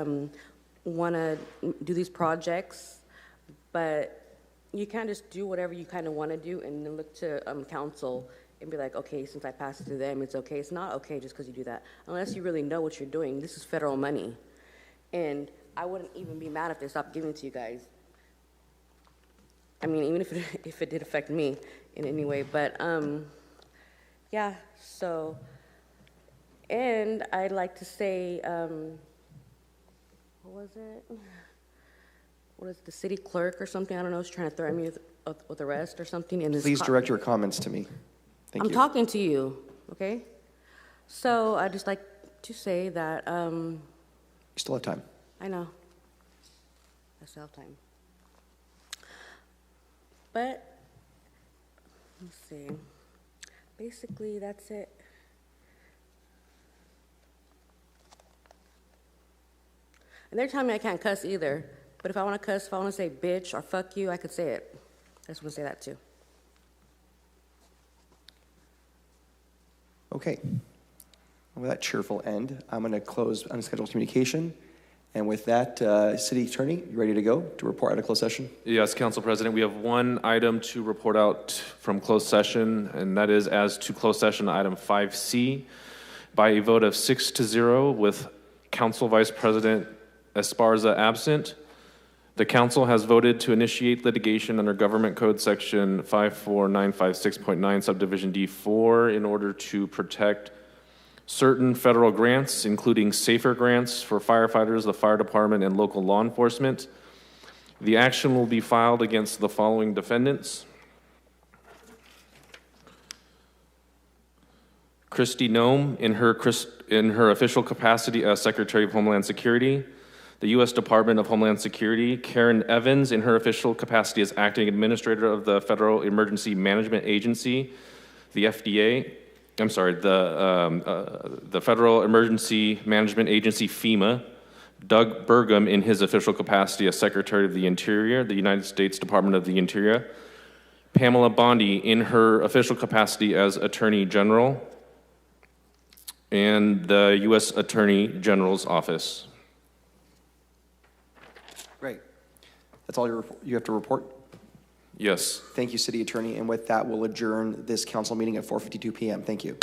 want to do these projects, but you can't just do whatever you kind of want to do and then look to council and be like, okay, since I passed it to them, it's okay. It's not okay just because you do that, unless you really know what you're doing. This is federal money, and I wouldn't even be mad if they stopped giving it to you guys. I mean, even if it did affect me in any way, but yeah, so, and I'd like to say, what was it? What is it, the city clerk or something? I don't know, is trying to threaten me with arrest or something. And Please direct your comments to me. Thank you. I'm talking to you, okay? So I'd just like to say that, You still have time. I know. I still have time. But, let's see. Basically, that's it. And they're telling me I can't cuss either. But if I want to cuss, if I want to say bitch or fuck you, I could say it. I just want to say that too. Okay. With that cheerful end, I'm going to close unscheduled communication. And with that, City Attorney, you ready to go to report out of closed session? Yes, Council President, we have one item to report out from closed session, and that is as to closed session item 5C. By a vote of 6-0 with Council Vice President Esparza absent, the council has voted to initiate litigation under Government Code Section 54956.9 Subdivision D4 in order to protect certain federal grants, including SAFER grants for firefighters, the fire department, and local law enforcement. The action will be filed against the following defendants: Christy Nome in her official capacity as Secretary of Homeland Security, The U.S. Department of Homeland Security, Karen Evans, in her official capacity as acting administrator of the Federal Emergency Management Agency, the FDA. I'm sorry, the Federal Emergency Management Agency, FEMA. Doug Burgum, in his official capacity as Secretary of the Interior, the United States Department of the Interior. Pamela Bondi, in her official capacity as Attorney General, and the U.S. Attorney General's Office. Great. That's all you have to report? Yes. Thank you, City Attorney. And with that, we'll adjourn this council meeting at 4:52 p.m. Thank you.